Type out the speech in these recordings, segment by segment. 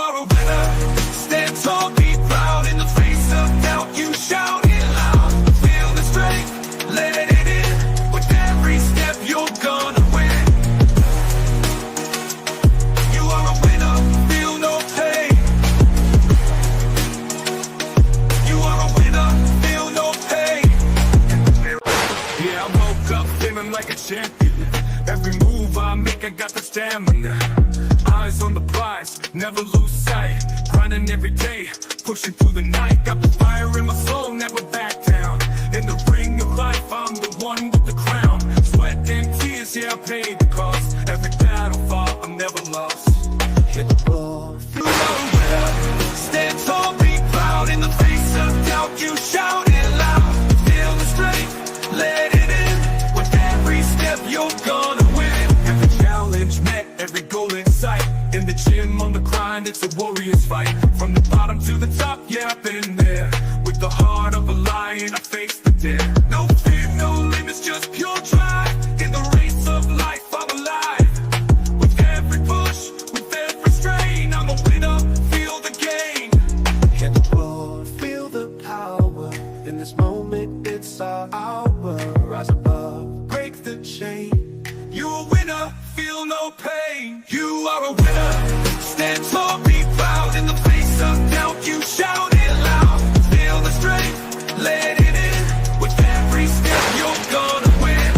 are a winner. Stand tall, be proud. In the face of doubt, you shout it loud. Feel the strength, let it in. With every step, you're gonna win. You are a winner, feel no pain. You are a winner, feel no pain. Yeah, I woke up feeling like a champion. Every move I make, I got the stamina. Eyes on the prize, never lose sight. Grinding every day, pushing through the night. Got the fire in my soul, never back down. In the ring of life, I'm the one with the crown. Sweat and tears, yeah, I paid the cost. Every battle fought, I'm never lost. Hit the floor, feel the winner. Stand tall, be proud. In the face of doubt, you shout it loud. Feel the strength, let it in. With every step, you're gonna win. Every challenge met, every goal in sight. In the gym, on the grind, it's a warrior's fight. From the bottom to the top, yeah, I've been there. With the heart of a lion, I face the dare. No fear, no limits, just pure drive. In the race of life, I'm alive. With every push, with every strain, I'm a winner, feel the gain. Hit the floor, feel the power. In this moment, it's our hour. Rise above, break the chain. You're a winner, feel no pain. You are a winner. Stand tall, be proud. In the face of doubt, you shout it loud. Feel the strength, let it in. With every step, you're gonna win.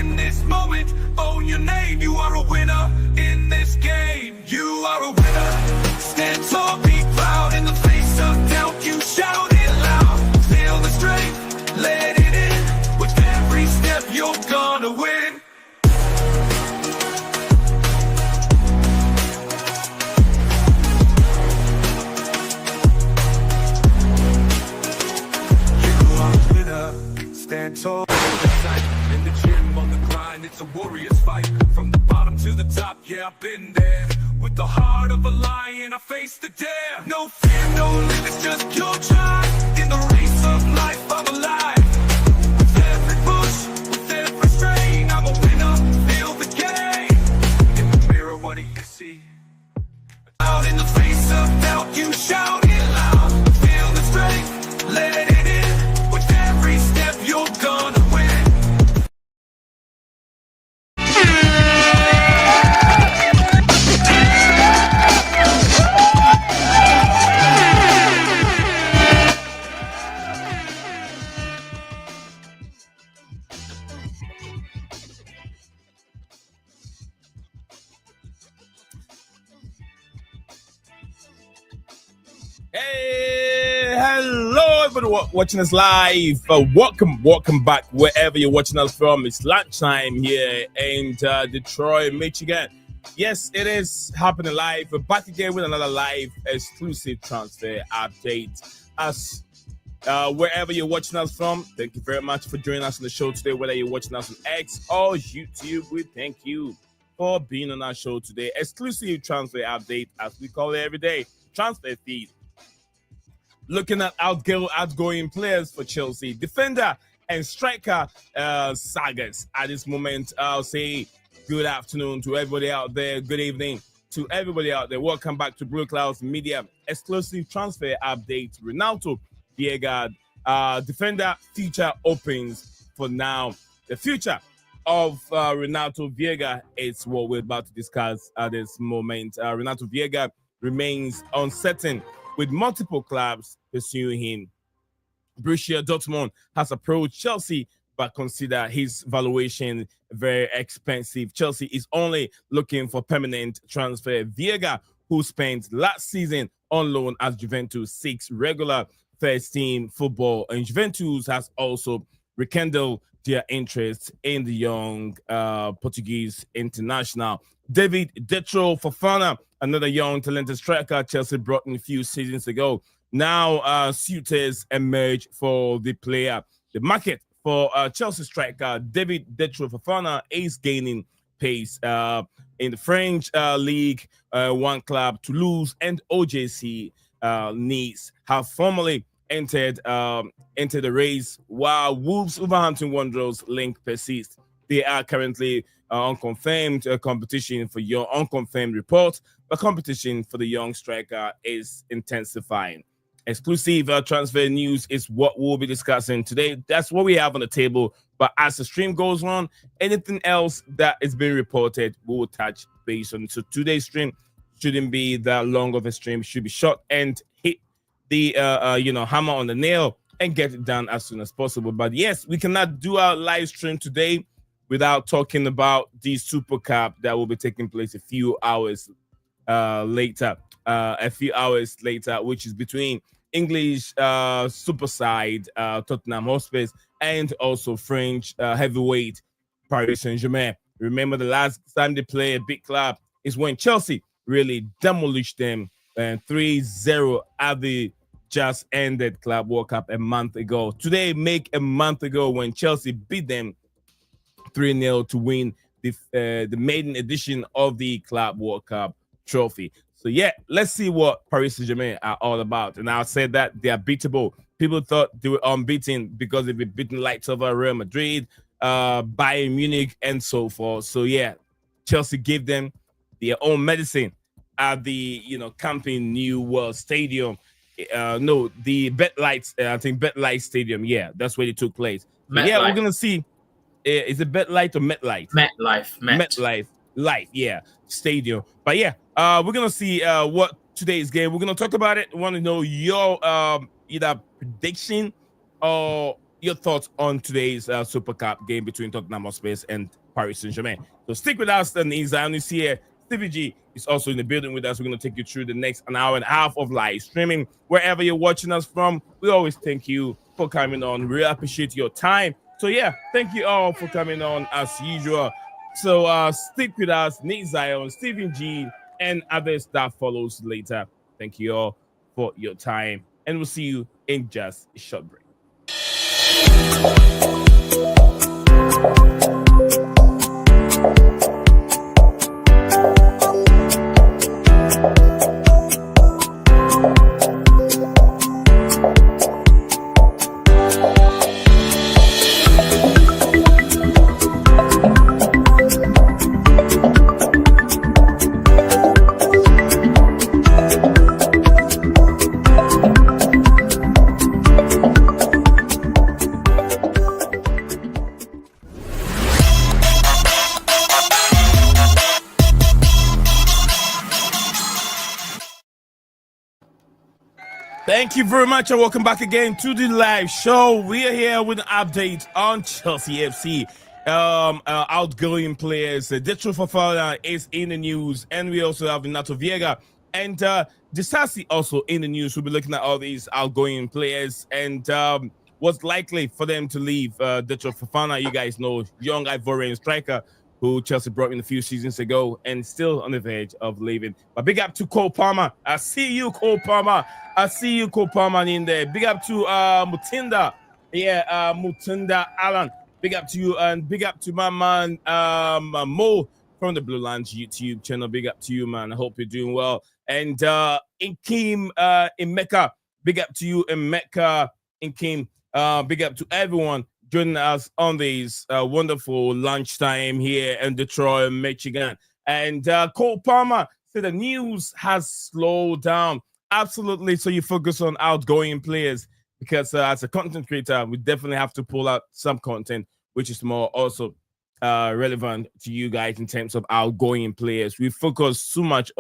In this moment, own your name. You are a winner in this game. You are a winner. Stand tall, be proud. In the face of doubt, you shout it loud. Feel the strength, let it in. With every step, you're gonna win. Stand tall, in the gym, on the grind, it's a warrior's fight. From the bottom to the top, yeah, I've been there. With the heart of a lion, I face the dare. No fear, no limits, just pure drive. In the race of life, I'm alive. With every push, with every strain, I'm a winner, feel the game. In the mirror, what do you see? Out in the face of doubt, you shout it loud. Feel the strength, let it in. With every step, you're gonna win. Hey, hello everybody watching us live. Welcome back wherever you're watching us from. It's lunchtime here in Detroit, Michigan. Yes, it is happening live. We're back again with another live exclusive transfer update. As wherever you're watching us from, thank you very much for joining us on the show today. Whether you're watching us on X or YouTube, we thank you for being on our show today. Exclusive transfer update, as we call it every day. Transfer feed. Looking at outgoing players for Chelsea, defender and striker sagas at this moment. I'll say good afternoon to everybody out there. Good evening to everybody out there. Welcome back to BlueClouds Media exclusive transfer update. Renato Viega, defender future opens for now. The future of Renato Viega is what we're about to discuss at this moment. Renato Viega remains uncertain, with multiple clubs pursuing him. Borussia Dortmund has approached Chelsea, but consider his valuation very expensive. Chelsea is only looking for permanent transfer. Viega, who spent last season on loan at Juventus, seeks regular first-team football, and Juventus has also rekindled their interest in the young Portuguese international. Datro Fofana, another young talented striker Chelsea brought in a few seasons ago. Now suitors emerge for the player. The market for Chelsea striker Datro Fofana is gaining pace in the French league. One club, Toulouse and OJC Nice, have formally entered the race, while Wolves Wolverhampton Wanderers link persists. They are currently unconfirmed competition for your unconfirmed report. The competition for the young striker is intensifying. Exclusive transfer news is what we'll be discussing today. That's what we have on the table. But as the stream goes on, anything else that is being reported, we will touch base on. So today's stream shouldn't be that long of a stream. Should be short and hit the hammer on the nail and get it done as soon as possible. But yes, we cannot do our live stream today without talking about the Super Cup that will be taking place a few hours later, which is between English super side Tottenham Hotspur and also French heavyweight Paris Saint-Germain. Remember, the last time they play a big club is when Chelsea really demolished them 3-0 at the just ended Club World Cup a month ago. Today, make a month ago when Chelsea beat them 3-0 to win the maiden edition of the Club World Cup trophy. So yeah, let's see what Paris Saint-Germain are all about. And I said that they are beatable. People thought they were unbeaten because they've been beaten like Real Madrid, Bayern Munich, and so forth. So yeah, Chelsea gave them their own medicine at the Camping New World Stadium. The BetLight, I think BetLight Stadium. Yeah, that's where it took place. Yeah, we're gonna see. Is it BetLight or MetLife? MetLife. Life, yeah, stadium. But yeah, we're gonna see what today's game. We're gonna talk about it. We want to know your either prediction or your thoughts on today's Super Cup game between Tottenham Hotspur and Paris Saint-Germain. So stick with us. And Zion is here. Stevie G is also in the building with us. We're gonna take you through the next an hour and a half of live streaming wherever you're watching us from. We always thank you for coming on. We really appreciate your time. So yeah, thank you all for coming on as usual. So stick with us, Nate Zion, Stephen G, and others that follows later. Thank you all for your time, and we'll see you in just a short break. Thank you very much and welcome back again to the live show. We are here with an update on Chelsea FC. Outgoing players. Datro Fofana is in the news, and we also have Renato Viega and Disasi also in the news. We'll be looking at all these outgoing players and what's likely for them to leave. Datro Fofana, you guys know, young Ivorian striker who Chelsea brought in a few seasons ago and still on the verge of leaving. But big up to Cole Palmer. I see you, Cole Palmer. In there. Big up to Mutinda. Yeah, Mutinda Alan. Big up to you, and big up to my man Mo from the BlueClouds YouTube channel. Big up to you, man. I hope you're doing well. And Inkim in Mecca. Big up to you in Mecca, Inkim. Big up to everyone joining us on this wonderful lunchtime here in Detroit, Michigan. And Cole Palmer said the news has slowed down. Absolutely. So you focus on outgoing players because as a content creator, we definitely have to pull out some content which is more also relevant to you guys in terms of outgoing players. We focus too much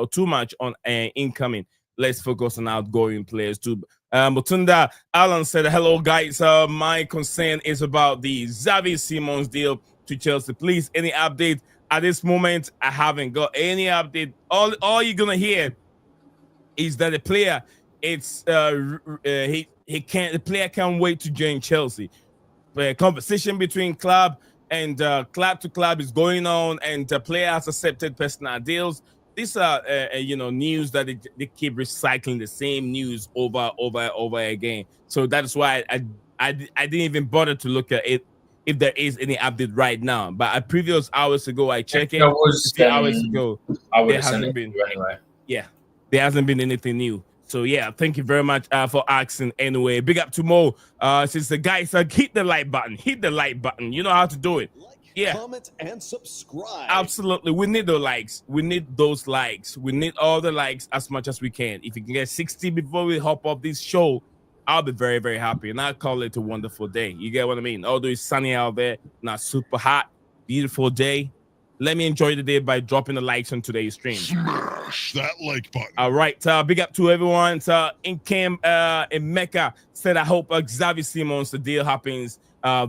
on incoming. Let's focus on outgoing players too. Mutunda Alan said, hello guys, my concern is about the Xavi Simons deal to Chelsea. Please, any update? At this moment, I haven't got any update. All you're gonna hear is that the player, the player can't wait to join Chelsea. The conversation between club and club to club is going on, and the player has accepted personal deals. These are news that they keep recycling the same news over again. So that's why I didn't even bother to look at it if there is any update right now. But a previous hours ago, I checked it. A few hours ago, there hasn't been anyway. Yeah, there hasn't been anything new. So yeah, thank you very much for asking. Anyway, big up to Mo. Since the guy said, hit the like button. You know how to do it. Yeah. comment, and subscribe. Absolutely. We need the likes. We need those likes. We need all the likes as much as we can. If you can get 60 before we hop off this show, I'll be very, very happy. And I'll call it a wonderful day. You get what I mean? Although it's sunny out there, not super hot, beautiful day. Let me enjoy the day by dropping the likes on today's stream. Smash that like button. All right. Big up to everyone. In camp in Mecca said, I hope Xavi Simons, the deal happens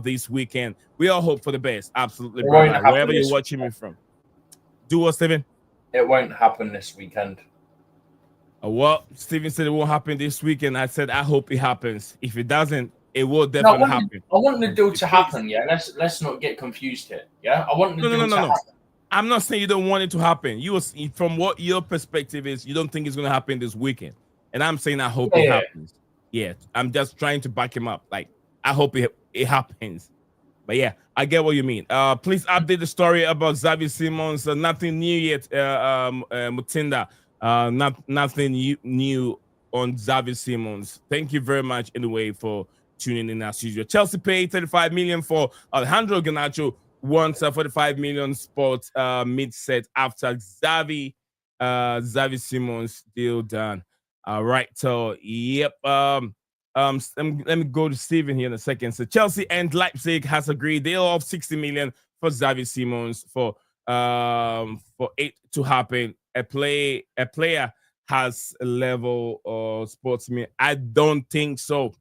this weekend. We all hope for the best. Absolutely, brother. Wherever you're watching me from. Do what, Steven? It won't happen this weekend. Well, Steven said it won't happen this weekend. I said, I hope it happens. If it doesn't, it will definitely happen. I want the deal to happen, yeah? Let's not get confused here, yeah? I want the deal to happen. I'm not saying you don't want it to happen. From what your perspective is, you don't think it's going to happen this weekend. And I'm saying I hope it happens. Yeah, I'm just trying to back him up. Like, I hope it happens. But yeah, I get what you mean. Please update the story about Xavi Simons. Nothing new yet, Mutinda. Nothing new on Xavi Simons. Thank you very much anyway for tuning in as usual. Chelsea paid 35 million for Alejandro Garnacho. Wants a 45 million spot mid-set after Xavi Simons deal done. All right, so yep. Let me go to Steven here in a second. So Chelsea and Leipzig has agreed deal of 60 million for Xavi Simons for it to happen. A player has a level of sportsman. I don't think so.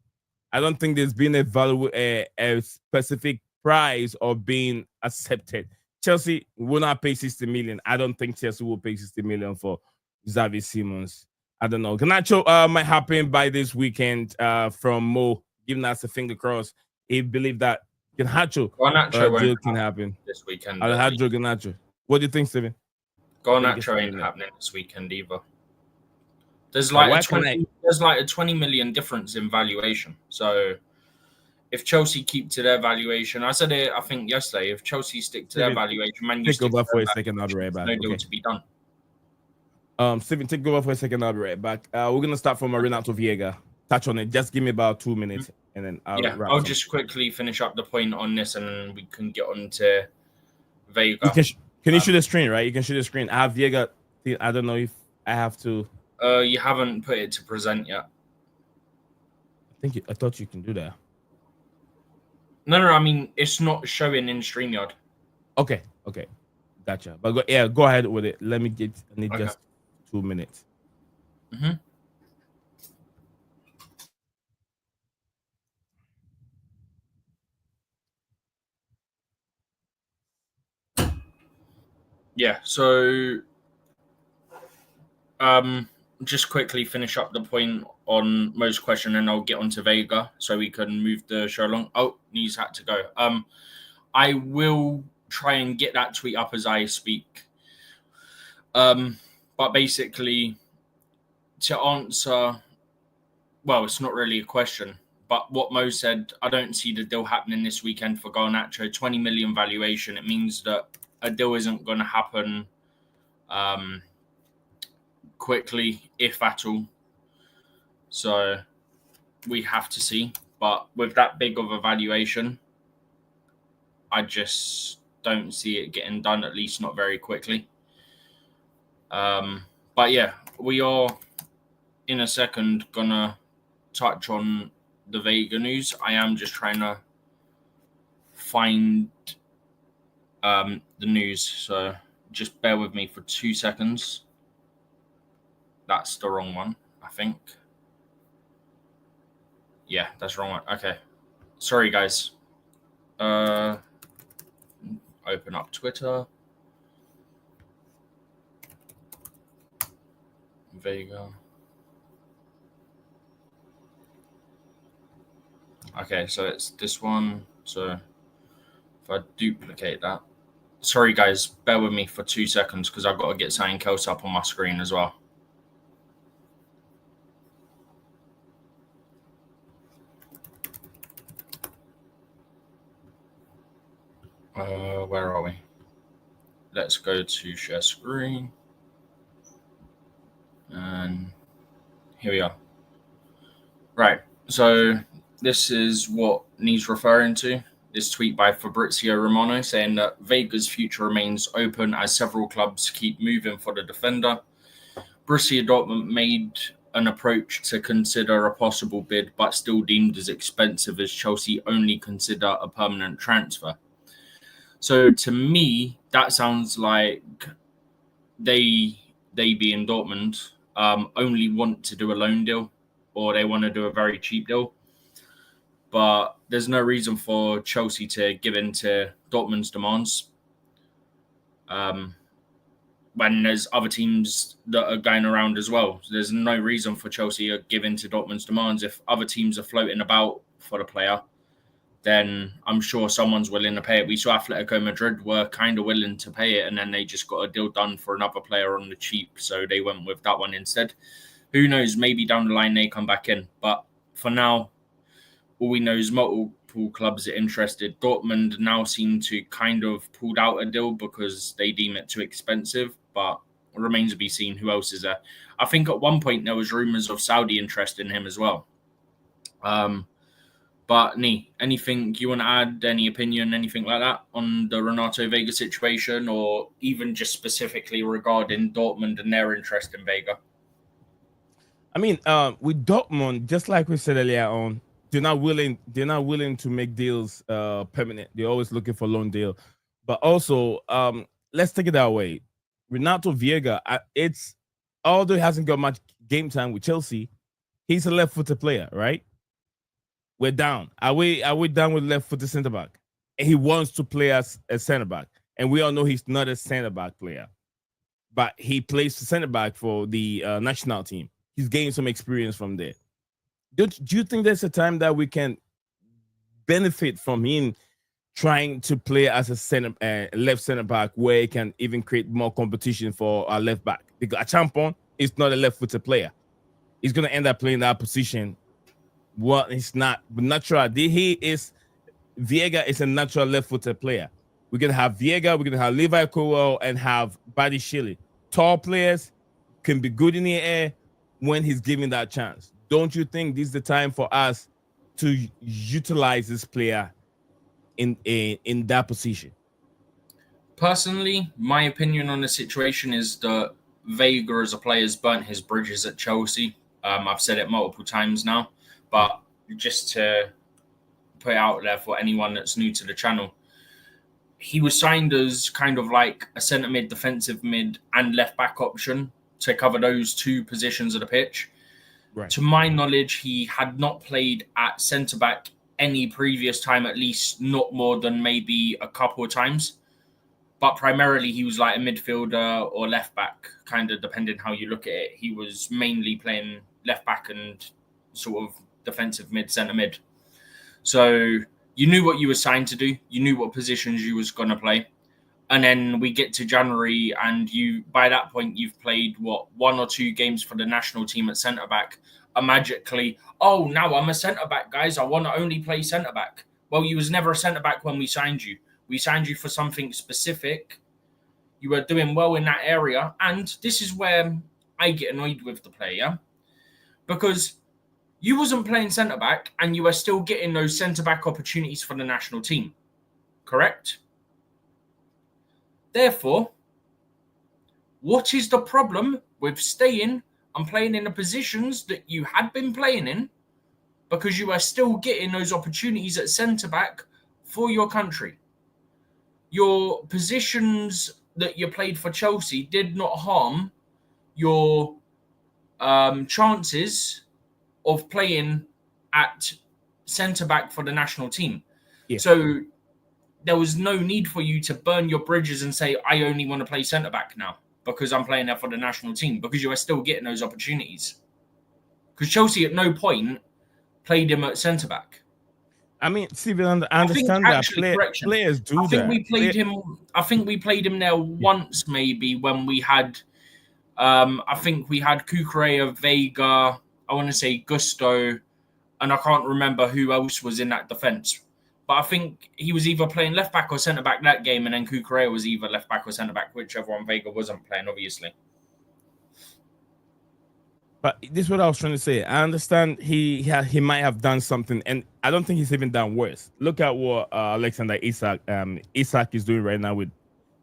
I don't think there's been a specific price of being accepted. Chelsea will not pay 60 million. I don't think Chelsea will pay 60 million for Xavi Simons. I don't know. Garnacho might happen by this weekend from Mo, giving us a finger cross. He believed that Garnacho deal can happen this weekend. Alejandro Garnacho. What do you think, Steven? Garnacho ain't happening this weekend either. There's like a 20 million difference in valuation. So if Chelsea keep to their valuation, I said it, I think yesterday, if Chelsea stick to their valuation, Man U stick over for a second, I'll be right back. No deal to be done. Steven, take over for a second, I'll be right back. We're going to start from Renato Viega. Touch on it. Just give me about 2 minutes, and then I'll just quickly finish up the point on this, and then we can get on to Veiga. Can you shoot the screen, right? You can shoot the screen. I have Viega. I don't know if I have to. You haven't put it to present yet. I thought you can do that. No, I mean, it's not showing in StreamYard. Okay, gotcha. But go ahead with it. I need just 2 minutes. Yeah, so just quickly finish up the point on Mo's question, and I'll get on to Veiga so we can move the show along. Oh, he's had to go. I will try and get that tweet up as I speak. But basically, to answer, well, it's not really a question, but what Mo said, I don't see the deal happening this weekend for Garnacho. 20 million valuation. It means that a deal isn't going to happen quickly, if at all. So we have to see. But with that big of a valuation, I just don't see it getting done, at least not very quickly. But yeah, we are in a second gonna touch on the Veiga news. I am just trying to find the news, so just bear with me for 2 seconds. That's the wrong one, I think. Yeah, that's the wrong one. Okay. Sorry, guys. Open up Twitter. Veiga. Okay, so it's this one. So if I duplicate that. Sorry, guys. Bear with me for 2 seconds because I've got to get something else up on my screen as well. Where are we? Let's go to share screen. And here we are. Right. So this is what he's referring to. this tweet by Fabrizio Romano saying that Vega's future remains open as several clubs keep moving for the defender. Borussia Dortmund made an approach to consider a possible bid, but still deemed as expensive as Chelsea only consider a permanent transfer. So to me, that sounds like they being Dortmund, only want to do a loan deal, or they want to do a very cheap deal. But there's no reason for Chelsea to give in to Dortmund's demands. When there's other teams that are going around as well. So there's no reason for Chelsea to give in to Dortmund's demands. If other teams are floating about for the player, then I'm sure someone's willing to pay it. We saw Atletico Madrid were kind of willing to pay it, and then they just got a deal done for another player on the cheap, so they went with that one instead. Who knows? Maybe down the line they come back in. But for now, all we know is multiple clubs are interested. Dortmund now seem to kind of pulled out a deal because they deem it too expensive, but it remains to be seen who else is there. I think at one point there was rumours of Saudi interest in him as well. But anything you want to add, any opinion, anything like that on the Renato Veiga situation, or even just specifically regarding Dortmund and their interest in Veiga? I mean, with Dortmund, just like we said earlier on, they're not willing to make deals permanent. They're always looking for loan deal. But also, let's take it that way. Renato Viega, although he hasn't got much game time with Chelsea, he's a left-footed player, right? We're down. Are we down with left-footed centre back? And he wants to play as a centre back, and we all know he's not a centre back player, but he plays centre back for the national team. He's gained some experience from there. Do you think there's a time that we can benefit from him trying to play as a left centre back, where he can even create more competition for our left back? Because Achampon is not a left-footed player. He's going to end up playing that position. Well, it's not natural. Viega is a natural left-footed player. We're going to have Viega, we're going to have Levi Colwell, and have Badiashile. Tall players can be good in the air when he's given that chance. Don't you think this is the time for us to utilize this player in that position? Personally, my opinion on the situation is that Veiga as a player has burnt his bridges at Chelsea. I've said it multiple times now, but just to put it out there for anyone that's new to the channel, he was signed as kind of like a centre mid, defensive mid, and left back option to cover those two positions of the pitch. Right. To my knowledge, he had not played at centre back any previous time, at least not more than maybe a couple of times. But primarily, he was like a midfielder or left back, kind of depending how you look at it. He was mainly playing left back and sort of defensive mid, centre mid. So you knew what you were signed to do. You knew what positions you was going to play. And then we get to January, and by that point, you've played, 1 or 2 games for the national team at centre-back. Magically, oh, now I'm a centre-back, guys. I want to only play centre-back. Well, you was never a centre-back when we signed you. We signed you for something specific. You were doing well in that area. And this is where I get annoyed with the player. Because you wasn't playing centre-back, and you were still getting those centre-back opportunities for the national team. Correct? Therefore, what is the problem with staying and playing in the positions that you had been playing in, because you are still getting those opportunities at centre-back for your country? Your positions that you played for Chelsea did not harm your chances of playing at centre-back for the national team. Yeah. So there was no need for you to burn your bridges and say, I only want to play centre-back now because I'm playing there for the national team, because you are still getting those opportunities. Because Chelsea at no point played him at centre-back. I mean, Steven, I understand that players do that. I think we played him there once, maybe, when we had, I think we had Cucurella, Veiga, I want to say Gusto, and I can't remember who else was in that defence. But I think he was either playing left-back or centre-back that game, and then Cucurella was either left-back or centre-back, whichever one Veiga wasn't playing, obviously. But this is what I was trying to say. I understand he might have done something, and I don't think he's even done worse. Look at what Alexander Isak is doing right now. With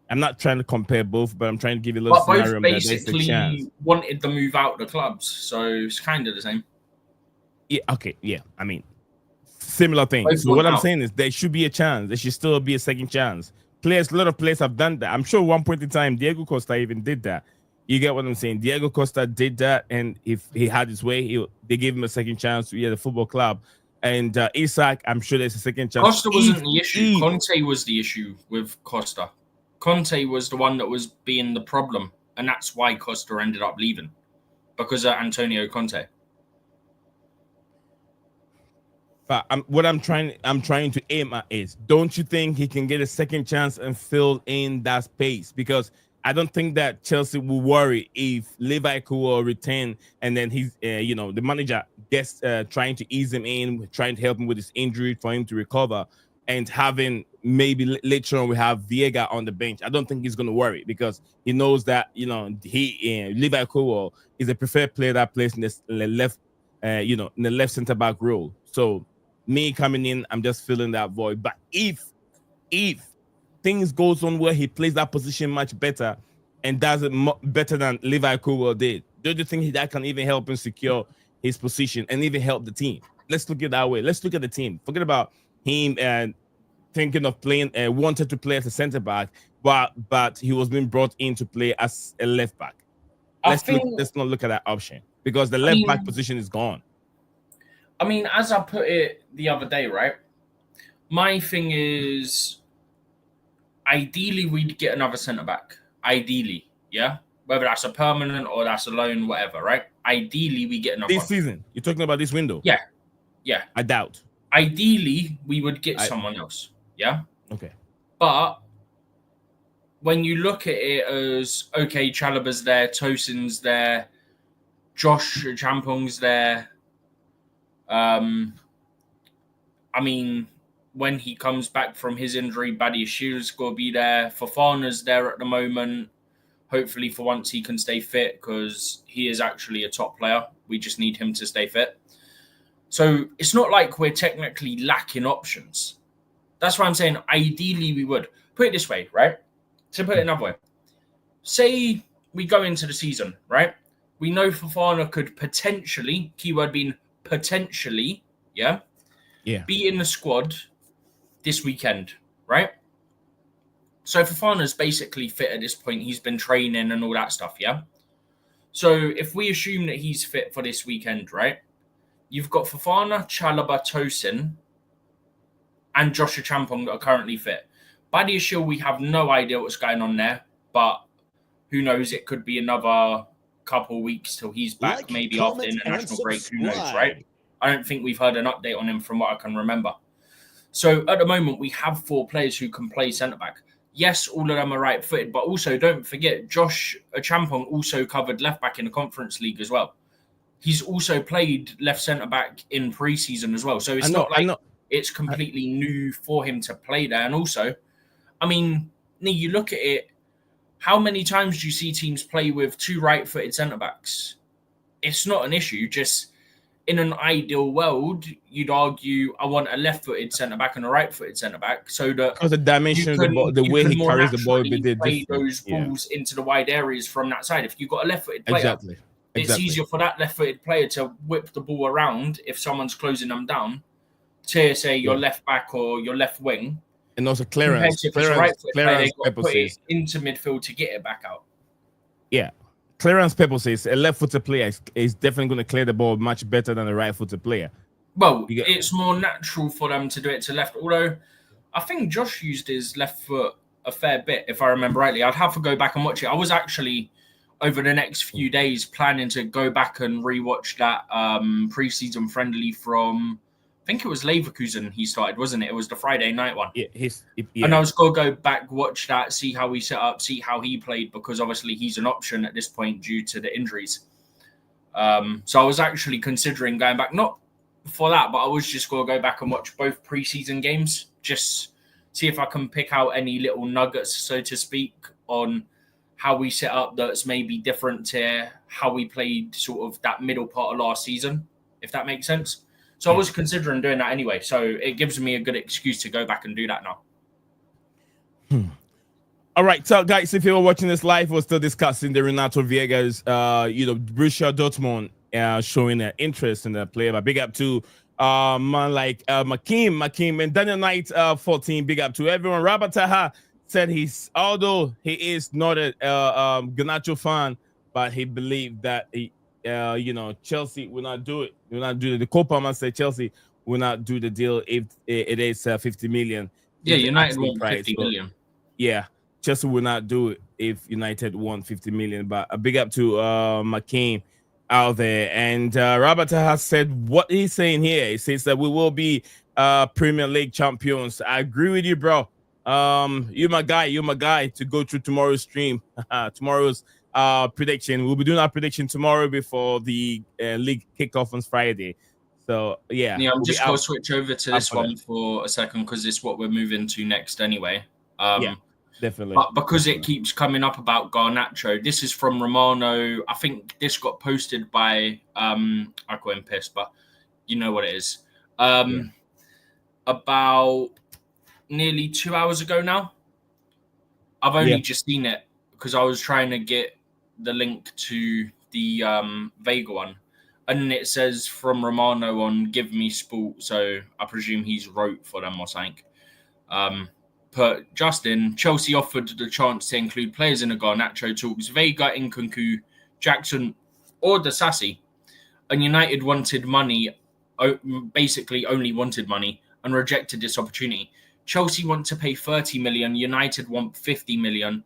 I'm not trying to compare both, but I'm trying to give you a little But both scenario that there's a chance. basically wanted to move out the clubs, so it's kind of the same. Yeah. Okay. Yeah. I mean, similar thing. Both So what want I'm out. saying is there should be a chance. There should still be a second chance. A lot of players have done that. I'm sure one point in time, Diego Costa even did that. You get what I'm saying? Diego Costa did that, and if he had his way, they gave him a second chance to the football club. And Isak, I'm sure there's a second chance. Costa wasn't the issue. Conte was the issue with Costa. Conte was the one that was being the problem, and that's why Costa ended up leaving, because of Antonio Conte. But what I'm trying to aim at is, don't you think he can get a second chance and fill in that space? Because I don't think that Chelsea will worry if Levi will return and then he's, the manager gets trying to ease him in, trying to help him with his injury for him to recover, and having maybe later on we have Viega on the bench. I don't think he's going to worry because he knows that Levi Kowal is a preferred player that plays in the left, in the left center back role. So me coming in, I'm just filling that void. But if things goes on where he plays that position much better and does it better than Levi Kowal did, don't you think that can even help him secure his position and even help the team? Let's look at it that way. Let's look at the team. Forget about him and thinking of playing, wanted to play as a center back, but he was being brought in to play as a left back. Let's not look at that option because the left back position is gone. I mean, as I put it the other day, right? My thing is, ideally, we'd get another centre back. Ideally, yeah? Whether that's a permanent or that's a loan, whatever, right? Ideally, we get another This season? You're talking about this window? Yeah. I doubt. Ideally, we would get someone else, yeah? Okay. But when you look at it as, okay, Chalobah's there, Tosin's there, Josh Champong's there. I mean, when he comes back from his injury, Badiashiel's going to be there. Fofana's there at the moment. Hopefully, for once, he can stay fit because he is actually a top player. We just need him to stay fit. So it's not like we're technically lacking options. That's why I'm saying ideally we would. Put it this way, right? To put it another way. Say we go into the season, right? We know Fofana could potentially, keyword being potentially, be in the squad this weekend, right? So Fofana's basically fit at this point. He's been training and all that stuff, yeah? So if we assume that he's fit for this weekend, right? You've got Fofana, Chalobah, Tosin, and Joshua Champong that are currently fit. Badiashile, we have no idea what's going on there, but who knows? It could be another couple of weeks till he's back, maybe after international break. Who knows, right? I don't think we've heard an update on him from what I can remember. So at the moment, we have 4 players who can play centre-back. Yes, all of them are right-footed, but also don't forget, Josh Champong also covered left-back in the Conference League as well. He's also played left centre-back in pre-season as well. So it's not like it's completely new for him to play there. And also, I mean, you look at it, how many times do you see teams play with 2 right-footed centre-backs? It's not an issue. Just in an ideal world, you'd argue, I want a left-footed centre-back and a right-footed centre-back so that because the dimension of the way he carries the ball would be play those balls into the wide areas from that side. If you've got a left-footed player, it's easier for that left-footed player to whip the ball around if someone's closing them down to, say, your left back or your left wing. And also clearance. If it's a right-footed player, they've got to put it into midfield to get it back out. Yeah. Clearance purposes, a left-footed player is definitely going to clear the ball much better than a right-footed player. Well, it's more natural for them to do it to left. Although, I think Josh used his left foot a fair bit, if I remember rightly. I'd have to go back and watch it. I was actually, over the next few days, planning to go back and rewatch that pre-season friendly from, I think it was Leverkusen he started, wasn't it? It was the Friday night one. And I was going to go back, watch that, see how he set up, see how he played, because obviously he's an option at this point due to the injuries. So I was actually considering going back, not for that, but I was just going to go back and watch both pre-season games, just see if I can pick out any little nuggets, so to speak, on how we set up that's maybe different to how we played sort of that middle part of last season, if that makes sense. So I was considering doing that anyway. So it gives me a good excuse to go back and do that now. All right, so guys, if you were watching this live, we're still discussing the Renato Viega's, Borussia Dortmund showing interest in the player. But big up to man like Makim and Daniel Knight 14. Big up to everyone. Robert Taha said although he is not a Garnacho fan, but he believed that Chelsea will not do it. Will not do it. The Copa said Chelsea will not do the deal if it is 50 million. Yeah, United want 50 million. Yeah. Chelsea will not do it if United won 50 million. But a big up to McCain out there. And Robert has said what he's saying here. He says that we will be Premier League champions. I agree with you, bro. You're my guy to go through tomorrow's stream. Tomorrow's prediction. We'll be doing our prediction tomorrow before the league kickoff on Friday. So yeah, I'm just going to switch over to this one for a second because it's what we're moving to next anyway. Yeah. Definitely. But because it keeps coming up about Garnacho, this is from Romano. I think this got posted by I call him Piss, but you know what it is. About nearly 2 hours ago now. I've only just seen it because I was trying to get the link to the Veiga one. And it says from Romano on Give Me Sport, so I presume he's wrote for them or something. But Justin, Chelsea offered the chance to include players in the Garnacho talks, Veiga, Nkunku, Jackson, or Disasi. And United wanted money, basically only wanted money, and rejected this opportunity. Chelsea want to pay 30 million, United want 50 million.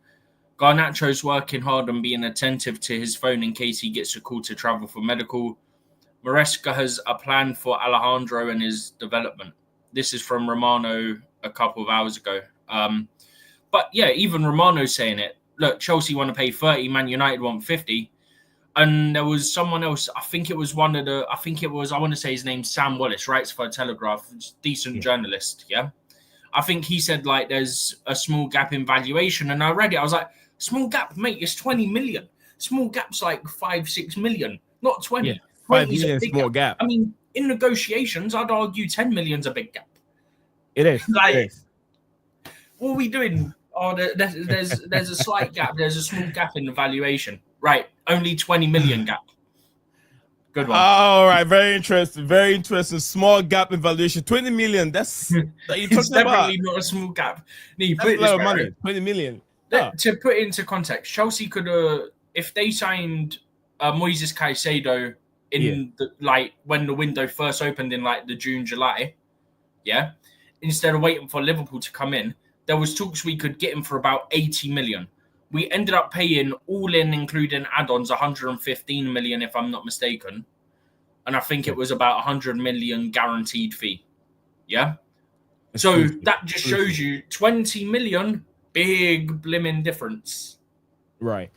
Garnacho's working hard and being attentive to his phone in case he gets a call to travel for medical. Maresca has a plan for Alejandro and his development. This is from Romano a couple of hours ago. But yeah, even Romano's saying it. Look, Chelsea want to pay 30, Man United want 50. And there was someone else, I want to say his name's Sam Wallace, writes for a Telegraph, decent journalist, yeah? I think he said, like, there's a small gap in valuation. And I read it, I was like, small gap, mate, it's 20 million. Small gap's like 5-6 million, not 20. Yeah, 5 million small gap. I mean, in negotiations, I'd argue 10 million's a big gap. It is. Like, it is. What are we doing? Oh, there's a slight gap. There's a small gap in the valuation. Right, only 20 million gap. Good one. All right, very interesting. Very interesting. Small gap in valuation. 20 million. That's it's definitely not a small gap. No, you that's a lot of money. 20 million. To put it into context, Chelsea could have, if they signed Moises Caicedo in when the window first opened in like the June, July, instead of waiting for Liverpool to come in, there was talks we could get him for about 80 million. We ended up paying all in, including add-ons, 115 million, if I'm not mistaken. And I think it was about 100 million guaranteed fee. Yeah? So that just shows you 20 million, big blimmin' difference. Right.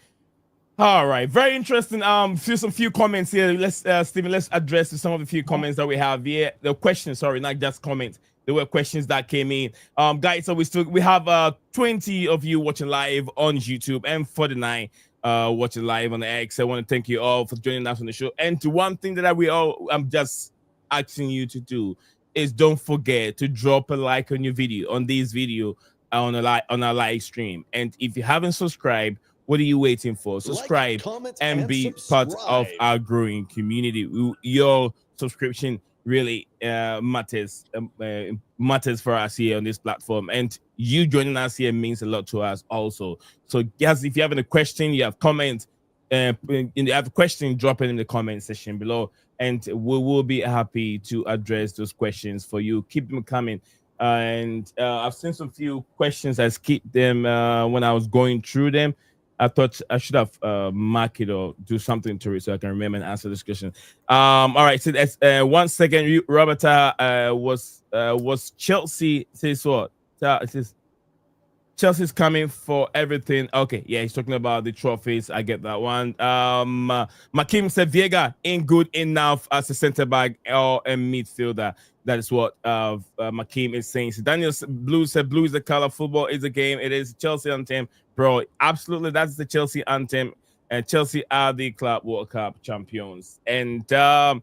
All right. Very interesting. Some few comments here. Let's Stephen, let's address some of the few comments that we have here. The questions, sorry, not just comments. There were questions that came in. Guys, so we have 20 of you watching live on YouTube and 49 watching live on the X. I want to thank you all for joining us on the show. And to one thing that I'm just asking you to do is don't forget to drop a like on your video, on this video, on our live stream. And if you haven't subscribed, what are you waiting for? Subscribe and be part of our growing community. Your subscription really matters for us here on this platform, and you joining us here means a lot to us also. So guys, if you have any question, you have comments, you have a question, drop it in the comment section below, and we will be happy to address those questions for you. Keep them coming. And I've seen some few questions. I skipped them when I was going through them. I thought I should have marked it or do something to it so I can remember and answer this question. All right, so that's 1 second. Roberta was Chelsea says what? It says Chelsea's coming for everything. Okay, yeah, he's talking about the trophies. I get that one. Makim said Viega ain't good enough as a center back or a midfielder. That is what Makim is saying. So Daniel Blue said blue is the color, football is the game. It is Chelsea anthem, bro. Absolutely, that's the Chelsea anthem. And Chelsea are the Club World Cup champions. And there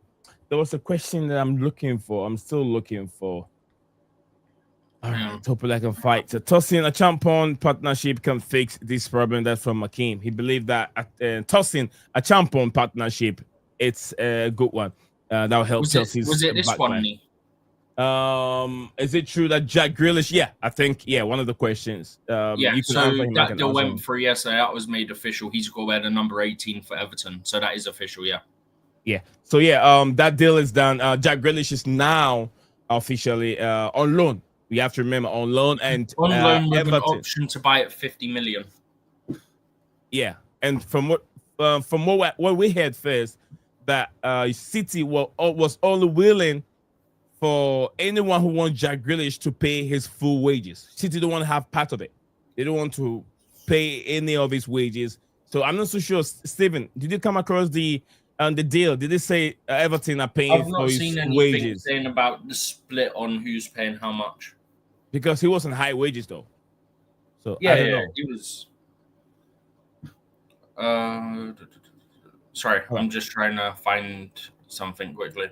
was a question that I'm looking for. I'm still looking for. All right, hopefully I can fight. So tossing a champon partnership can fix this problem. That's from Makim. He believed that tossing a champon partnership, it's a good one. That will help Chelsea's. Was it this one? Is it true that Jack Grealish? Yeah, I think one of the questions. Yeah, so that deal went through yesterday. That was made official. He's got to wear the number 18 for Everton, so that is official. Yeah. Yeah. So that deal is done. Jack Grealish is now officially on loan. We have to remember on loan and on loan with Everton. An option to buy at 50 million. Yeah, and from what we heard first, that City was only willing for anyone who wants Jack Grealish to pay his full wages. City don't want to have part of it. They don't want to pay any of his wages. So I'm not so sure. Steven, did you come across the deal? Did they say Everton are paying for his wages? I've not seen anything saying about the split on who's paying how much. Because he wasn't high wages though. So yeah, I don't know. He was. Sorry, I'm just trying to find something quickly.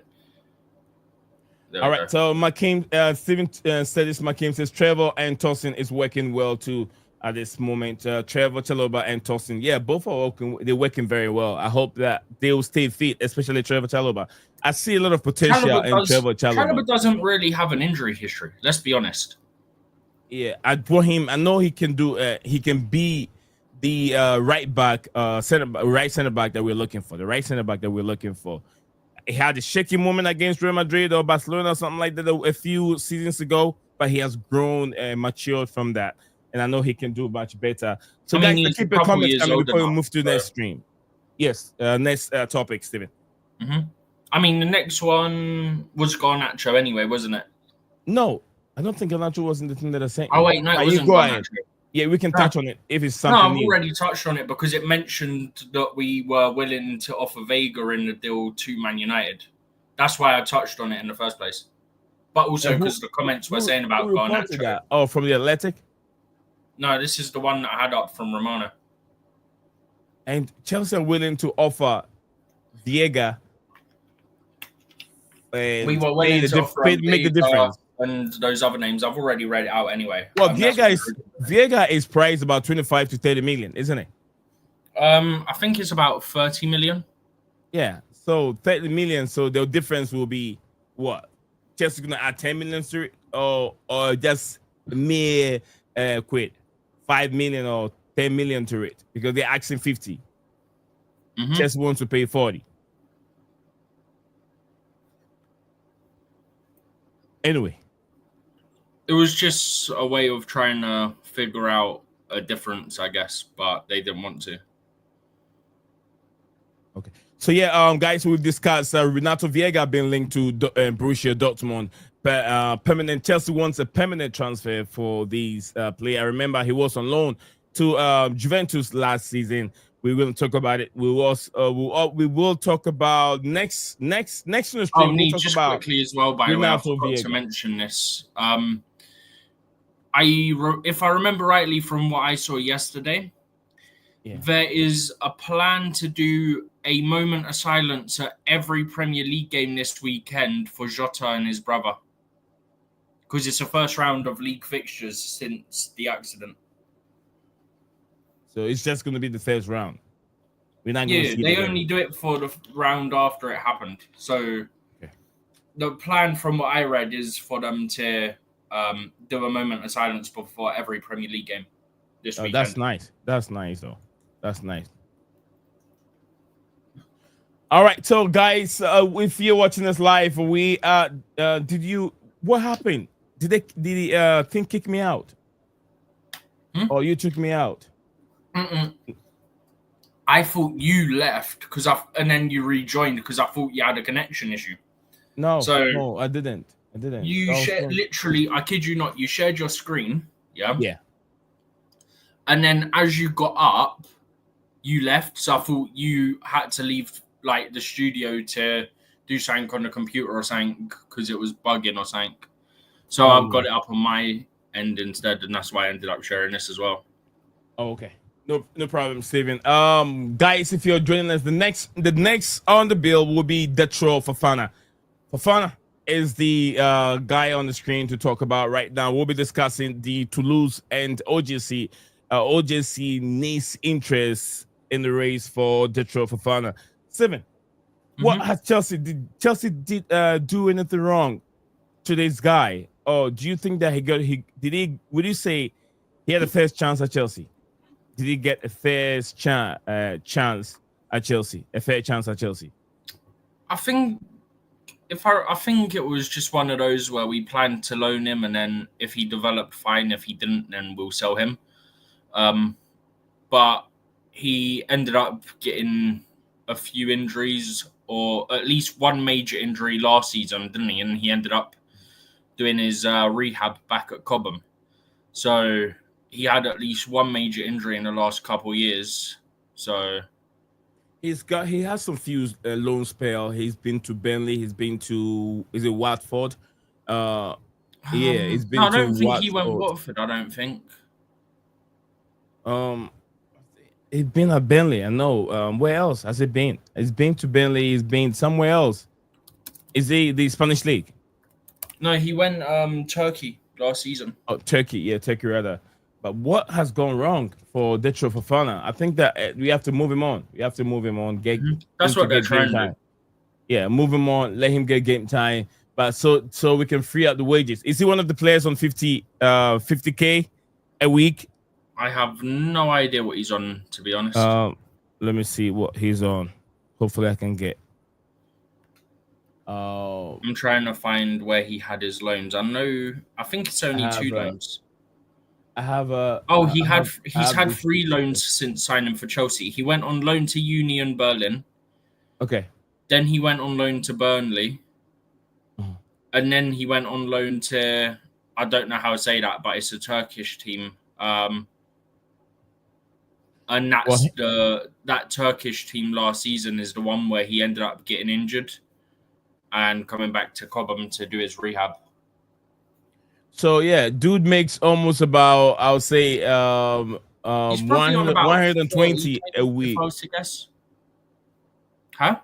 All right, so Makim, Steven said this. Makim says Trevor and Tosin is working well too at this moment. Trevor Chalobah and Tosin, yeah, both are working. They're working very well. I hope that they will stay fit, especially Trevor Chalobah. I see a lot of potential in Trevor Chalobah. Chalobah doesn't really have an injury history. Let's be honest. Yeah, for him, I know he can do. He can be the right center back that we're looking for. The right center back that we're looking for. He had a shaky moment against Real Madrid or Barcelona or something like that a few seasons ago, but he has grown and matured from that. And I know he can do much better. So guys, keep your comments coming before we move to the next stream. Yes, next topic, Steven. Mm-hmm. I mean, the next one was Garnacho anyway, wasn't it? No, I don't think Garnacho was in the thing that I sent. Oh, wait, no, it wasn't Garnacho. Yeah, we can touch on it if it's something. No, I've already touched on it because it mentioned that we were willing to offer Veiga in the deal to Man United. That's why I touched on it in the first place. But also because the comments were saying about Garnacho. Oh, from the Athletic? No, this is the one that I had up from Romano. And Chelsea are willing to offer Viega. We were willing to offer make the difference. And those other names, I've already read it out anyway. Well, Viega is priced about 25 to 30 million, isn't it? I think it's about 30 million. Yeah, so 30 million. So the difference will be what? Chelsea gonna add 10 million to it, or just mere quid, 5 million or 10 million to it because they're asking 50. Mm-hmm. Chelsea wants to pay 40. Anyway. It was just a way of trying to figure out a difference, I guess, but they didn't want to. Okay. So, guys, we've discussed Renato Viega being linked to Borussia Dortmund. Permanent. Chelsea wants a permanent transfer for these players. I remember he was on loan to Juventus last season. We will talk about it. We will talk about next in the stream. We'll talk just about quickly as well. By the way, I forgot to mention this. If I remember rightly from what I saw yesterday, there is a plan to do a moment of silence at every Premier League game this weekend for Jota and his brother, because it's the first round of league fixtures since the accident. So it's just going to be the first round. We're not going to see they only do it for the round after it happened. So the plan, from what I read, is for them to do a moment of silence before every Premier League game this weekend. That's nice. That's nice, though. That's nice. All right, so guys, if you're watching us live, what happened? Did the thing kick me out? Or you took me out? I thought you left and then you rejoined because I thought you had a connection issue. No, I didn't. You shared literally. I kid you not. You shared your screen. Yeah. And then as you got up, you left. So I thought you had to leave like the studio to do something on the computer or something because it was bugging or something. So I've got it up on my end instead, and that's why I ended up sharing this as well. Oh, okay. No problem, Steven. Guys, if you're joining us, the next on the bill will be Datro Fofana. Fofana is the guy on the screen to talk about right now. We'll be discussing the Toulouse and OGC. OGC needs interest in the race for Datro Fofana. Steven, what has Chelsea did? Chelsea did do anything wrong to this guy? Or do you think that would you say he had a first chance at Chelsea? Did he get a fair chance at Chelsea? A fair chance at Chelsea? I think I think it was just one of those where we planned to loan him, and then if he developed, fine. If he didn't, then we'll sell him. But he ended up getting a few injuries, or at least one major injury last season, didn't he? And he ended up doing his rehab back at Cobham. So he had at least one major injury in the last couple of years. So he has some few loan spell. He's been to Burnley. He's been to Watford? Yeah, he's been. No, I don't think Watford. He went Watford. I don't think. He's been at Burnley. I know. Where else has he been? He's been to Burnley. He's been somewhere else. Is he the Spanish league? No, he went Turkey last season. Oh, Turkey. Yeah, Turkey rather. But what has gone wrong for Datro Fofana? I think that we have to move him on. We have to move him on. That's what they're trying to do. Yeah, move him on. Let him get game time. But so we can free up the wages. Is he one of the players on 50K a week? I have no idea what he's on, to be honest. Let me see what he's on. Hopefully I can get. I'm trying to find where he had his loans. I think it's only two loans. He's had 3 loans since signing for Chelsea. He went on loan to Union Berlin. Okay. Then he went on loan to Burnley. And then he went on loan to, I don't know how to say that, but it's a Turkish team. And that's that Turkish team last season is the one where he ended up getting injured and coming back to Cobham to do his rehab. So yeah, dude makes almost about, I would say, 120 a week. If I was to guess. Huh?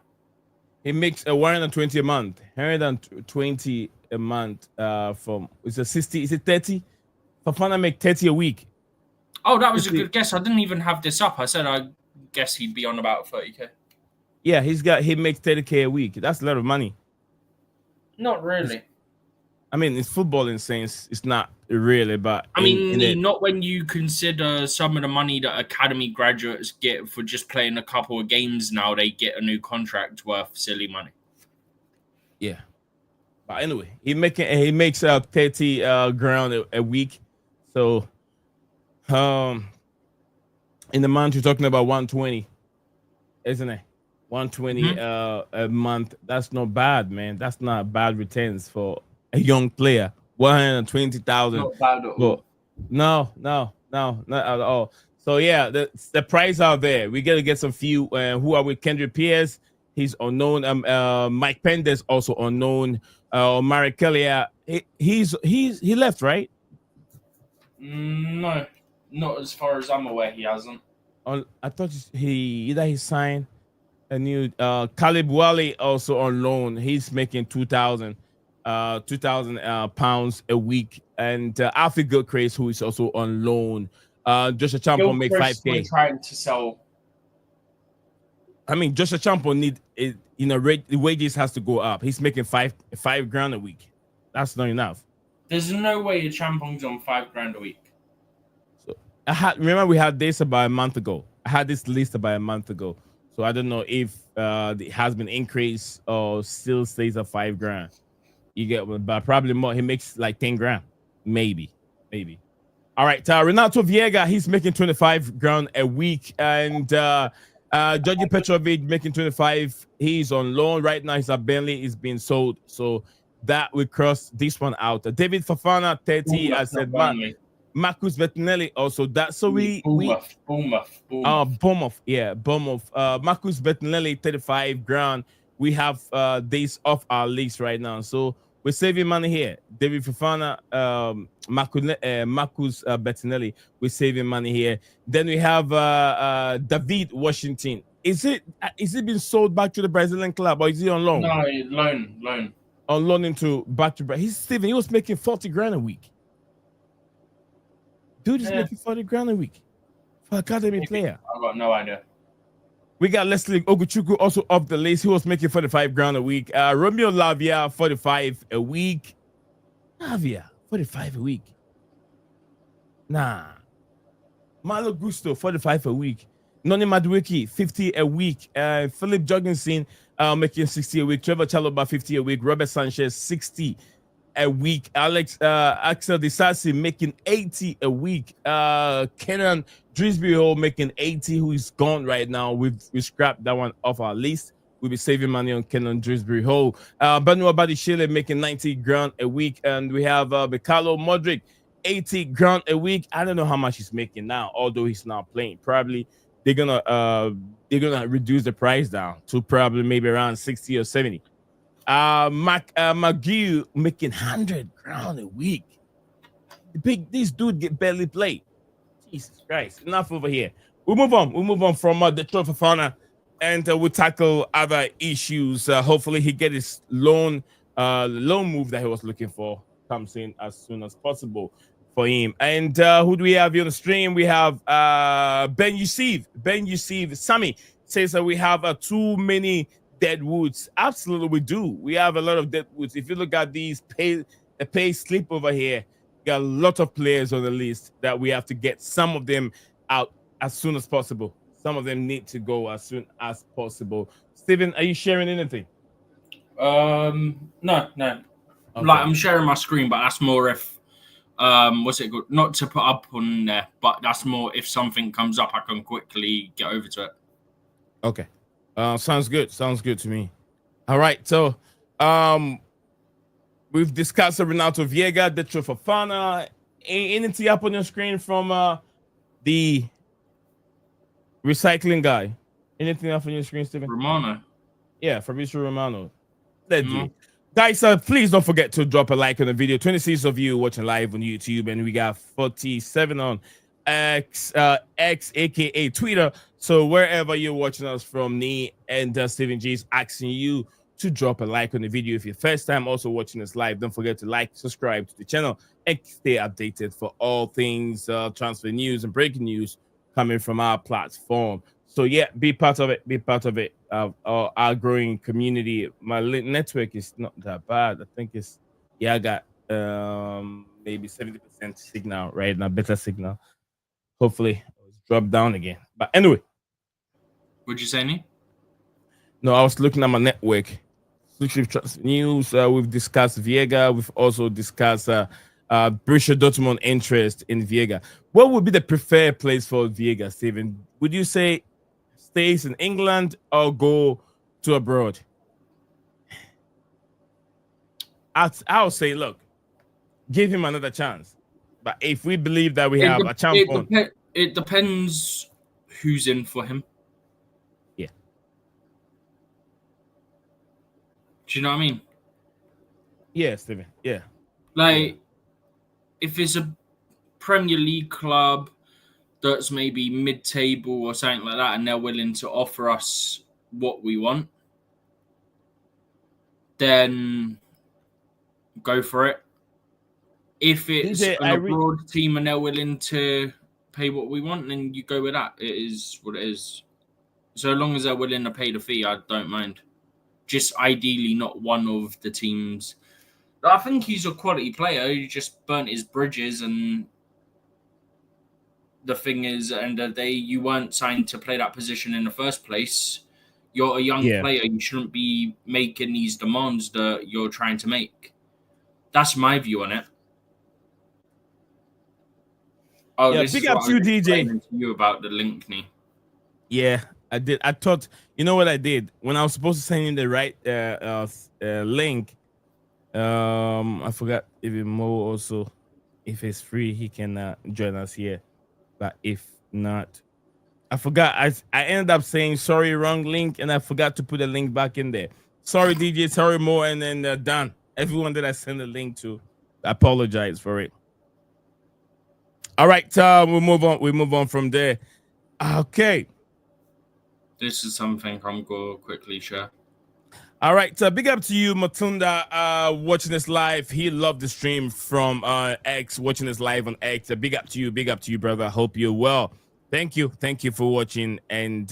He makes a 120 a month. 120 a month. Is it 60? Is it 30? Fofana make 30 a week. Oh, that was a good guess. I didn't even have this up. I said I guess he'd be on about 30K. Yeah, he makes 30K a week. That's a lot of money. Not really. I mean, in footballing sense, it's not really, but not when you consider some of the money that academy graduates get for just playing a couple of games. Now they get a new contract worth silly money. Yeah, but anyway, he makes 30 grand a week. So, in the month you're talking about 120, isn't it? 120 a month. That's not bad, man. That's not bad returns for a young player. 120,000. Not bad at all. No, not at all. So yeah, the price out there. We gotta get some few. Who are with Kendrick Pierce? He's unknown. Mike Pender's also unknown. Mari Kelly, he left, right? No, not as far as I'm aware. He hasn't. I thought he signed a new. Caleb Wally also on loan. He's making 2,000 pounds a week, and Alfie Gilchrist, who is also on loan. Joshua Champo make 5K. Trying to sell. I mean, Joshua Champo the wages has to go up. He's making five grand a week. That's not enough. There's no way a Champo's on 5 grand a week. So remember we had this about a month ago. I had this list about a month ago. So I don't know if it has been increased or still stays at 5 grand. You get, but probably more. He makes like 10 grand, maybe. All right, Renato Viega, he's making 25 grand a week, and Georgi Petrovic making 25. He's on loan right now. He's at Burnley. He's being sold, so that will cross this one out. David Fofana 30. I said, man, Marcus Bettinelli also. That so we Bournemouth. Bournemouth, yeah, Bournemouth. Marcus Bettinelli, 35 grand. We have days off our list right now, so we're saving money here. David Fofana, Marcus Bettinelli, we're saving money here. Then we have David Washington. Is it been sold back to the Brazilian club, or is he on loan? No, loan. On loan into back to Brazil. He was making 40 grand a week. Dude is making 40 grand a week for academy player. I've got no idea. We got Leslie Oguchukwu also off the list. He was making 45 grand a week. Romeo Lavia, 45 a week. Lavia, 45 a week. Nah. Malo Gusto, 45 a week. Noni Madueke, 50 a week. Philip Jorgensen making 60 a week. Trevor Chalobah, 50 a week. Robert Sanchez, 60 a week. Axel Disasi making 80 a week. Kenan Drisby making 80, who is gone right now. We scrapped that one off our list. We'll be saving money on Kenan Drisby Hall. Benoit Badiashile making 90 grand a week. And we have Mikhailo Modric, 80 grand a week. I don't know how much he's making now, although he's not playing. Probably they're gonna reduce the price down to probably maybe around 60 or 70. McGee making 100 grand a week. This dude get barely played. Jesus Christ! Enough over here. We'll move on. From Datro Fofana, and we'll tackle other issues. Hopefully, he get his loan move that he was looking for comes in as soon as possible for him. And who do we have here on the stream? We have Ben Yusuf. Sammy says that we have too many dead woods. Absolutely, we do. We have a lot of dead woods. If you look at these pay slip over here, we got a lot of players on the list that we have to get some of them out as soon as possible. Some of them need to go as soon as possible. Steven, are you sharing anything? No. Okay. Like, I'm sharing my screen, but that's more if what's it called? Not to put up on there, but that's more if something comes up, I can quickly get over to it. Okay. Sounds good to me. All right, so we've discussed Renato Viega, Datro Fofana. Anything up on your screen from the recycling guy? Anything up on your screen, Steven? Romano. Yeah, Fabrizio Romano. Guys, please don't forget to drop a like on the video. 26 of you watching live on YouTube, and we got 47 on X, aka Twitter. So wherever you're watching us from, me and Steven G is asking you to drop a like on the video. If you're first time also watching us live, don't forget to like, subscribe to the channel, and stay updated for all things transfer news and breaking news coming from our platform. So yeah, be part of it. Our growing community. My network is not that bad. I think it's I got maybe 70% signal right now, better signal. Hopefully it's dropped down again. But anyway. Would you say any? No, I was looking at my network. News. We've discussed Viega. We've also discussed Borussia Dortmund interest in Viega. What would be the preferred place for Viega, Steven? Would you say stays in England or go to abroad? I'll say, look, give him another chance. But if we believe that we have a champion, it depends who's in for him. Yeah. Do you know what I mean? Yeah, Steven. Yeah. Like, if it's a Premier League club that's maybe mid-table or something like that, and they're willing to offer us what we want, then go for it. If it's an abroad team and they're willing to pay what we want, then you go with that. It is what it is. So long as they're willing to pay the fee, I don't mind. Just ideally not one of the teams. I think he's a quality player. He just burnt his bridges, and the thing is, at the end of the day, you weren't signed to play that position in the first place. You're a young player. You shouldn't be making these demands that you're trying to make. That's my view on it. Oh, yeah, big up to you, DJ. To you about the Linkney. Yeah, I did. I thought, you know what I did? When I was supposed to send in the right link, I forgot even more also if it's free, he can join us here. But if not, I forgot. I ended up saying sorry, wrong link, and I forgot to put the link back in there. Sorry, DJ. Sorry, Mo, and then Dan. Everyone that I sent the link to, I apologize for it. All right, we'll move on. We move on from there. Okay. This is something I'm going to quickly share. All right, big up to you, Matunda, watching this live. He loved the stream from X, watching this live on X. Big up to you, brother. Hope you're well. Thank you for watching and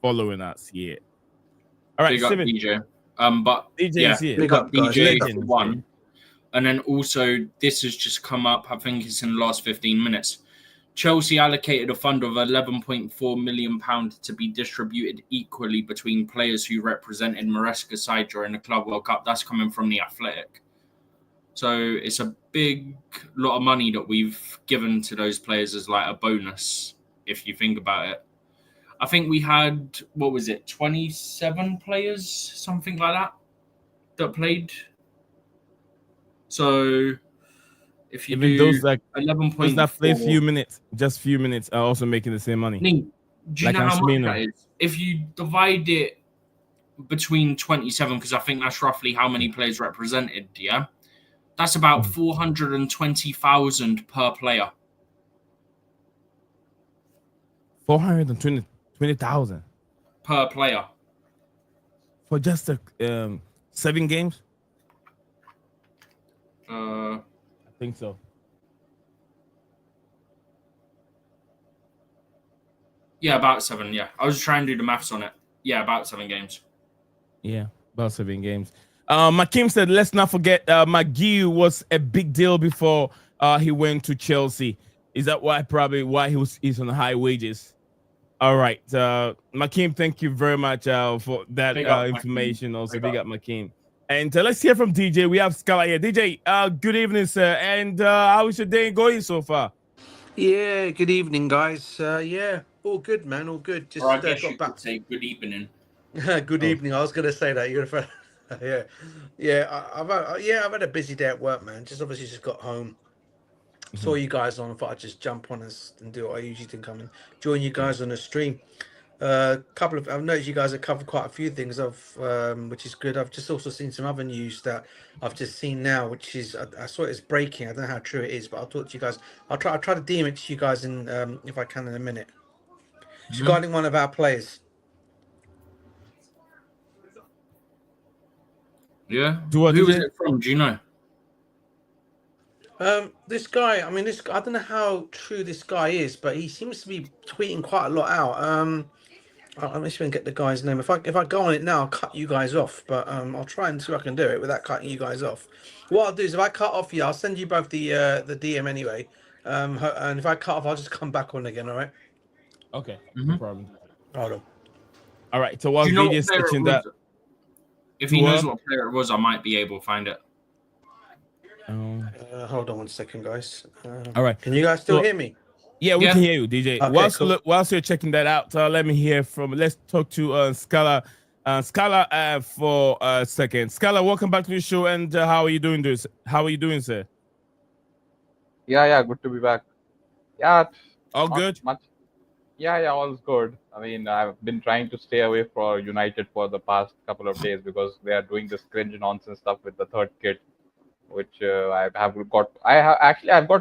following us here. All right, big up DJ. But DJ yeah, is here. big up DJ Legend for one. And then also, this has just come up. I think it's in the last 15 minutes. Chelsea allocated a fund of £11.4 million to be distributed equally between players who represented Maresca's side during the Club World Cup. That's coming from The Athletic. So it's a big lot of money that we've given to those players as like a bonus, if you think about it. I think we had, 27 players, something like that played. So if you do those like 11.4, those that play few minutes are also making the same money. Do you like know how much that is? If you divide it between 27, because I think that's roughly how many players represented, yeah? That's about 420,000 per player. 420,000 per player for just 7 games. I think so. Yeah, about 7. Yeah, I was trying to do the maths on it. Yeah, about 7 games. Yeah, about 7 games. Makim said, let's not forget McGee was a big deal before he went to Chelsea. Is that why he's on high wages? All right, Makim, thank you very much for that information. Also, big up Makim. And let's hear from DJ. We have Scala here. DJ, good evening, sir. And how is your day going so far? Yeah, good evening, guys. Yeah, all good, man. All good. Just I guess you got back. could say good evening. Good evening. I was going to say that. You're I've had a busy day at work, man. Obviously just got home. Saw you guys on. I thought I'd just jump on and do what I usually do, come and join you guys on the stream. I've noticed you guys have covered quite a few things which is good. I've just also seen some other news that I've just seen now, which is I saw it as breaking. I don't know how true it is, but I'll talk to you guys. I'll try to DM it to you guys in if I can in a minute. It's regarding one of our players. Yeah. Who was it from? Do you know? This guy. I don't know how true this guy is, but he seems to be tweeting quite a lot out. I'm just going to get the guy's name. If I go on it now, I'll cut you guys off. But I'll try and see if I can do it without cutting you guys off. What I'll do is if I cut off you, I'll send you both the DM anyway. And if I cut off, I'll just come back on again. All right. Okay. No problem. Hold on. All right. So while DJ sketching that, if he knows what player it was, I might be able to find it. Hold on 1 second, guys. All right. Can you guys still hear me? Yeah, we can hear you, DJ. Okay, whilst you're checking that out, let's talk to Scala. Scala for a second. Scala, welcome back to the show. And how are you doing this? How are you doing, sir? Yeah, good to be back. Yeah. All good? Much. Yeah, all's good. I've been trying to stay away from United for the past couple of days because they are doing this cringe nonsense stuff with the third kit, which I've got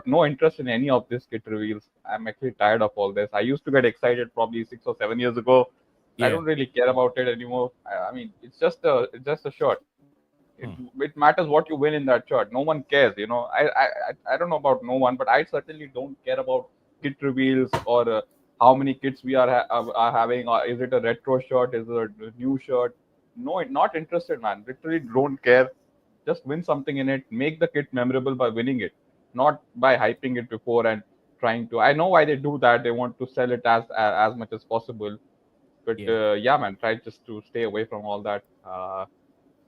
no interest in any of this kit reveals. I'm actually tired of all this. I used to get excited probably 6 or 7 years ago. Yeah. I don't really care about it anymore. It's just a shirt. It matters what you win in that shirt. No one cares, I don't know about no one, but I certainly don't care about kit reveals or how many kits we are having. Or is it a retro shirt? Is it a new shirt? No, not interested, man. Literally don't care. Just win something in it. Make the kit memorable by winning it, not by hyping it before and trying to. I know why they do that. They want to sell it as much as possible. But man, try just to stay away from all that. I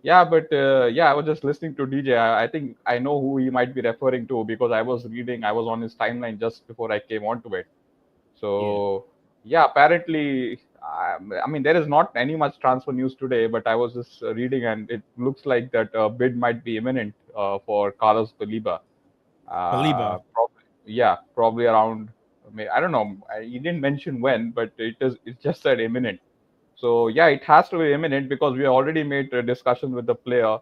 was just listening to DJ. I think I know who he might be referring to because I was on his timeline just before I came onto it. So apparently. There is not any much transfer news today, but I was just reading and it looks like that bid might be imminent for Carlos Saliba. Saliba. Probably around. I don't know. He didn't mention when, but it just said imminent. So yeah, it has to be imminent because we already made a discussion with the player,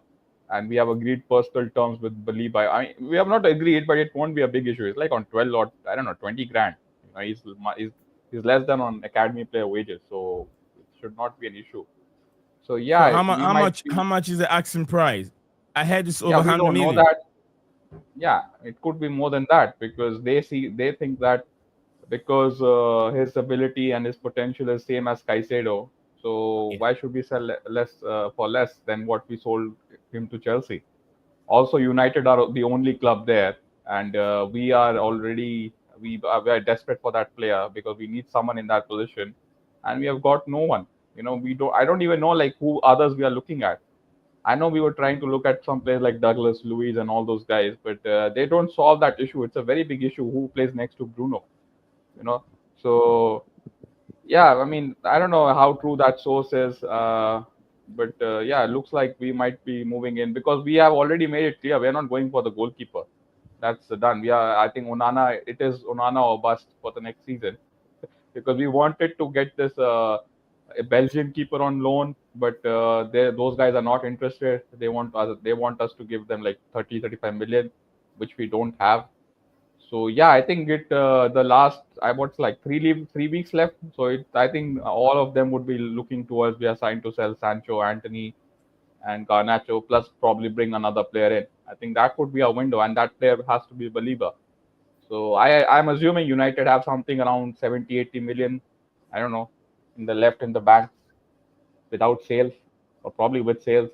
and we have agreed personal terms with Baliba. We have not agreed, but it won't be a big issue. It's like on 12 or I don't know 20 grand. He's less than on academy player wages, so it should not be an issue. So So yeah, how much is the asking price? I had this over yeah, we 100 don't know million. that. Yeah, it could be more than that because they think that because his ability and his potential is same as Caicedo. So why should we sell less for less than what we sold him to Chelsea? Also, United are the only club there, and we are already we are desperate for that player because we need someone in that position, and we have got no one. We don't. I don't even know like who others we are looking at. I know we were trying to look at some players like Douglas, Luiz, and all those guys, but they don't solve that issue. It's a very big issue who plays next to Bruno. So yeah, I mean, I don't know how true that source is, but yeah, it looks like we might be moving in because we have already made it clear we're not going for the goalkeeper. That's done. I think Onana. It is Onana or bust for the next season because we wanted to get this a Belgian keeper on loan, but those guys are not interested. They want us to give them like 35 million, which we don't have. So yeah, I think the last what's like 3 weeks left. So I think all of them would be looking towards we are signed to sell Sancho, Anthony, and Garnacho, plus probably bring another player in. I think that could be a window, and that player has to be a believer. So I'm assuming United have something around 70, 80 million. I don't know, in the bank without sales or probably with sales.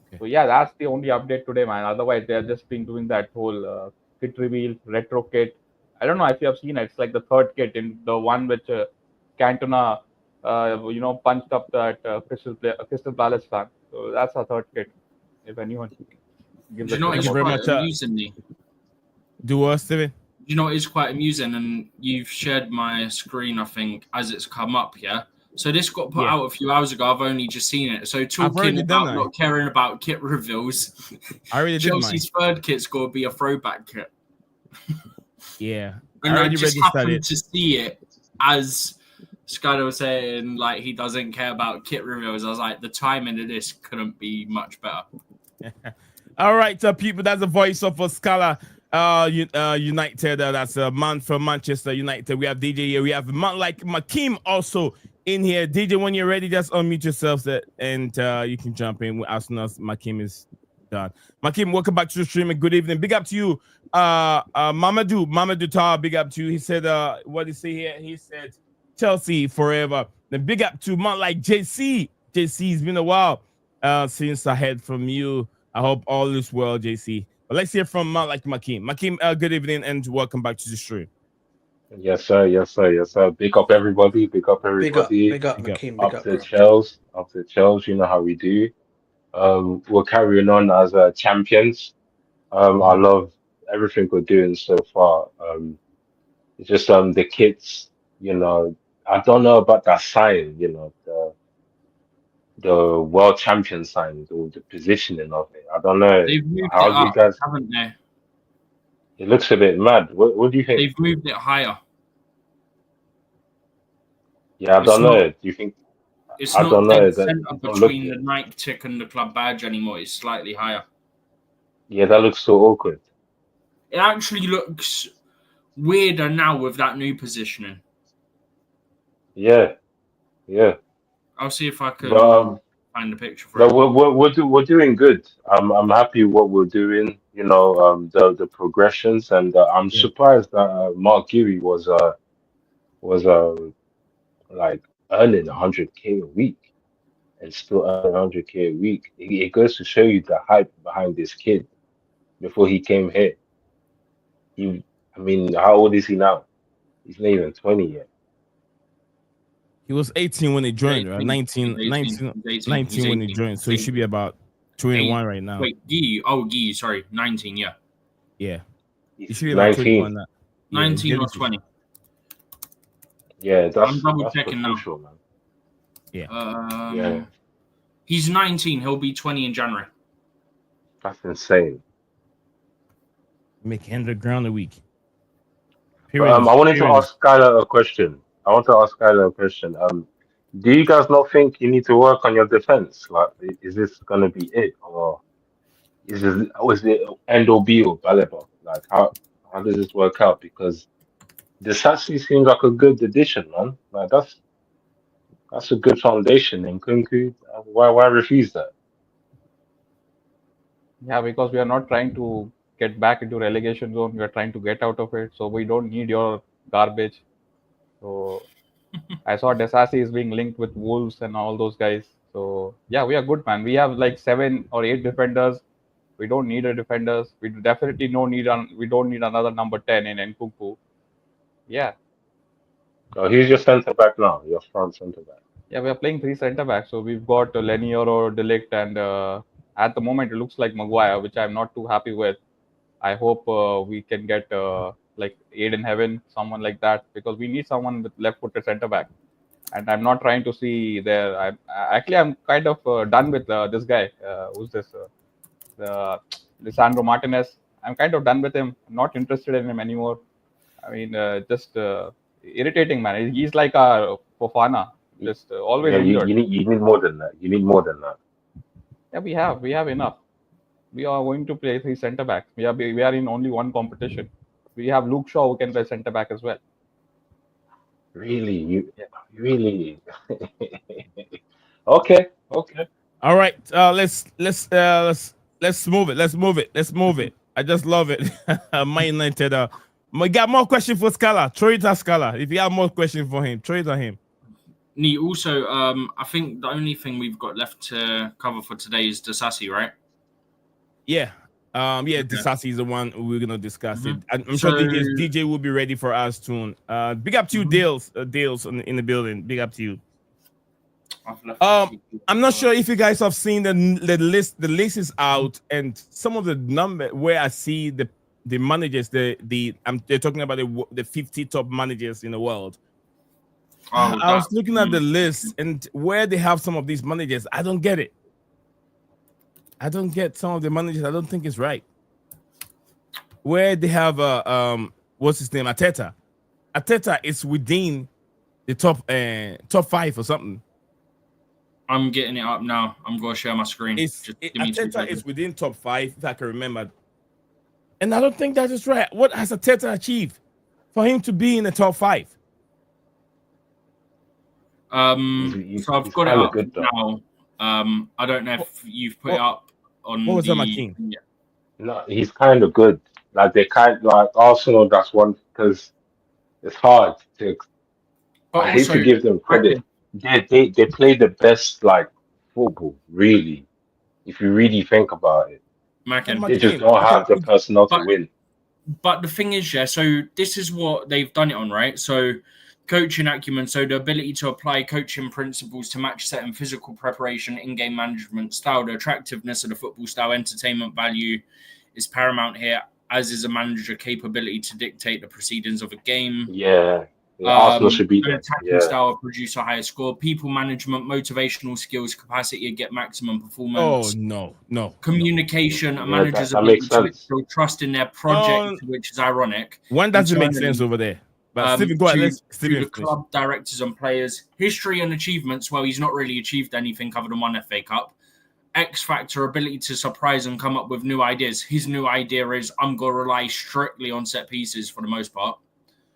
Okay. So yeah, that's the only update today, man. Otherwise, they're just been doing that whole kit reveal, retro kit. I don't know if you have seen it. It's like the third kit in the one which Cantona, punched up that Crystal Palace fan. So that's our third kit. If anyone gives Do a you know shit it's you about very quite much, amusing me? Do what, Steven? You know it's quite amusing, and you've shared my screen, I think, as it's come up, yeah? So this got put out a few hours ago. I've only just seen it. So talking already done about that. not caring about kit reveals, I already did mine. Chelsea's third kit's got to be a throwback kit. Yeah. And I already just registered happened it. to see it as Scudder was saying, like, he doesn't care about kit reveals. I was like, the timing of this couldn't be much better. All right, people, that's the voice of Scala United. That's a man from Manchester United. We have DJ here. We have a man like Makim also in here. DJ, when you're ready, just unmute yourself and you can jump in as soon as Makim is done. Makim, welcome back to the stream and good evening. Big up to you. Mamadou Tar, big up to you. He said, what did he say here? He said, Chelsea forever. Then big up to man like JC. JC, it's been a while since I heard from you. I hope all is well, JC. But let's hear from like Makim. Makim, good evening and welcome back to the stream. Yes, sir. Yes, sir. Yes, sir. Big up everybody. Big up everybody. Big up, Makim. Big Up up, to bro. Chelsea. Up to Chelsea. You know how we do. We're carrying on as champions. I love everything we're doing so far. It's just the kids. I don't know about that sign. The world champion sign, the positioning of it. I don't know. They've moved How it do you up, guys? haven't they? It looks a bit mad. What do you think? They've moved it higher. Yeah, I It's don't know. not- Do you think? It's I not don't know. dead That center it don't look between it. the Nike tick and the club badge anymore. It's slightly higher. Yeah, that looks so awkward. It actually looks weirder now with that new positioning. Yeah, yeah. I'll see if I can But find a picture for no, it. we're doing good. I'm happy what we're doing. The progressions, and I'm Yeah. surprised that Mark Geary was like earning 100K a week and still earning 100K a week. It goes to show you the hype behind this kid before he came here. I mean, how old is he now? He's not even 20 yet. He was 18 when he joined, right? 19 19 when he joined. So he should be about 21 right now. Wait, Gee, sorry, 19, yeah. Yeah. He He's should be about 19. 21 now. Yeah, 19 or 20. Yeah, I'm double that's checking now. potential, man. Yeah. Yeah, He's 19. He'll be 20 in January. that's insane. Make 100 grand a week. I wanted to ask Skylar a question. Do you guys not think you need to work on your defense? Like, is this gonna be it, or was it end or be all, Baleba? Like, how does this work out? Because Disasi seems like a good addition, man. Like, that's a good foundation. And Kunku, why refuse that? Yeah, because we are not trying to get back into relegation zone. We are trying to get out of it. So we don't need your garbage. So I saw Disasi is being linked with Wolves and all those guys. So yeah, we are good, man. We have like 7 or 8 defenders. We don't need a defenders. We definitely we don't need another number 10 in Nkunku. Yeah. Oh, he's your centre back now. Your front centre back. Yeah, we are playing 3 centre backs. So we've got Lenioro, Delict, and at the moment it looks like Maguire, which I'm not too happy with. I hope we can get like Aiden Heaven, someone like that, because we need someone with left-footed centre back. And I'm not trying to see there. I'm kind of done with this guy. Who's this? Lisandro Martinez. I'm kind of done with him. I'm not interested in him anymore. I mean, just irritating, man. He's like a Fofana, just always injured. You need more than that. You need more than that. Yeah, we have enough. We are going to play 3 centre backs. We are in only one competition. We have Luke Shaw who can play centre back as well. Really, really. Okay. All right, let's move it. I just love it. Man United. We got more questions for Scala. Throw it at Scala. If you have more questions for him, throw it at him. Also, I think the only thing we've got left to cover for today is Disasi, right? Yeah. Disasi is the one we're gonna discuss it. I'm sure DJ will be ready for us soon. Big up to you, Dales in the building. Big up to you. I'm not sure if you guys have seen the list. The list is out, and some of the number where I see the managers. They're talking about the 50 top managers in the world. I was looking at the list and where they have some of these managers. I don't get it. I don't get some of the managers. I don't think it's right. Where they have what's his name? Arteta. Arteta is within the top 5 or something. I'm getting it up now. I'm going to share my screen. Arteta is within top 5, if I can remember. And I don't think that is right. What has Arteta achieved for him to be in the top 5? So I've got it up now. I don't know if you've put it up on. What was that, Makin? Yeah. No, he's kind of good. Like Arsenal. That's one, because it's hard to. But I hate to give them credit. They play the best football, really. If you really think about it, they just don't have the personnel to win. But the thing is, so this is what they've done it on, right? So coaching acumen, so the ability to apply coaching principles to match set and physical preparation, in-game management style, the attractiveness of the football style, entertainment value is paramount here, as is a manager capability to dictate the proceedings of a game. Yeah. Arsenal should be there. Attacking style, produce a higher score, people management, motivational skills, capacity to get maximum performance. Oh, no. Communication, a manager's ability to instill trust in their project, which is ironic. When does it make sense over there? But Stephen, go ahead. The club directors and players, history and achievements. Well, he's not really achieved anything other than one FA Cup. X factor, ability to surprise and come up with new ideas. His new idea is I'm going to rely strictly on set pieces for the most part.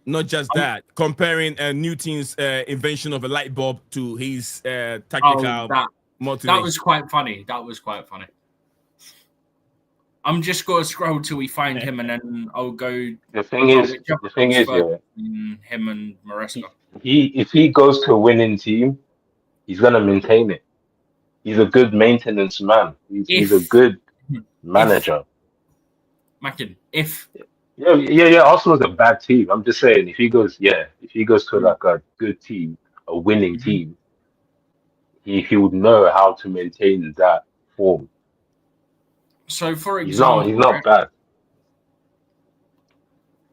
Not just that, comparing Newton's invention of a light bulb to his tactical motivation. That was quite funny. I'm just going to scroll till we find him, and then I'll go. The thing is, him and Maresca. If he goes to a winning team, he's going to maintain it. He's a good maintenance man. He's a good manager. Mackin, Yeah. Arsenal's a bad team. I'm just saying, if he goes to a good team, a winning team, he would know how to maintain that form. So, for example, he's not bad.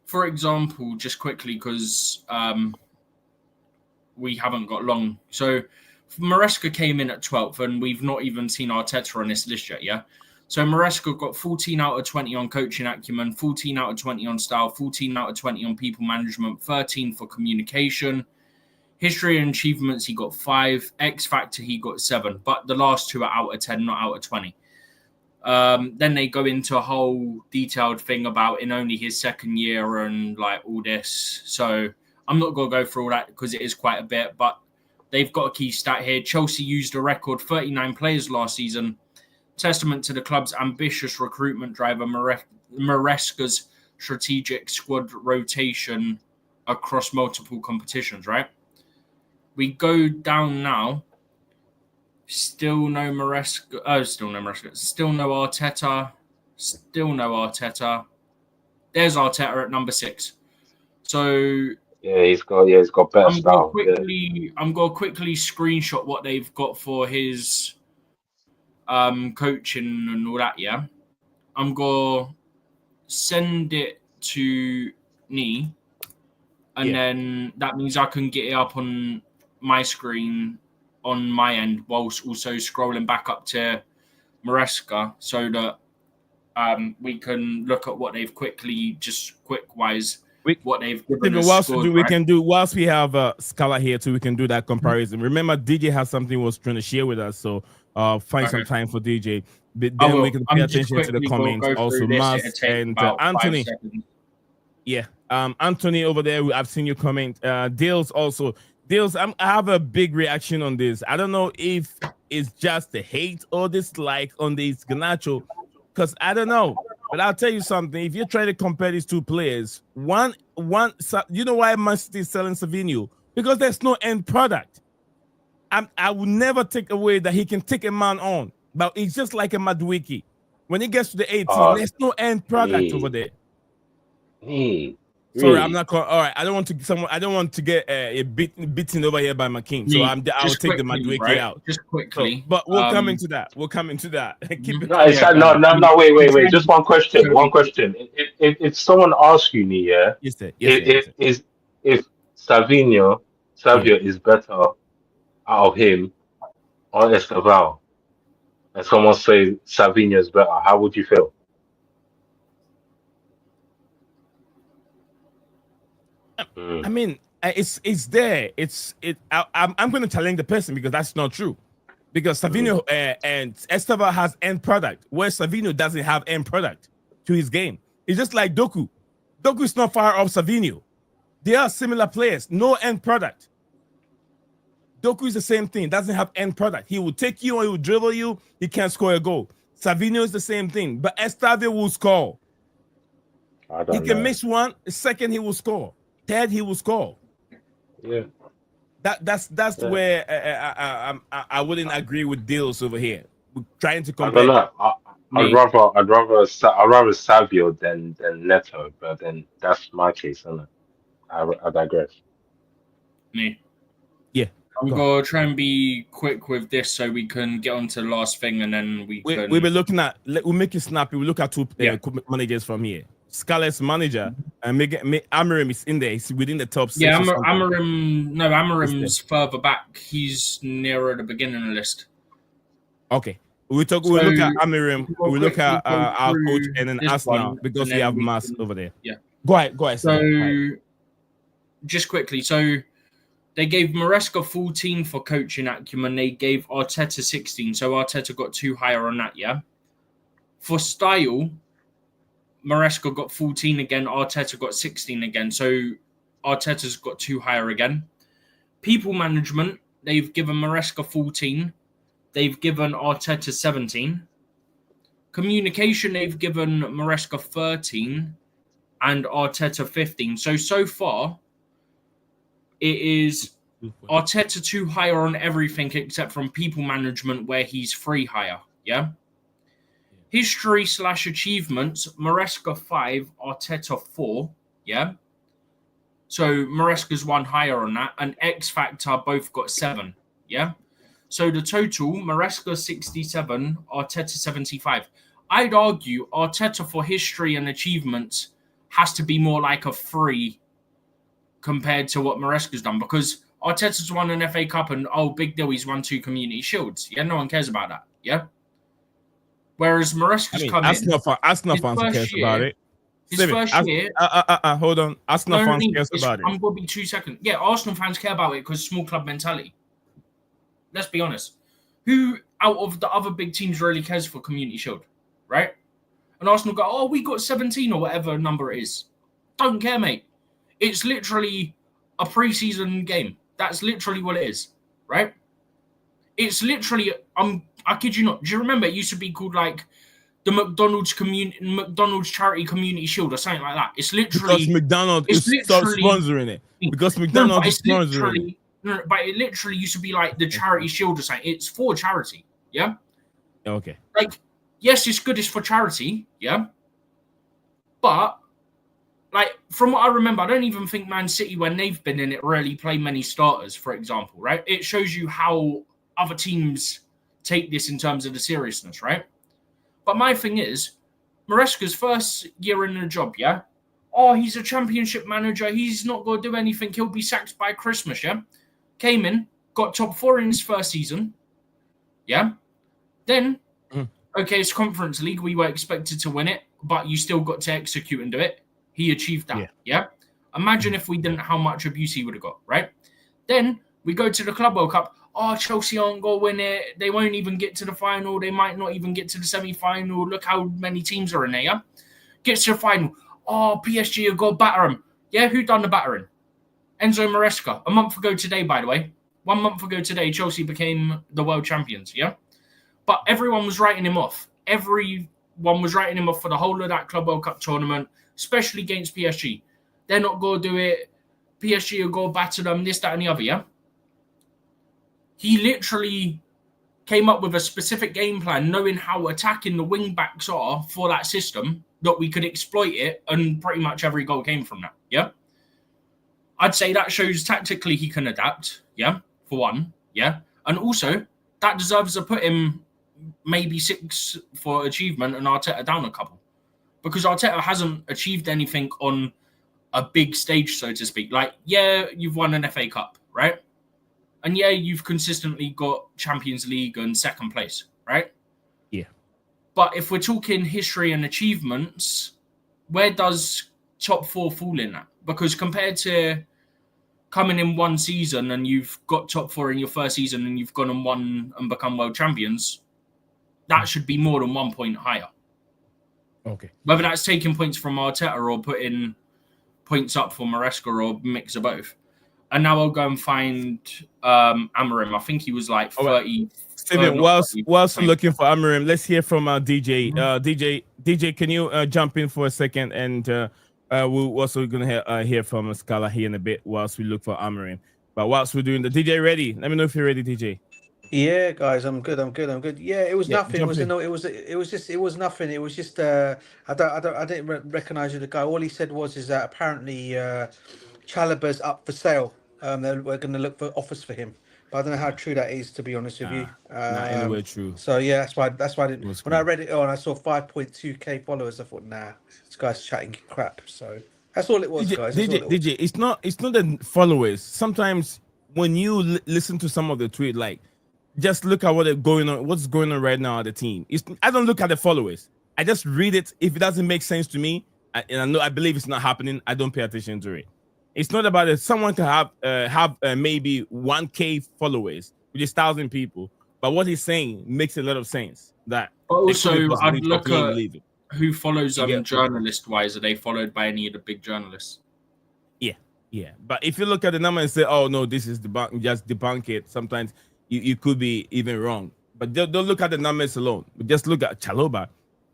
For example, just quickly, because we haven't got long. So, Maresca came in at 12th, and we've not even seen Arteta on this list yet. Yeah. So Maresca got 14 out of 20 on coaching acumen, 14 out of 20 on style, 14 out of 20 on people management, 13 for communication. History and achievements, he got 5. X Factor, he got 7. But the last 2 are out of 10, not out of 20. Then they go into a whole detailed thing about in only his second year and like all this. So I'm not going to go through all that because it is quite a bit. But they've got a key stat here. Chelsea used a record 39 players last season. Testament to the club's ambitious recruitment driver, Maresca's strategic squad rotation across multiple competitions, right? We go down now. Still no Maresca. Oh, still no Maresca. Still no Arteta. Still no Arteta. There's Arteta at number 6. So he's got better style. I'm gonna quickly screenshot what they've got for his coaching and all that. Yeah, I'm gonna send it to me, and then that means I can get it up on my screen on my end whilst also scrolling back up to Maresca so that we can look at what they've what they've given us scored, whilst we have Scala here too, we can do that comparison. Remember, DJ has something he was trying to share with us, so find some time for DJ. But then we can pay attention to the comments. Also, Mas and Anthony. Yeah, Anthony over there. I've seen your comment. Dales also. Dales, I have a big reaction on this. I don't know if it's just the hate or dislike on this Garnacho, because I don't know. But I'll tell you something. If you're trying to compare these two players, one, you know why Man City is selling Savinho? Because there's no end product. I would never take away that he can take a man on, but it's just like a Madueke. When he gets to the 18, there's no end product over there. Sorry, I'm not. All right, I don't want to get beaten over here by my king. So I'll take the Madueke out. Just quickly, so, but we'll come into that. Keep it. No. Wait. Just one question. If someone asks you, Nia, if Savio is better out of him or Escobar, and someone says Savinho is better, how would you feel? I mean, it's there. I'm going to challenge the person because that's not true. Because Savinho and Esteban has end product, where Savinho doesn't have end product to his game. It's just like Doku. Doku is not far off Savinho. They are similar players, no end product. Doku is the same thing, doesn't have end product. He will take you or he will dribble you. He can't score a goal. Savinho is the same thing, but Estevao will score. He can miss one. Second, he will score. Third, he will score. Yeah. That's where I wouldn't agree with Deals over here. We're trying to compare. I don't know. I'd rather Savio than Neto, but then that's my case, isn't it? I digress. Me. Yeah. I'm gonna try and be quick with this so we can get on to the last thing, and then we'll be looking at. We'll make it snappy. We'll look at two managers from here. Scarlett's manager and Amarim is in there. He's within the top 6. Yeah, Amarim's further back. He's nearer the beginning of the list. Okay. We'll look at Amarim. We'll look at our coach and then us now because we have Mas over there. Yeah. Go ahead. So, just quickly. So, they gave Maresca 14 for coaching acumen. They gave Arteta 16. So, Arteta got 2 higher on that, yeah? For style, Maresca got 14 again. Arteta got 16 again. So, Arteta's got 2 higher again. People management, they've given Maresca 14. They've given Arteta 17. Communication, they've given Maresca 13 and Arteta 15. So far, it is Arteta 2 higher on everything except from people management where he's 3 higher. Yeah? History/achievements, Maresca 5, Arteta 4. Yeah? So Maresca's 1 higher on that. And X Factor both got 7. Yeah? So the total, Maresca 67, Arteta 75. I'd argue Arteta for history and achievements has to be more like a 3 compared to what Maresca's done, because Arteta's won an FA Cup and, big deal, he's won 2 Community Shields. Yeah, no one cares about that. Yeah? Whereas Maresca's come in. Arsenal fans cares about it. His first year. Hold on. Arsenal fans cares about it. I'm going to be 2 seconds. Yeah, Arsenal fans care about it because small club mentality. Let's be honest. Who out of the other big teams really cares for Community Shield, right? And Arsenal go, oh, we got 17 or whatever number it is. Don't care, mate. It's literally a pre-season game. That's literally what it is, right? It's literally, I kid you not. Do you remember it used to be called like the McDonald's Charity Community Shield or something like that? It's literally because McDonald's is sponsoring it. Because McDonald's is sponsoring it. No, but it literally used to be like the Charity Shield or something. It's for charity, yeah? Okay. Like, yes, it's good, it's for charity, yeah? But, like, from what I remember, I don't even think Man City, when they've been in it, really play many starters, for example, right? It shows you how other teams take this in terms of the seriousness, right? But my thing is, Maresca's first year in the job, yeah? Oh, he's a championship manager. He's not going to do anything. He'll be sacked by Christmas, yeah? Came in, got top 4 in his first season, yeah? Then, okay, it's Conference League. We were expected to win it, but you still got to execute and do it. He achieved that, yeah? Imagine if we didn't, how much abuse he would have got, right? Then, we go to the Club World Cup. Oh, Chelsea aren't going to win it. They won't even get to the final. They might not even get to the semi-final. Look how many teams are in there, yeah? Gets to the final. Oh, PSG have got to batter him. Yeah, who done the battering? Enzo Maresca. A month ago today, by the way. 1 month ago today, Chelsea became the world champions, yeah? But everyone was writing him off. Everyone was writing him off for the whole of that Club World Cup tournament, especially against PSG. They're not going to do it. PSG will go batter them, this, that, and the other, yeah? He literally came up with a specific game plan, knowing how attacking the wing-backs are for that system, that we could exploit it, and pretty much every goal came from that, yeah? I'd say that shows tactically he can adapt, yeah, for one, yeah? And also, that deserves to put him maybe 6 for achievement and Arteta down a couple. Because Arteta hasn't achieved anything on a big stage, so to speak. Like, yeah, you've won an FA Cup, right? And yeah, you've consistently got Champions League and second place, right? Yeah. But if we're talking history and achievements, where does top 4 fall in that? Because compared to coming in one season and you've got top 4 in your first season and you've gone and won and become world champions, that should be more than 1 point higher. Okay. Whether that's taking points from Arteta or putting points up for Maresca or mix of both. And now I'll go and find Amorim. I think he was like 30. Steven, whilst we're looking for Amorim, let's hear from DJ. DJ, can you jump in for a second? And we're also going to hear from Scala here in a bit whilst we look for Amorim. But whilst we're doing the DJ ready, let me know if you're ready, DJ. Yeah, guys, I'm good. Yeah, it was nothing. It was nothing. It was just I didn't recognize who the guy. All he said is that apparently Chalobah's up for sale. We're going to look for offers for him, but I don't know how true that is, to be honest with you. Not anywhere true. So yeah, that's why I didn't. When I read it and I saw 5.2k followers, I thought, nah, this guy's chatting crap. So that's all it was, guys. DJ, it's not the followers. Sometimes when you listen to some of the tweet, like, just look at what's going on right now at the team. I don't look at the followers. I just read it. If it doesn't make sense to me, and I believe it's not happening, I don't pay attention to it. It's not about it. Someone can have maybe 1K followers, which is 1,000 people. But what he's saying makes a lot of sense. That also, I'd look at who follows them journalist-wise. Are they followed by any of the big journalists? Yeah. But if you look at the number and say, "Oh no, this is just debunk it," sometimes you could be even wrong. But don't look at the numbers alone. But just look at Chalobah.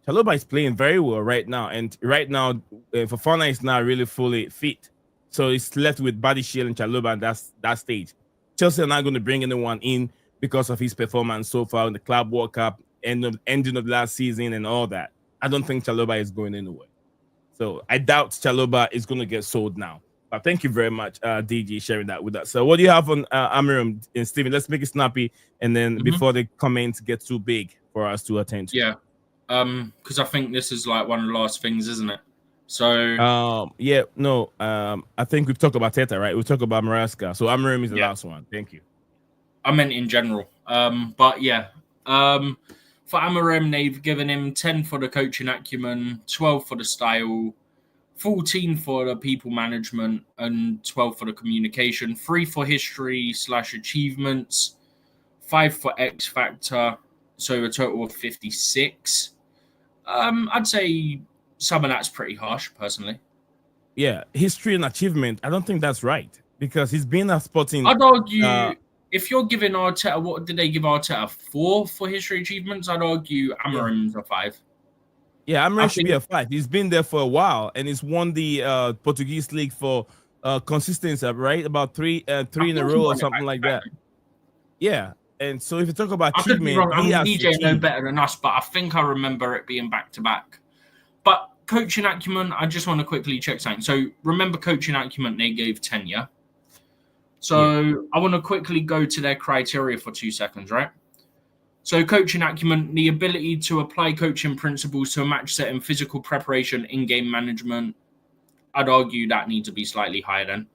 Chalobah is playing very well right now, and right now, Fofana is now really fully fit. So it's left with Badiashile and Chalobah, and that's that stage. Chelsea are not going to bring anyone in because of his performance so far in the Club World Cup, ending of last season and all that. I don't think Chalobah is going anywhere. So I doubt Chalobah is going to get sold now. But thank you very much, DG, sharing that with us. So what do you have on Amorim and Steven? Let's make it snappy, and then before the comments get too big for us to attend to. Yeah, because I think this is like one of the last things, isn't it? So I think we've talked about Teta, right? We've talked about Maresca. So Amorim is the last one. Thank you. I meant in general. But yeah. For Amorim, they've given him 10 for the coaching acumen, 12 for the style, 14 for the people management, and 12 for the communication, 3 for history/achievements, 5 for X Factor, so a total of 56. I'd say some of that's pretty harsh, personally. Yeah, history and achievement. I don't think that's right because he's been a Sporting. I'd argue if you're giving Arteta, what did they give Arteta? 4 for history achievements? I'd argue Amorim's a 5. Yeah, Amorim should be a 5. He's been there for a while and he's won the Portuguese league for consistency, right? About three in a row or something like that. Yeah. And so if you talk about achievement, DJ know better than us, but I think I remember it being back to back. But coaching acumen, I just want to quickly check something. So remember coaching acumen, they gave 10, yeah? So I want to quickly go to their criteria for 2 seconds, right? So coaching acumen, the ability to apply coaching principles to a match set in physical preparation, in-game management. I'd argue that needs to be slightly higher then.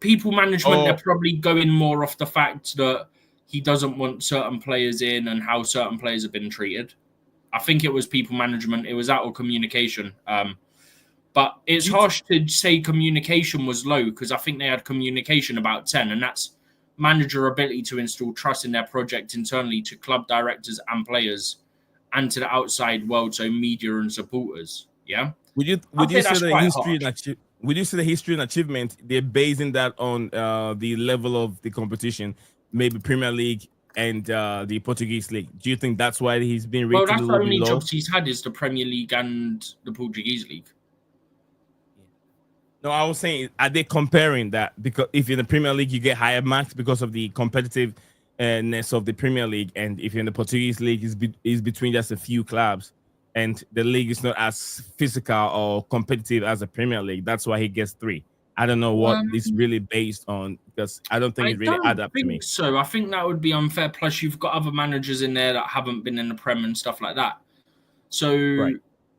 People management, they're probably going more off the fact that he doesn't want certain players in and how certain players have been treated. I think it was people management. It was out of communication. But it's harsh to say communication was low because I think they had communication about 10, and that's manager ability to instill trust in their project internally to club directors and players and to the outside world, so media and supporters. Yeah. Would you say the history and achievement, they're basing that on the level of the competition, maybe Premier League and the Portuguese league? Do you think that's why he's been rated? Well, that's the only jobs he's had is the Premier League and the Portuguese league. No, I was saying, are they comparing that? Because if you're in the Premier League, you get higher marks because of the competitiveness of the Premier League, and if you're in the Portuguese league, is between just a few clubs, and the league is not as physical or competitive as a Premier League. That's why he gets 3. I don't know what it's really based on because I don't think it really adds up to me. So I think that would be unfair. Plus, you've got other managers in there that haven't been in the Prem and stuff like that. So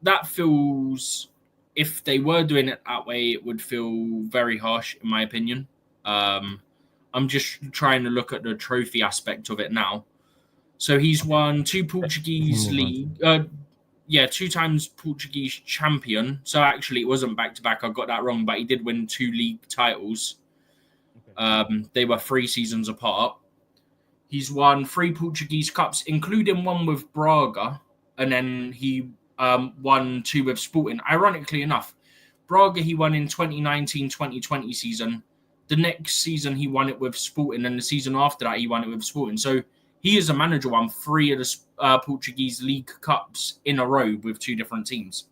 that feels, if they were doing it that way, it would feel very harsh, in my opinion. I'm just trying to look at the trophy aspect of it now. So he's won 2 Portuguese league. 2 times Portuguese champion. So actually, it wasn't back-to-back. I got that wrong, but he did win 2 league titles. They were 3 seasons apart. He's won 3 Portuguese Cups, including one with Braga, and then he won 2 with Sporting. Ironically enough, Braga he won in 2019-2020 season. The next season he won it with Sporting, and the season after that he won it with Sporting. So he as a manager won 3 of the Portuguese League Cups in a row with 2 different teams.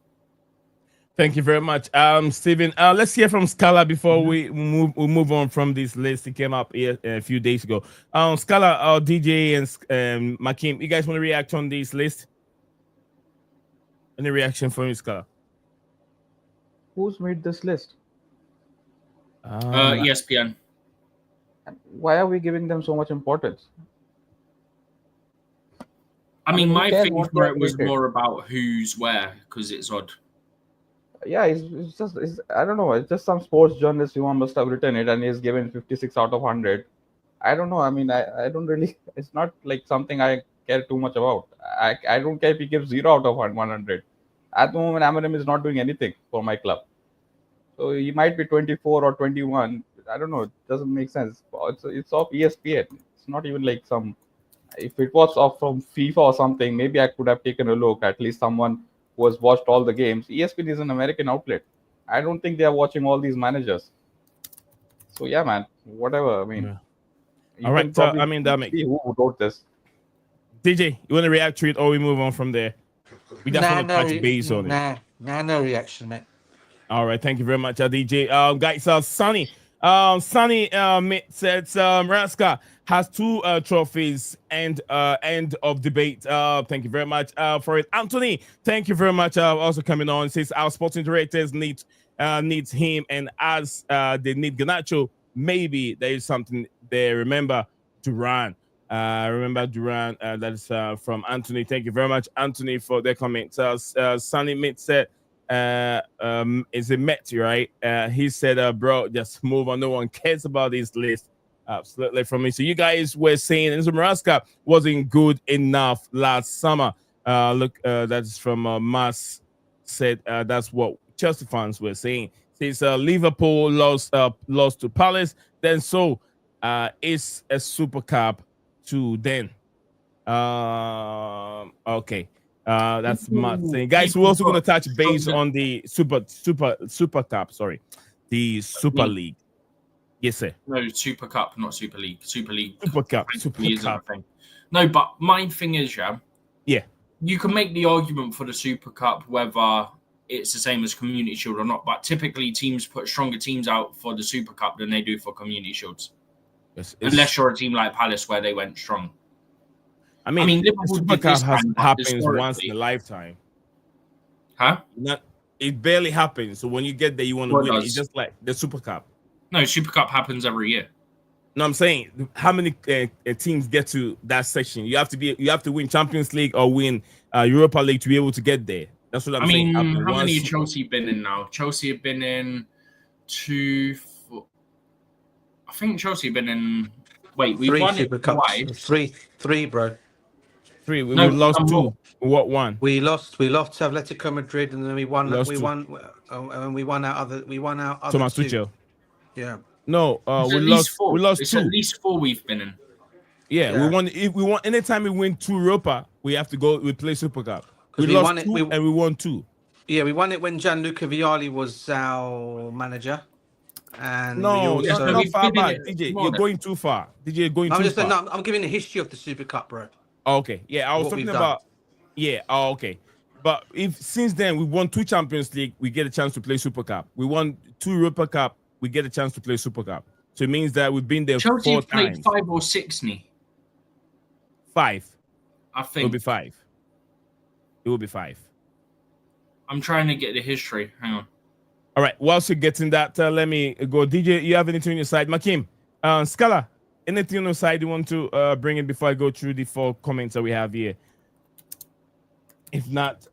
Thank you very much, Stephen. Let's hear from Scala before we move on from this list. It came up here a few days ago. Scala, DJ, and Makim, you guys want to react on this list? Any reaction from you, Scala? Who's made this list? ESPN. Why are we giving them so much importance? I mean, my thing for it was more about who's where, because it's odd. Yeah, it's just I don't know. It's just some sports journalist who must have written it, and he's given 56 out of 100. I don't know. I mean, I don't really. It's not like something I care too much about. I don't care if he gives 0 out of 100. At the moment, Amorim is not doing anything for my club. So he might be 24 or 21. I don't know. It doesn't make sense. It's off ESPN. It's not even like some. If it was off from FIFA or something, maybe I could have taken a look. At least someone who has watched all the games. ESPN is an American outlet. I don't think they are watching all these managers. So yeah, man. Whatever. I mean. Yeah. All right. So, I mean, that makes who wrote this. DJ, you want to react to it, or we move on from there? We just want to touch base on it. No reaction, mate. All right, thank you very much, DJ. Guys, Sunny said Raska has 2 trophies and end of debate. Thank you very much for it. Anthony, thank you very much. Also coming on, says our sporting directors needs him, and as they need Garnacho, maybe there is something there. Remember Duran. That is from Anthony. Thank you very much, Anthony, for their comments. Sunny Mitt said, is it Met, right? He said, bro, just move on. No one cares about this list. Absolutely from me. So you guys were saying Enzo Maresca wasn't good enough last summer. Look, that's from Mas said that's what Chelsea fans were saying. Since Liverpool lost to Palace, then so it's a Super Cup to then. Okay. That's Matt saying. Guys, we're also going to touch base on the Super Cup. Sorry, the Super League. Yes, sir. No, Super Cup, not Super League. Super League. Super Cup. Super Cup. No, but my thing is, yeah, you can make the argument for the Super Cup whether it's the same as Community Shield or not. But typically, teams put stronger teams out for the Super Cup than they do for Community Shields. Unless you're a team like Palace where they went strong. I mean the Super Cup happens once in a lifetime. Huh? It barely happens. So when you get there, you want to win. It's just like the Super Cup. No, Super Cup happens every year. No, I'm saying how many teams get to that section? You have to win Champions League or win Europa League to be able to get there. That's what I'm saying. How many have Chelsea been in now? Chelsea have been in I think Chelsea have been in. Wait, we won Super it Cups. twice. Three, bro. 3. We lost 2. What 1? We lost to Atletico Madrid, and then we won. We won our other. We won our other Thomas 2. Tuchel. Yeah. No, we lost 4. We lost 2. At least 4 we've been in. Yeah, we won. If we want, anytime we win 2 Europa, we have to go. We play Super Cup. We lost won 2 and we won 2. Yeah, we won it when Gianluca Vialli was our manager. And no, not far back, DJ. You're going too far. DJ, you're going too far. No, I'm giving the history of the Super Cup, bro. Okay, yeah, I was talking about. Yeah, okay. But if since then we won 2 Champions League, we get a chance to play Super Cup. We won 2 Europa Cup, we get a chance to play Super Cup. So it means that we've been there Chelsea 4 played times. 5 or 6, 5. I think it will be 5. It will be 5. I'm trying to get the history. Hang on. All right. Whilst you're getting that, let me go. DJ, you have anything on your side? Makim, Scala, anything on your side you want to bring in before I go through the 4 comments that we have here? If not,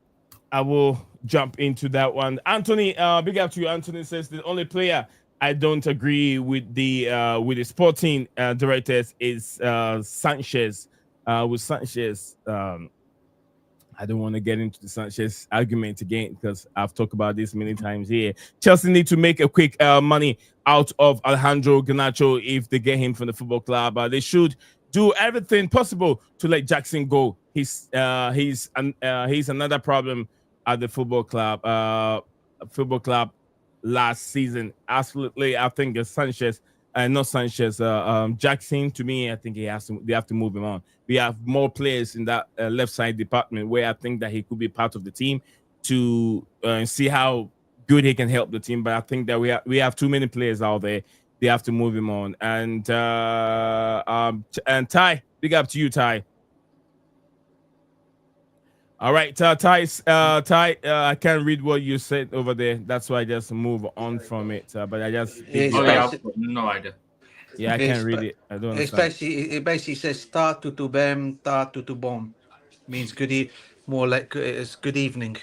I will jump into that one. Anthony, big up to you. Anthony says the only player I don't agree with the sporting directors is Sanchez. With Sanchez, I don't want to get into the Sanchez argument again because I've talked about this many times here. Chelsea need to make a quick money out of Alejandro Garnacho if they get him from the football club. They should do everything possible to let Jackson go. He's another problem at the football club. Last season, absolutely. I think Sanchez, not Sanchez. Jackson, to me, I think they have to move him on. We have more players in that left side department where I think that he could be part of the team to see how good he can help the team. But I think that we have too many players out there. They have to move him on. And Ty, big up to you, Ty. All right, Ty, I can't read what you said over there. That's why I just move on from it. But I just I've got no idea. Yeah, I can't read it. I don't understand. It basically says "ta tu bem, ta tu bom," means more like it's good evening.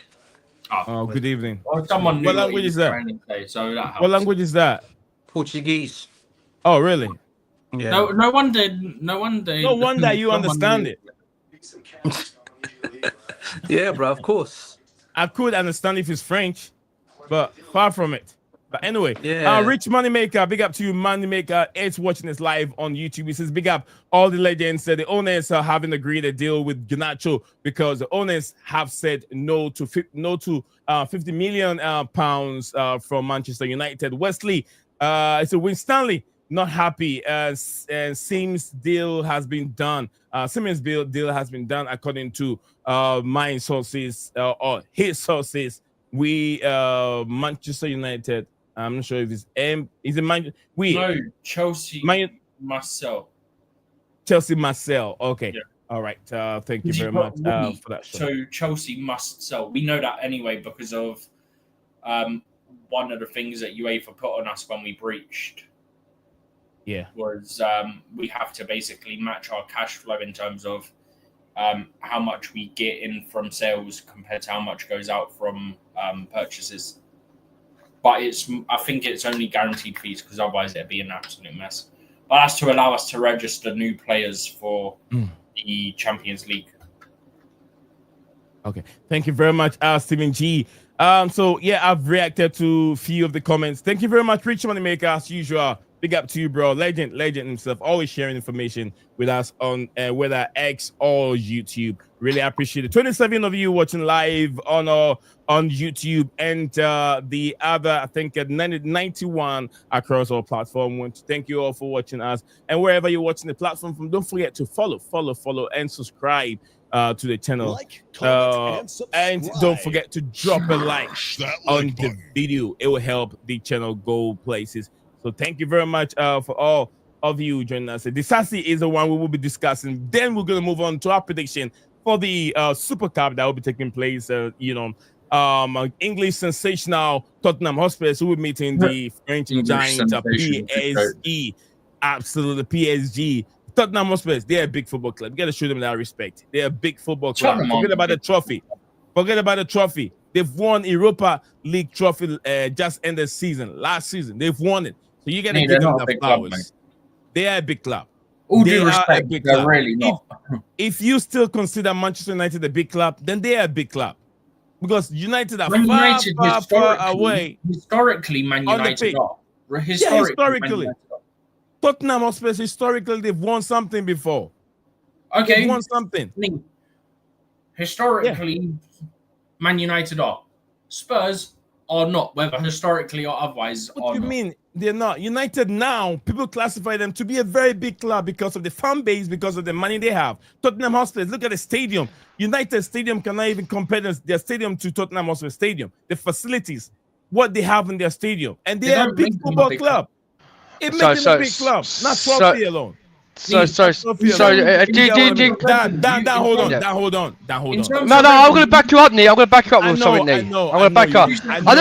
Oh, good evening. Well, someone what language is that? What language is that? Portuguese. Oh, really? Yeah. No wonder you understand it. Yeah, bro, of course. I could understand if it's French, but far from it. But anyway, yeah. Rich Moneymaker, big up to you, Moneymaker. It's watching us live on YouTube. He says, big up all the legends. The owners haven't agreed a deal with Garnacho because the owners have said no to 50 million pounds from Manchester United. Wesley, it's a Win Stanley. Not happy. Sims deal has been done. Simmons deal has been done according to my sources or his sources. We Manchester United. I'm not sure if it's is it Chelsea Marcel. Chelsea Marcel. Okay. Yeah. All right. Thank you very much for that. So Chelsea must sell. We know that anyway because of one of the things that UEFA put on us when we breached. Yeah. Was we have to basically match our cash flow in terms of how much we get in from sales compared to how much goes out from purchases. But I think it's only guaranteed fees because otherwise it'd be an absolute mess. But that's to allow us to register new players for the Champions League. Okay, thank you very much, Stephen G. So yeah, I've reacted to a few of the comments. Thank you very much, Rich Moneymaker, as usual. Big up to you, bro. Legend himself, always sharing information with us on whether X or YouTube. Really appreciate it. 27 of you watching live on YouTube, and the other, I think, 91 across our platform. Want to thank you all for watching us, and wherever you're watching the platform from, don't forget to follow, and subscribe to the channel. Like, comment, and and don't forget to drop a like That on like the button. video. It will help the channel go places. So thank you very much for all of you joining us. Disasi is the one we will be discussing. Then we're going to move on to our prediction for the Super Cup that will be taking place. English sensational Tottenham Hotspur who will be meeting the French giant PSG. Absolutely, PSG. Tottenham Hotspur, they're a big football club. You got to show them that respect. They're a big football club. Forget about the trophy. They've won Europa League trophy just in the season. Last season, they've won it. So you got to give them the flowers. They are a big club. All due respect, they're really not. If you still consider Manchester United a big club, then they are a big club. Because United are far away. Historically, Man United are. Historically. Tottenham Hotspur, historically, they've won something before. Okay. They've won something. Historically, Man United are. Spurs are not, whether historically or otherwise. What do you mean they're not? United now, people classify them to be a very big club because of the fan base, because of the money they have. Tottenham Hotspur, look at the stadium. United Stadium cannot even compare their stadium to Tottenham Hotspur Stadium. The facilities, what they have in their stadium. And they are a big football club. It makes them a big club, not trophy alone. Hold on. No, I'm going to back you up, Nee. I'm going to back you up with something, Nee. I'm going to back you up. I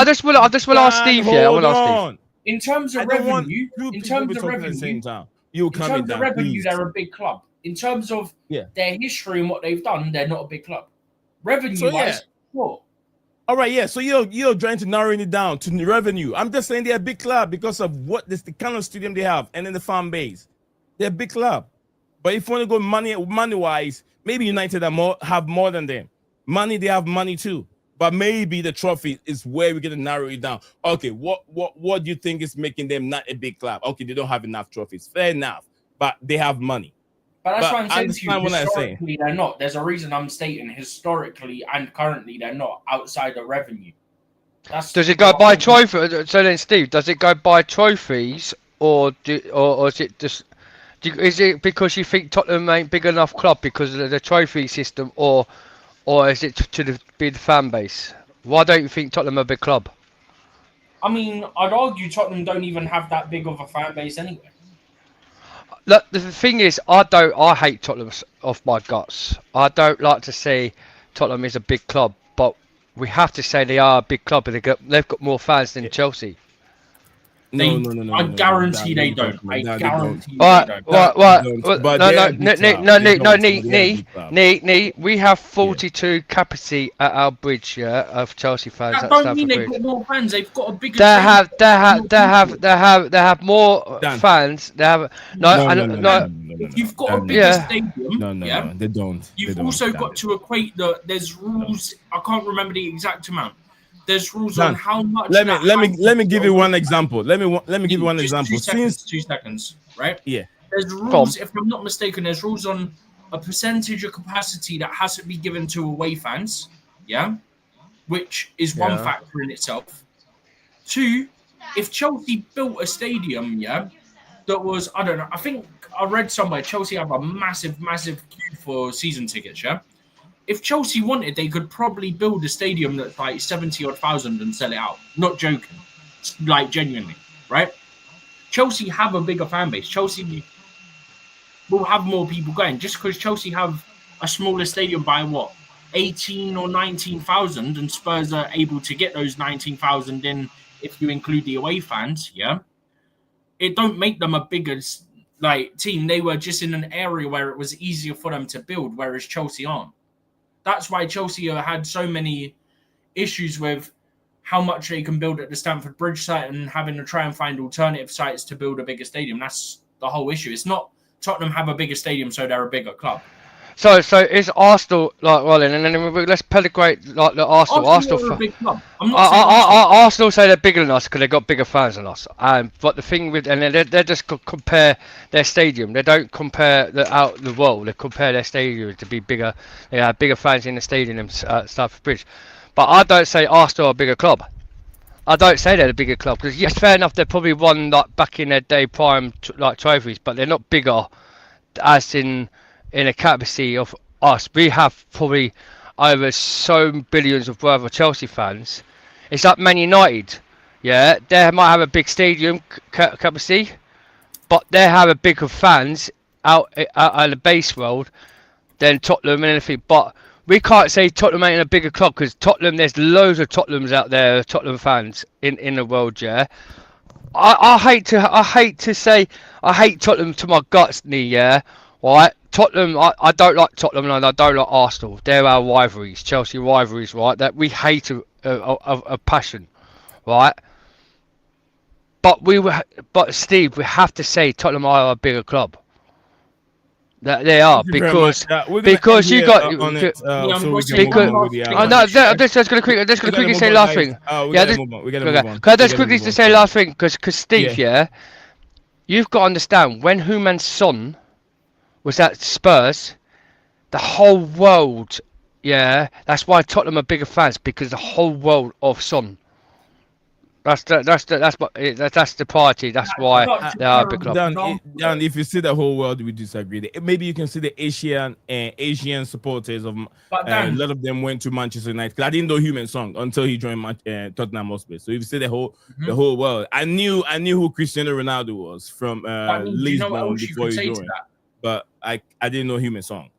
just want to ask Steve here. I want to ask Steve. In terms of revenue, they're a big club. In terms of their history and what they've done, they're not a big club. Revenue-wise, sure. All right, yeah. So you're trying to narrow it down to the revenue. I'm just saying they're a big club because of the kind of stadium they have and then the fan base. They're a big club. But if you want to go money-wise, maybe United have more than them. Money, they have money too. But maybe the trophy is where we're going to narrow it down. Okay, what do you think is making them not a big club? Okay, they don't have enough trophies. Fair enough. But they have money. But that's what I'm saying to you. Historically, they're not. There's a reason I'm stating historically and currently they're not outside of revenue. Does it go by trophy? So then, Steve, does it go by trophies or is it just? Is it because you think Tottenham ain't big enough club because of the trophy system, or is it to be the fan base? Why don't you think Tottenham are a big club? I mean, I'd argue Tottenham don't even have that big of a fan base anyway. Look, the thing is, I hate Tottenham off my guts. I don't like to say Tottenham is a big club, but we have to say they are a big club, and they've got more fans than Chelsea. No. I guarantee they don't. I guarantee they don't. We have 42 capacity at our bridge, of Chelsea fans. That don't mean they've got more fans. They've got a bigger. They have more fans. They have no. If you've got a bigger stadium, no, they don't. You've also got to equate there's rules. I can't remember the exact amount. There's rules on how much. Let me give you one example. Let me give you one example. 2 seconds, right? Yeah. There's rules, if I'm not mistaken, there's rules on a percentage of capacity that has to be given to away fans, which is one factor in itself. 2, if Chelsea built a stadium, that was, I don't know, I think I read somewhere Chelsea have a massive queue for season tickets, If Chelsea wanted, they could probably build a stadium that's like 70,000 and sell it out. Not joking. Like, genuinely, right? Chelsea have a bigger fan base. Chelsea will have more people going. Just because Chelsea have a smaller stadium by, 18 or 19,000, and Spurs are able to get those 19,000 in if you include the away fans, it don't make them a bigger team. They were just in an area where it was easier for them to build, whereas Chelsea aren't. That's why Chelsea had so many issues with how much they can build at the Stamford Bridge site and having to try and find alternative sites to build a bigger stadium. That's the whole issue. It's not Tottenham have a bigger stadium, so they're a bigger club. So is Arsenal like rolling, and then let's pedigrate like the Arsenal. Arsenal are a big club. I'm not saying Arsenal say they're bigger than us because they've got bigger fans than us. But the thing with they just compare their stadium. They don't compare out the world. They compare their stadium to be bigger. They have bigger fans in the stadium than Stamford Bridge. But I don't say Arsenal are a bigger club. I don't say they're a bigger club because yes, fair enough. They probably won like back in their day prime like trophies, but they're not bigger as in a capacity of us. We have probably over so billions of worth of Chelsea fans. It's like Man United, yeah. They might have a big stadium capacity, but they have a bigger fans out the base world than Tottenham and anything. But we can't say Tottenham ain't a bigger club because Tottenham. There's loads of Tottenhams out there, Tottenham fans in the world, yeah. I hate to say I hate Tottenham to my guts, yeah. Right, Tottenham. I don't like Tottenham and I don't like Arsenal. They're our rivalries, Chelsea rivalries, right? That we hate a passion, right? But Steve, we have to say Tottenham are a bigger club. That they are because you got because I'm just gonna quickly say last thing. Can I just quickly say last thing because Steve, yeah, you've got to understand when Heung-min Son was at Spurs, the whole world, yeah, that's why Tottenham are bigger fans because the whole world of Son. That's the priority. That's why they are a big club. Dan, if you see the whole world, we disagree. Maybe you can see the Asian supporters of a lot of them went to Manchester United. I didn't know Heung-min Son until he joined Tottenham Hotspur. So if you see the whole world, I knew who Cristiano Ronaldo was from Lisbon before he joined. But I didn't know Heung-min Son.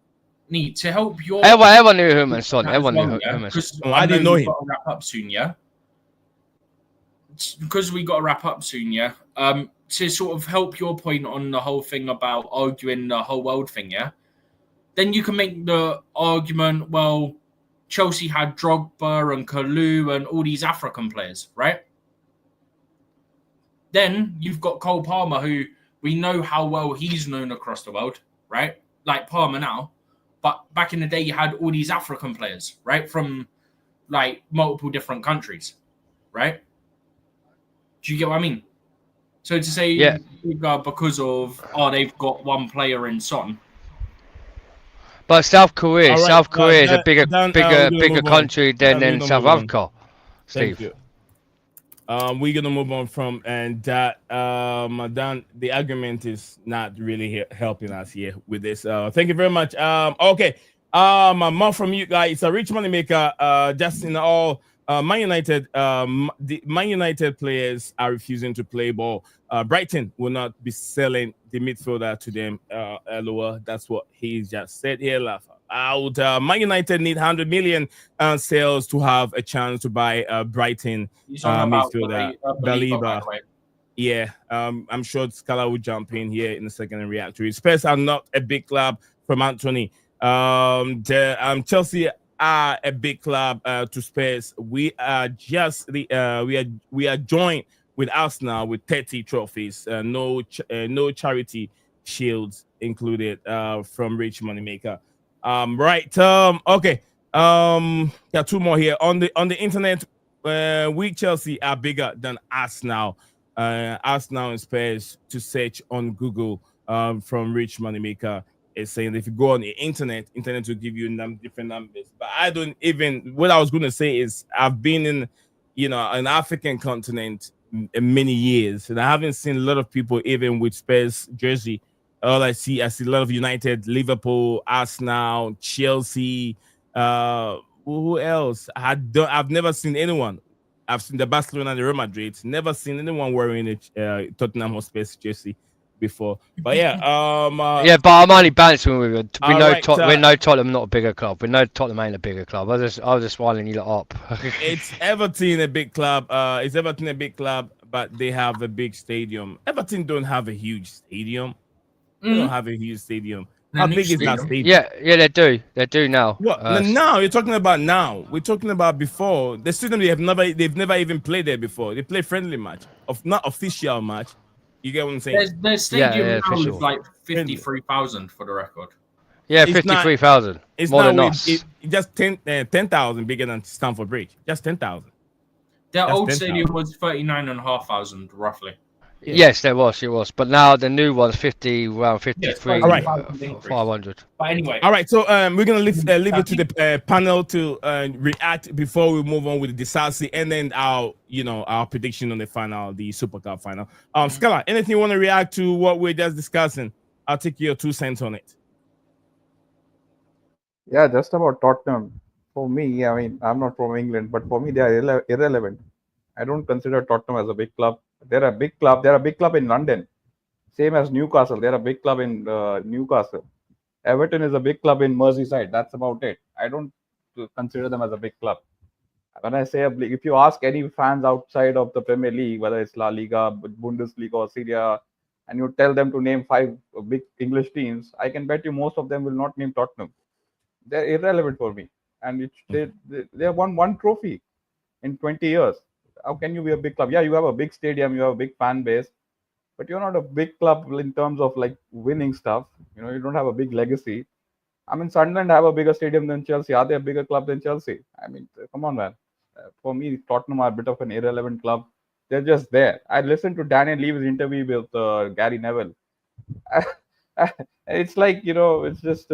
Need to help your. Everyone knew Heung-min Son. Everyone knew Heung-min Son. I didn't know him. Wrap up soon, yeah. Because we got to wrap up soon, yeah. To sort of help your point on the whole thing about arguing the whole world thing, yeah. Then you can make the argument, well, Chelsea had Drogba and Kalou and all these African players, right? Then you've got Cole Palmer, who we know how well he's known across the world, right? Like Palmer now. But back in the day, you had all these African players, right? From like multiple different countries, right? Do you get what I mean? So to say, yeah, because of they've got one player in Son. But South Korea is a bigger country than South Africa. Steve. Thank you. We're gonna move on from that. Dan, the argument is not really helping us here with this. Thank you very much. Okay. More from you guys. It's a rich money maker. Just in all. Man United, the Man United players are refusing to play ball. Brighton will not be selling the midfielder to them. LOL. That's what he just said here. Laugh out. Man United need 100 million sales to have a chance to buy Brighton midfielder Baliba. Yeah, I'm sure Scala will jump in here in a second and react to it. Spurs are not a big club from Anthony. Chelsea are a big club to Spurs. We are just we are joined with Arsenal with 30 trophies. No charity shields included from Rich Moneymaker. Right. Okay. Yeah, two more here on the internet. We Chelsea are bigger than Arsenal. Arsenal and Spurs to search on Google from Rich Moneymaker. Is saying if you go on the internet will give you different numbers. But I don't even. What I was going to say is I've been in, an African continent many years, and I haven't seen a lot of people even with Spurs jersey. All I see a lot of United, Liverpool, Arsenal, Chelsea. Who else? I've never seen anyone. I've seen the Barcelona and the Real Madrid. Never seen anyone wearing a Tottenham Hotspur jersey before. But yeah, but I'm only balancing with it. We know Tottenham not a bigger club. We know Tottenham ain't a bigger club. I was just winding you lot up. It's Everton a big club. It's Everton a big club, but they have a big stadium. Everton don't have a huge stadium. They don't have a huge stadium. How big is that stadium? Yeah, they do now. What? Now you're talking about now. We're talking about before. The stadium they've never even played there before. They play friendly match, not official match. You get what I'm saying? Their stadium now official. is like 53,000 for the record. Yeah, 53,000. More than us. It's just 10,000 bigger than Stamford Bridge. Just 10,000. Their old stadium was 39,500 roughly. Yeah. Yes, it was. But now the new one's around 53, all right. 500. But anyway. All right, so we're going to leave it to the panel to react before we move on with the Disasi and then our prediction on the final, the Super Cup final. Scala, anything you want to react to what we're just discussing? I'll take your 2 cents on it. Yeah, just about Tottenham. For me, I mean, I'm not from England, but for me, they are irrelevant. I don't consider Tottenham as a big club. They're a big club. They're a big club in London. Same as Newcastle. They're a big club in Newcastle. Everton is a big club in Merseyside. That's about it. I don't consider them as a big club. When I say if you ask any fans outside of the Premier League, whether it's La Liga, Bundesliga, or Serie A, and you tell them to name 5 big English teams, I can bet you most of them will not name Tottenham. They're irrelevant for me. And they have won 1 trophy in 20 years. How can you be a big club? Yeah, you have a big stadium, you have a big fan base, but you're not a big club in terms of like winning stuff. You don't have a big legacy. I mean, Sunderland have a bigger stadium than Chelsea. Are they a bigger club than Chelsea? I mean, come on, man. For me, Tottenham are a bit of an irrelevant club. They're just there. I listened to Daniel Levy's interview with Gary Neville. It's like, it's just...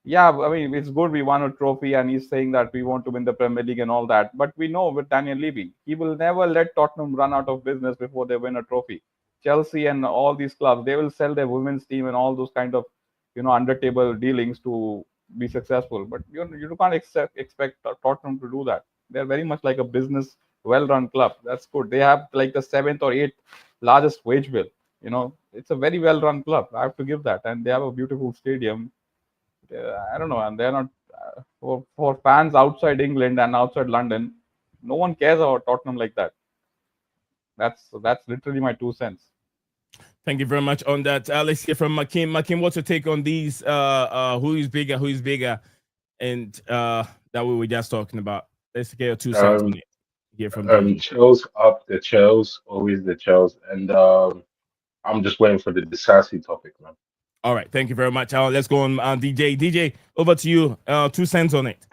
yeah, I mean, it's good we won a trophy and he's saying that we want to win the Premier League and all that. But we know with Daniel Levy, he will never let Tottenham run out of business before they win a trophy. Chelsea and all these clubs, they will sell their women's team and all those kind of, under-table dealings to be successful. But you can't expect Tottenham to do that. They're very much like a business, well-run club. That's good. They have like the 7th or 8th largest wage bill. It's a very well-run club. I have to give that. And they have a beautiful stadium. I don't know, and they're not for fans outside England and outside London. No one cares about Tottenham like that. That's literally my 2 cents. Thank you very much on that. Let's hear from Makim. Makim, what's your take on these? Who is bigger, and that we were just talking about. Let's get your 2 cents on it. Hear from Chels up the Chels, always the Chels, and I'm just waiting for the Disasi topic, man. All right, thank you very much. Let's go on, DJ. DJ, over to you. 2 cents on it.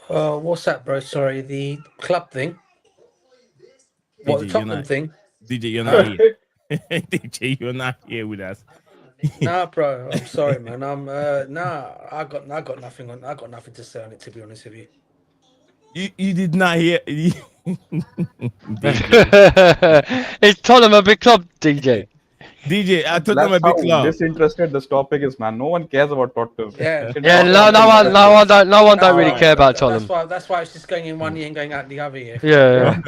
What's that, bro? Sorry, the club thing. What, the Tottenham thing? DJ, you're not here. DJ, you're not here with us. Nah, bro. I'm sorry, man. I got nothing on. I got nothing to say on it, to be honest with you. You did not hear. Is Tottenham a big club, DJ? DJ, I told them a big club. Disinterested this topic is, man. No one cares about Tottenham. Yeah, no one don't really care about Tottenham. That's why it's just going in one year and going out the other year. Yeah.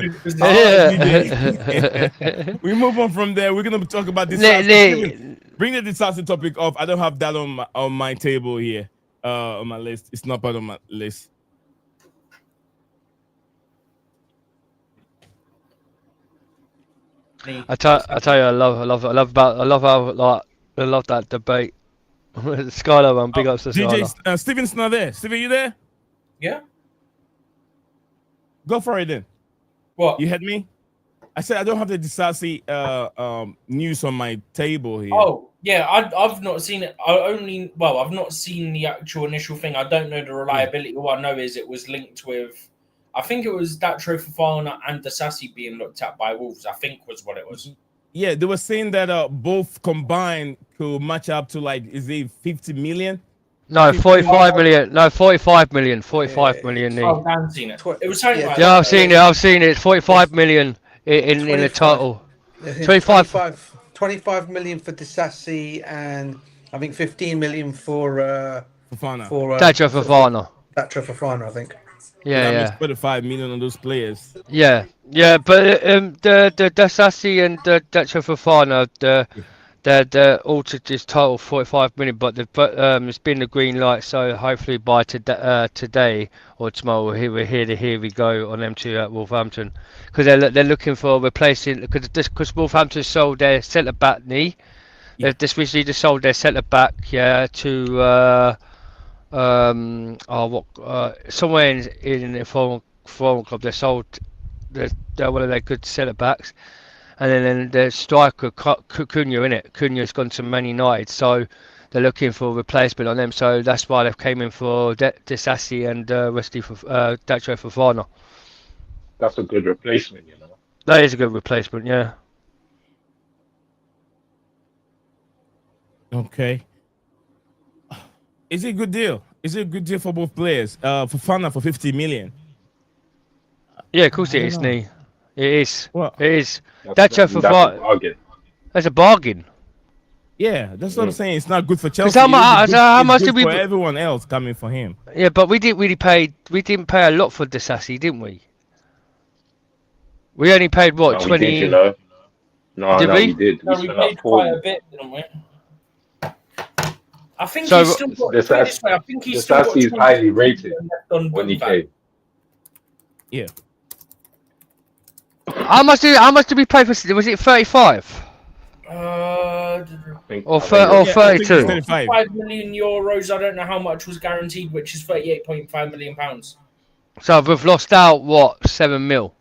We move on from there. We're gonna talk about this. Bring the Disasi topic off. I don't have that on my table here. On my list. It's not part of my list. I tell you, I love that debate. Skylar, man, big ups to DJ, Steven's not there. Steven, you there? Yeah. Go for it then. What? You had me? I said I don't have the Disasi news on my table here. Oh, yeah, I've not seen it. I've not seen the actual initial thing. I don't know the reliability. All I know is it was linked with, I think it was Datro, Fofana and Disasi being looked at by Wolves, I think was what it was. Yeah, they were saying that both combined could match up to is it 50 million? No, 45 million. No, 45 million. 45 million. Oh, Dan's seen it. It was something like that. Yeah, I've seen it. 45 million in the total. 25 million for Disasi and I think 15 million for Fofana. Datro Fofana. Datro Fofana, I think. Yeah. 25 million on those players. Yeah, but the Disasi and the Datro Fofana, they're all to this total 45 million, but it's been the green light, so hopefully by today or tomorrow here we go on them two at Wolverhampton, because they're looking for replacing, because Wolverhampton sold their centre back knee, Yeah. They've recently just sold their centre back, to somewhere in a foreign club. They sold they're one of their good centre backs, and then the striker Cunha in it. Cunha's gone to Man United, so they're looking for a replacement on them. So that's why they've came in for Disasi and Datro Fofana. That's a good replacement, you know. That is a good replacement, yeah. Okay. Is it a good deal? Is it a good deal for both players? Fofana for 50 million. Yeah, of course it is, know. Nee. It is. Well, It is. That's Datro a Fofana. bargain. That's a bargain. yeah, that's what I'm saying. It's not good for 'Cause Chelsea. how much It's did good we for everyone else coming for him? Yeah, but we didn't pay a lot for Disasi, didn't we? We only paid what, No, 20? we did, you know. No, Did no, we? we did. No, We we spent like paid quite a 40. bit, didn't we? I think So, he's still got. Put it this way, I think he's still got Disasi is 20 highly rated left on when he book value. came. Yeah. How much did we pay for? Was it 35 I think, or I think it was 32? 35. 5 million euros. I don't know how much was guaranteed, which is 38.5 million pounds. So we've lost out what, 7 mil?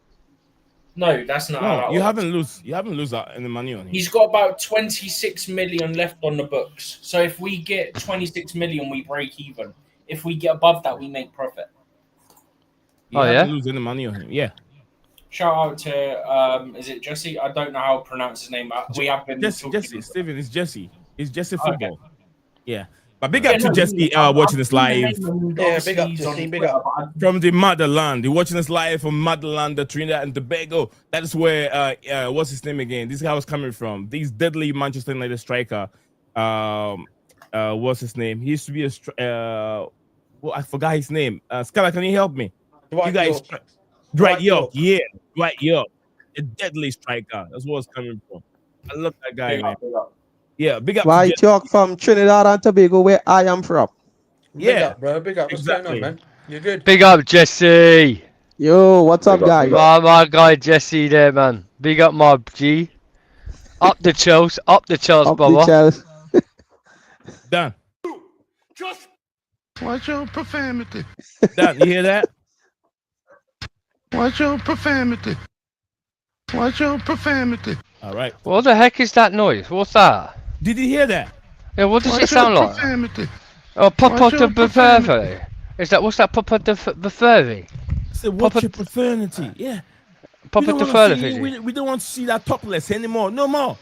No, that's not. how No, that you works. haven't lose any money on him. He's got about 26 million left on the books. So if we get 26 million, we break even. If we get above that, we make profit. You Oh, haven't yeah? lose any money on him. Yeah. Shout out to is it Jesse? I don't know how to pronounce his name. We have been Jesse, talking- Steven, it's Jesse. It's Jesse Okay. football. Yeah. But big Yeah, up to no, Jesse I've watching this seen the live name and Yeah, obviously big up, he's on Jesse, big Twitter, up. but from the motherland. You're watching us live from motherland, the Trinidad and Tobago. That is where what's his name again? This guy was coming from. These deadly Manchester United striker. What's his name? He used to be well, I forgot his name. Scala, can you help me? You guys, Dwight York. Yeah, Dwight York, a deadly striker. That's where it's coming from. I love that guy, big man. up, big up. Yeah, big up. to White Jesse. York from Trinidad and Tobago, where I am from. Big Yeah, up, bro. Big up. What's exactly. going on, man? You're good. Big up, Jesse. Yo, what's up, Big up, guys? big up. My guy Jesse there, man. Big up, my G. Up the Chelsea, Up the brother. Chelsea. Done. Watch your profanity. Done. You hear that? Watch your profanity. Watch your profanity. All right. What the heck is that noise? What's that? Did you hear that? Yeah, what does Watch it sound your like? profanity. Oh, Papa Watch de your Bavaria. profanity. Is that, what's that, Papa de Bavaria? I said, what's Papa- your profanity? Yeah. Papa don't de wanna see- Bavaria. we don't want to see that topless anymore. No more.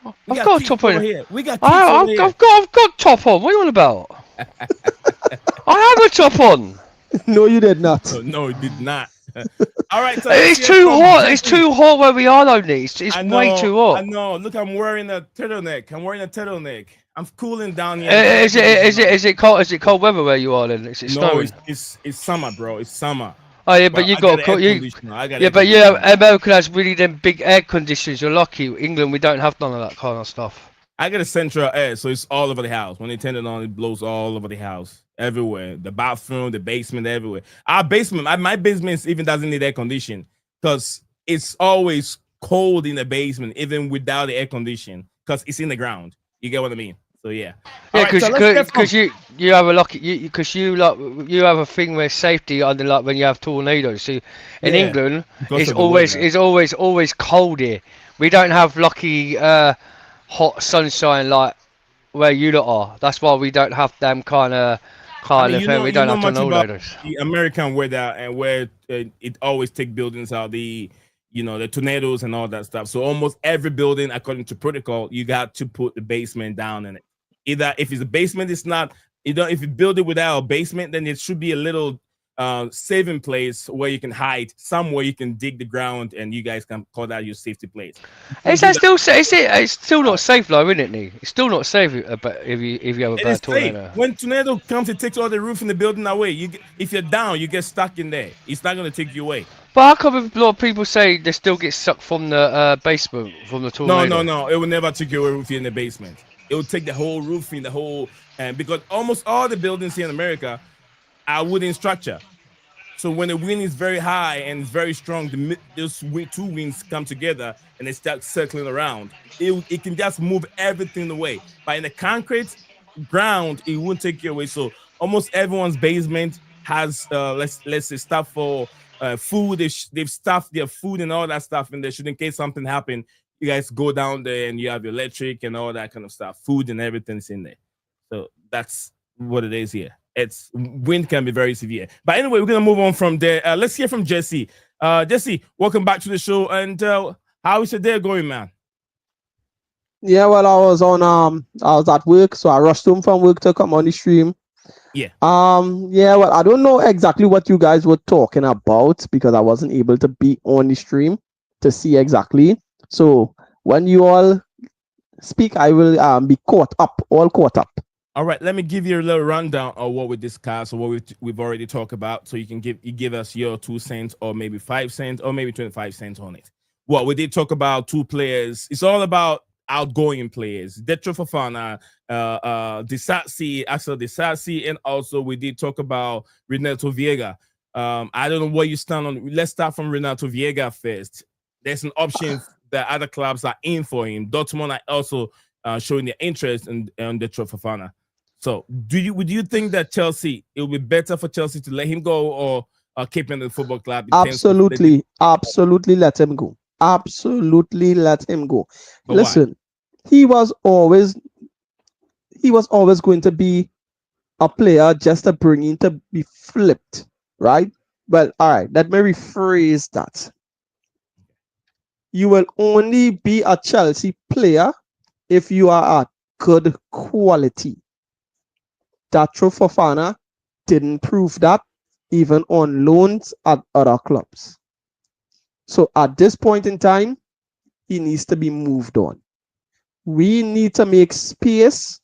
We I've got got a kids top over on. here. We got kids I've over here. got top on. What are you on about? I have a top on. No, you did not. Oh, no, it did not. All right. So let's It's hear too from hot. It's Jesse. too hot where we are, though, Niece. It's I know, way too I hot. know. Look, I'm wearing a turtleneck. I'm cooling down here. Is it cold? Is it cold weather where you are? Then is it No, snowing? it's summer, bro. It's summer. Oh yeah, but you I got an co- air you. conditioner. I got Yeah, air but conditioner. yeah, America has really them big air conditioners. You're lucky. England, we don't have none of that kind of stuff. I got a central air, so it's all over the house. When they turn it on, it blows all over the house, everywhere. The bathroom, the basement, everywhere. Our basement, my basement even doesn't need air conditioning because it's always cold in the basement, even without the air conditioning, because it's in the ground. You get what I mean? So yeah. All Yeah, right, so let's get because from- you have a lucky because you have a thing where safety under like when you have tornadoes. So in Yeah, England, because it's of the weather. always cold here. We don't have lucky hot sunshine like where you lot are. That's why we don't have them kind of thing. We don't have much about tornadoes. the American weather and where it always take buildings out the tornadoes and all that stuff. So almost every building, according to protocol, you got to put the basement down in it. Either if it's a basement, it's not. If you build it without a basement, then it should be a little saving place where you can hide, somewhere you can dig the ground, and you guys can call that your safety place. Is that still it's still not safe though, isn't it, Nee? It's still not safe if you have a It bad is safe. tornado. When tornado comes, it takes all the roof in the building away. If you're down, you get stuck in there. It's not gonna take you away. But how come a lot of people say they still get sucked from the basement from the tornado? No. It will never take you away if you're in the basement. It will take the whole roofing, because almost all the buildings here in America are wooden structure. So when the win is very high and it's very strong, those two wins come together and they start circling around. It can just move everything away. But in the concrete ground, it won't take you away. So almost everyone's basement has let's say stuff for food. They've stuffed their food and all that stuff in there. Should in case something happen, you guys go down there and you have electric and all that kind of stuff. Food and everything's in there. So that's what it is here. It's wind can be very severe. But anyway, we're gonna move on from there. Let's hear from Jesse. Jesse, welcome back to the show. And how is your day going, man? Yeah, well, I was at work, so I rushed home from work to come on the stream. Yeah. Yeah, well, I don't know exactly what you guys were talking about because I wasn't able to be on the stream to see exactly. So when you all speak, I will be all caught up. All right, let me give you a little rundown of what we discussed or what we've already talked about, so you can give us your 2 cents or maybe 5 cents or maybe 25 cents on it. Well, we did talk about 2 players. It's all about outgoing players: Datro Fofana, Disasi, Axel Disasi, and also we did talk about Renato Viega. I don't know where you stand on. Let's start from Renato Viega first. There's an option that other clubs are in for him. Dortmund are also showing their interest in Datro Fofana. So, would you think that Chelsea, it would be better for Chelsea to let him go or keep him in the football club? Absolutely let him go. Absolutely let him go. But listen, why? he was always going to be a player just to bring in to be flipped, right? Well, all right, let me rephrase that. You will only be a Chelsea player if you are at good quality. Datro Fofana didn't prove that even on loans at other clubs. So at this point in time, he needs to be moved on. We need to make space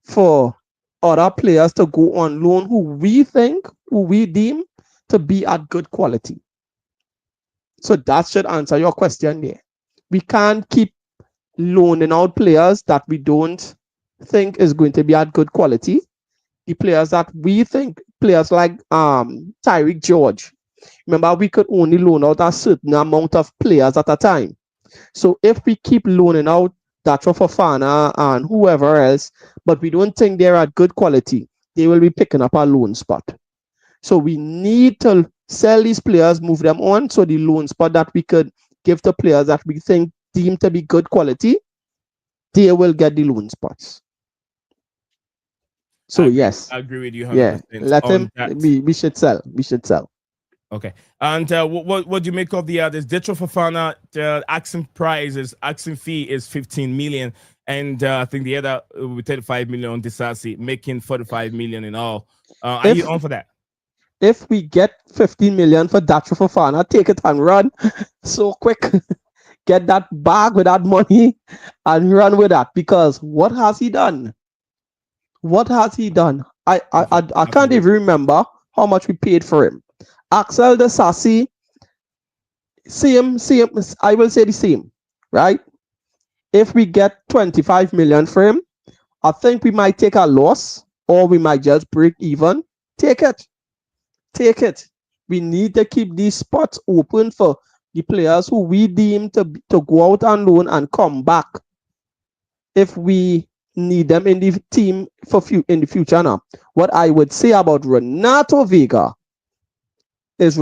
for other players to go on loan who we deem to be at good quality. So that should answer your question there. We can't keep loaning out players that we don't think is going to be at good quality. The players that we think, players like Tyreek George, remember we could only loan out a certain amount of players at a time. So if we keep loaning out Datro Fofana and whoever else, but we don't think they're at good quality, they will be picking up a loan spot. So we need to sell these players, move them on, so the loan spot that we could give to players that we think deemed to be good quality, they will get the loan spots. So yes, I agree with you 100%. Yeah, let him. We should sell. We should sell. Okay. And what do you make of the others? Datro Fofana, asking fee is 15 million, and I think the other with 35 million on Disasi, making 45 million in all. Are you on for that? If we get 15 million for Datro Fofana, take it and run so quick. Get that bag with that money and run with that, because what has he done? What has he done? I can't even remember how much we paid for him. Axel Disasi, same. I will say the same, right? If we get 25 million for him, I think we might take a loss or we might just break even. Take it. We need to keep these spots open for the players who we deem to go out on loan and come back if we need them in the team in the future. Now, what I would say about Renato Veiga is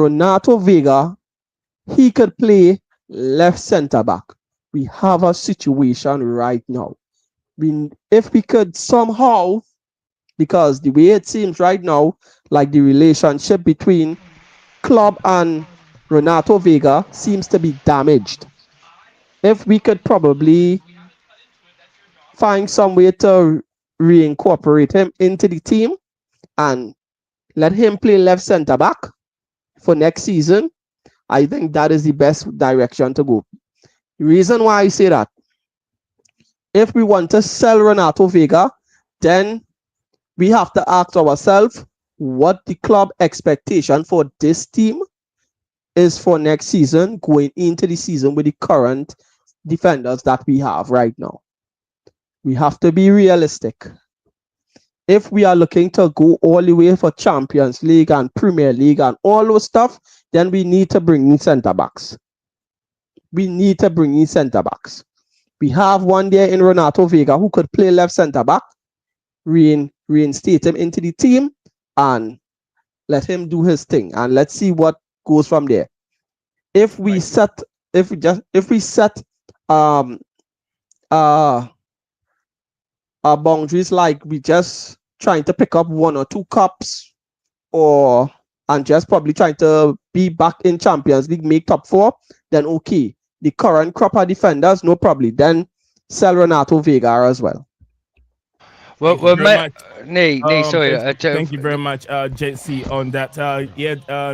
he could play left center back. We have a situation right now. If we could somehow, because the way it seems right now, like the relationship between club and Renato Veiga seems to be damaged. If we could probably find some way to reincorporate him into the team and let him play left center back for next season, I think that is the best direction to go. The reason why I say that, if we want to sell Renato Veiga, then we have to ask ourselves what the club expectation for this team is for next season, going into the season with the current defenders that we have right now. We have to be realistic. if we are looking to go all the way for Champions League and Premier League and all those stuff, then we need to bring in centre backs. We need to bring in centre backs. We have one there in Renato Veiga who could play left centre back, reinstate him into the team, and let him do his thing. And let's see what goes from there. If we set our boundaries like we just trying to pick up 1 or 2 cups, and just probably trying to be back in Champions League, make top 4, then okay. The current crop of defenders, no problem. Then sell Renato Veiga as well. Well, mate, sorry. Thank you very much, JC, on that.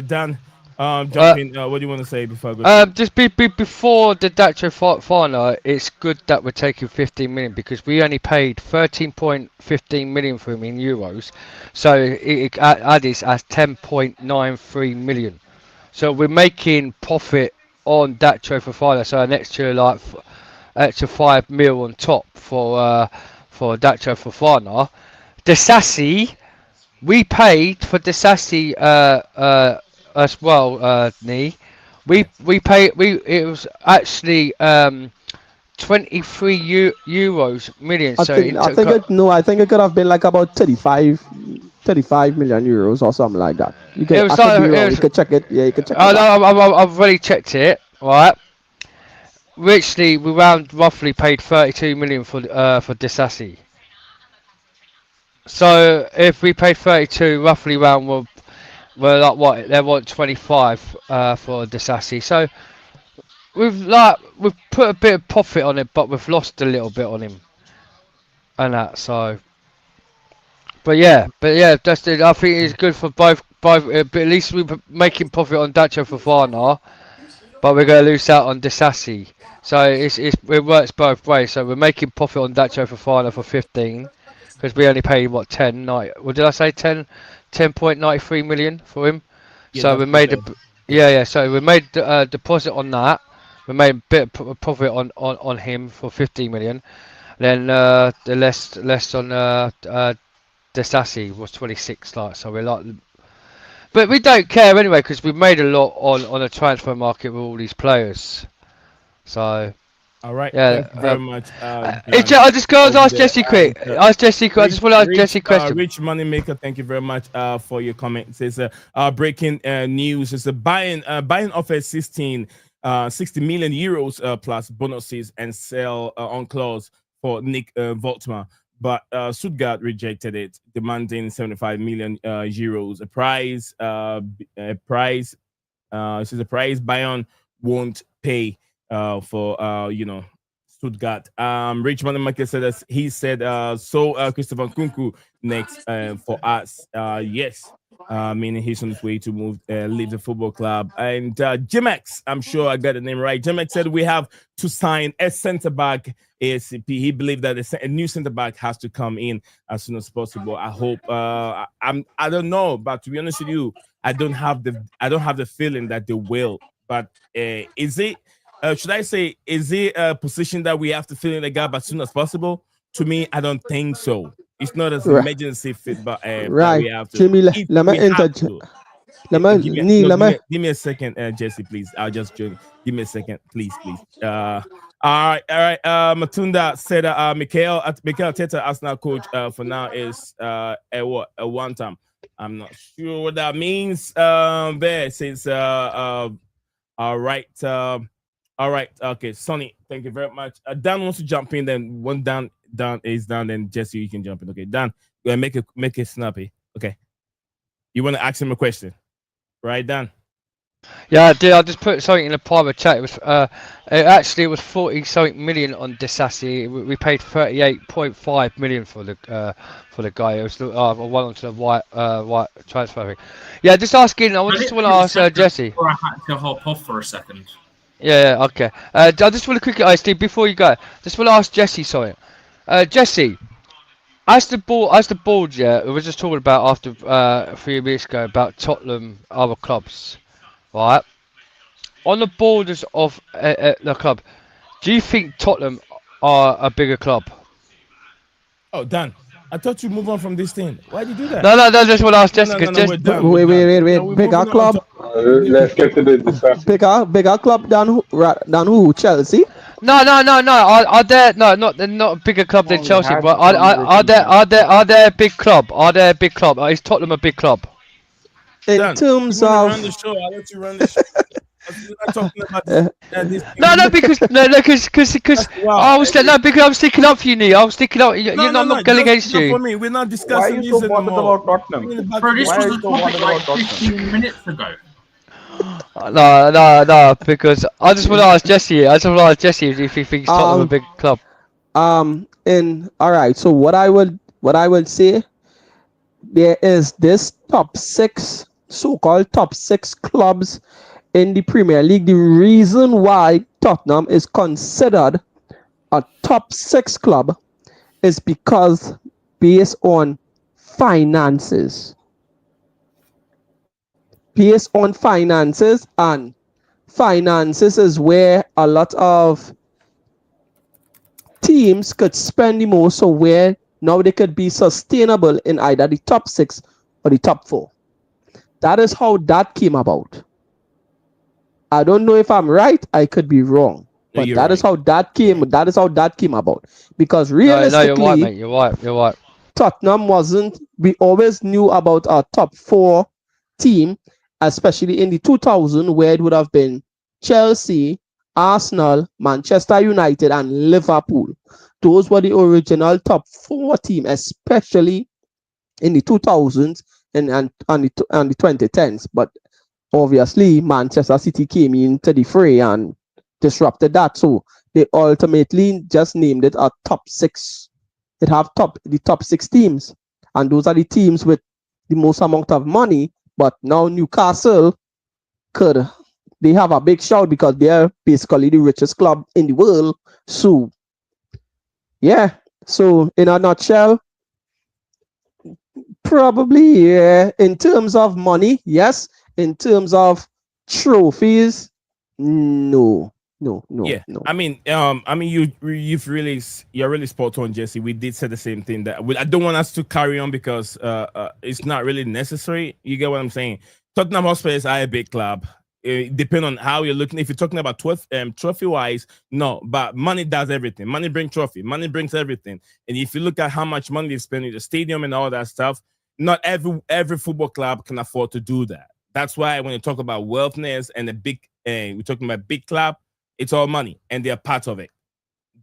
Dan, jump in. What do you want to say before I go? Just before the Datro final, it's good that we're taking 15 million because we only paid 13.15 million for him in euros, so it added as 10.93 million. So we're making profit on Datro Fofana, so an extra 5 mil on top for Datro Fofana. Disasi, we paid for Disasi as well. It was actually 23 euros million. I think it could have been like about 35 million euros or something like that. You could check it. Yeah, you could check it. I've already checked it. Right. Richly, we roughly paid 32 million for Disasi. So if we paid 32, roughly round we're like what they want 25 for Disasi. So we've put a bit of profit on it, but we've lost a little bit on him, and that. So, but yeah, that's it. I think it's good for both. But at least we're making profit on Datro Fofana, but we're going to lose out on Disasi. So it works both ways. So we're making profit on Datro Fofana for 15, because we only paid what 10. What did I say? 10.93 million for him. Yeah, so we made So we made a deposit on that. We made a bit of profit on him for 15 million. Then the less on Disasi was 26. So we're like, but we don't care anyway because we made a lot on a transfer market with all these players. So. All right. Yeah. Thank you very much. I just go ask Jesse quick. I just want to ask Jesse a question. Rich Moneymaker, thank you very much for your comment. It says breaking news. It's a buying offer 60 million euros plus bonuses and sell on clause for Nick Voltman. But Stuttgart rejected it, demanding 75 million euros. A price. It says a price Bayern won't pay for Stuttgart. Rich Moneymaker said that he said Christopher Nkunku next for us. Yes. Meaning he's on his way to leave the football club. And Jimex, I'm sure I got the name right. Jimex said we have to sign a centre back ASAP. He believed that a new centre back has to come in as soon as possible. I hope. I don't know, but to be honest with you, I don't have the feeling that they will. But is it? Should I say, is it a position that we have to fill in the gap as soon as possible? To me, I don't think so. It's not an emergency fit, but right. We have to. Jimmy, let me a second, Jesse, please. I'll just join. Give me a second, please. All right. Matunda said Mikel Arteta, Arsenal coach, for now is a one time. I'm not sure what that means. There since all right. Okay, Sonny, thank you very much. Dan wants to jump in. Then when Dan is done, then Jesse, you can jump in. Okay, Dan, go ahead, make it snappy. Okay, you want to ask him a question, right, Dan? Yeah, I did. I just put something in a private chat. It was 40 something million on Disasi. We paid 38.5 million for the guy. It was one onto the white transfer thing. Yeah, just asking. I just want to ask Jesse. I had to hop off for a second. Yeah, okay. I just want to quickly, Steve, before you go, just want to ask Jesse something. Jesse, as the board, yeah, we were just talking about after a few weeks ago about Tottenham, other clubs, right? On the borders of the club, do you think Tottenham are a bigger club? Oh, Dan. I thought you move on from this thing. Why did you do that? No. Just want to ask No, Jessica. no, we're done. Wait, We're done. wait. We're Bigger moving on club, Let's get to the Disasi. bigger club than who? Chelsea. No. Are there not a bigger club than No, we Chelsea? had But the are there a big club? Are there a big club? Is Tottenham a big club? In done. terms You wanna of run the show? I'll let you run the show. We're not talking about this. No, because Wow. I was because I was sticking up for you, Neil. I was sticking up. No, I'm not going against not you. for me. We're not Why are discussing you this so bothered anymore. about Tottenham? Bringing it back Bro, to this the- Why was are a you so topic bothered like about Tottenham? 15 minutes ago. No, because I just want to ask Jesse. If he thinks Tottenham a big club. in all right. So what I would say, there is this top six, so-called top six clubs in the Premier League. The reason why Tottenham is considered a top six club is because based on finances. Based on finances, and finances is where a lot of teams could spend the most, so where now they could be sustainable in either the top six or the top four. That is how that came about. I don't know if I'm right. I could be wrong, No, but you're that is right. how that came. That is how that came about. Because No, you're right, realistically, mate. You're right. Tottenham wasn't. We always knew about our top four team, especially in the 2000, where it would have been Chelsea, Arsenal, Manchester United, and Liverpool. Those were the original top four team, especially in the 2000s and the 2010s. But obviously, Manchester City came into the fray and disrupted that. So they ultimately just named it a top six. It have the top six teams, and those are the teams with the most amount of money. But now Newcastle they have a big shout because they're basically the richest club in the world. So yeah. So in a nutshell, probably yeah. In terms of money, yes. In terms of trophies, no. Yeah, I mean, you're really spot on, Jesse. We did say the same thing that I don't want us to carry on because it's not really necessary. You get what I'm saying? Tottenham Hotspur is a big club. Depending on how you're looking, if you're talking about trophy wise, no, but money does everything. Money brings trophy. Money brings everything. And if you look at how much money they spend in the stadium and all that stuff, not every football club can afford to do that. That's why when you talk about wealthness and we're talking about big club. It's all money, and they're part of it.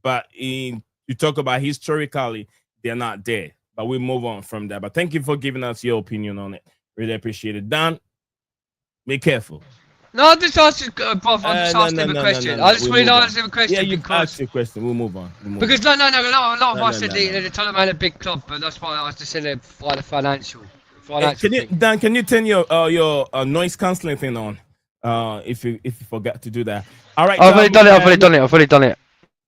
But you talk about historically, they're not there. But we move on from that. But thank you for giving us your opinion on it. Really appreciate it. Dan, be careful. No, I just asked Bob. I just asked him a question. I just really asked him a question. Yeah, you've because asked your question. We'll move on. because a lot of us said no. the Tottenham had a big club, but that's why I just said it by the financial Can you turn your noise cancelling thing on? If you forgot to do that. All right. I've already done it.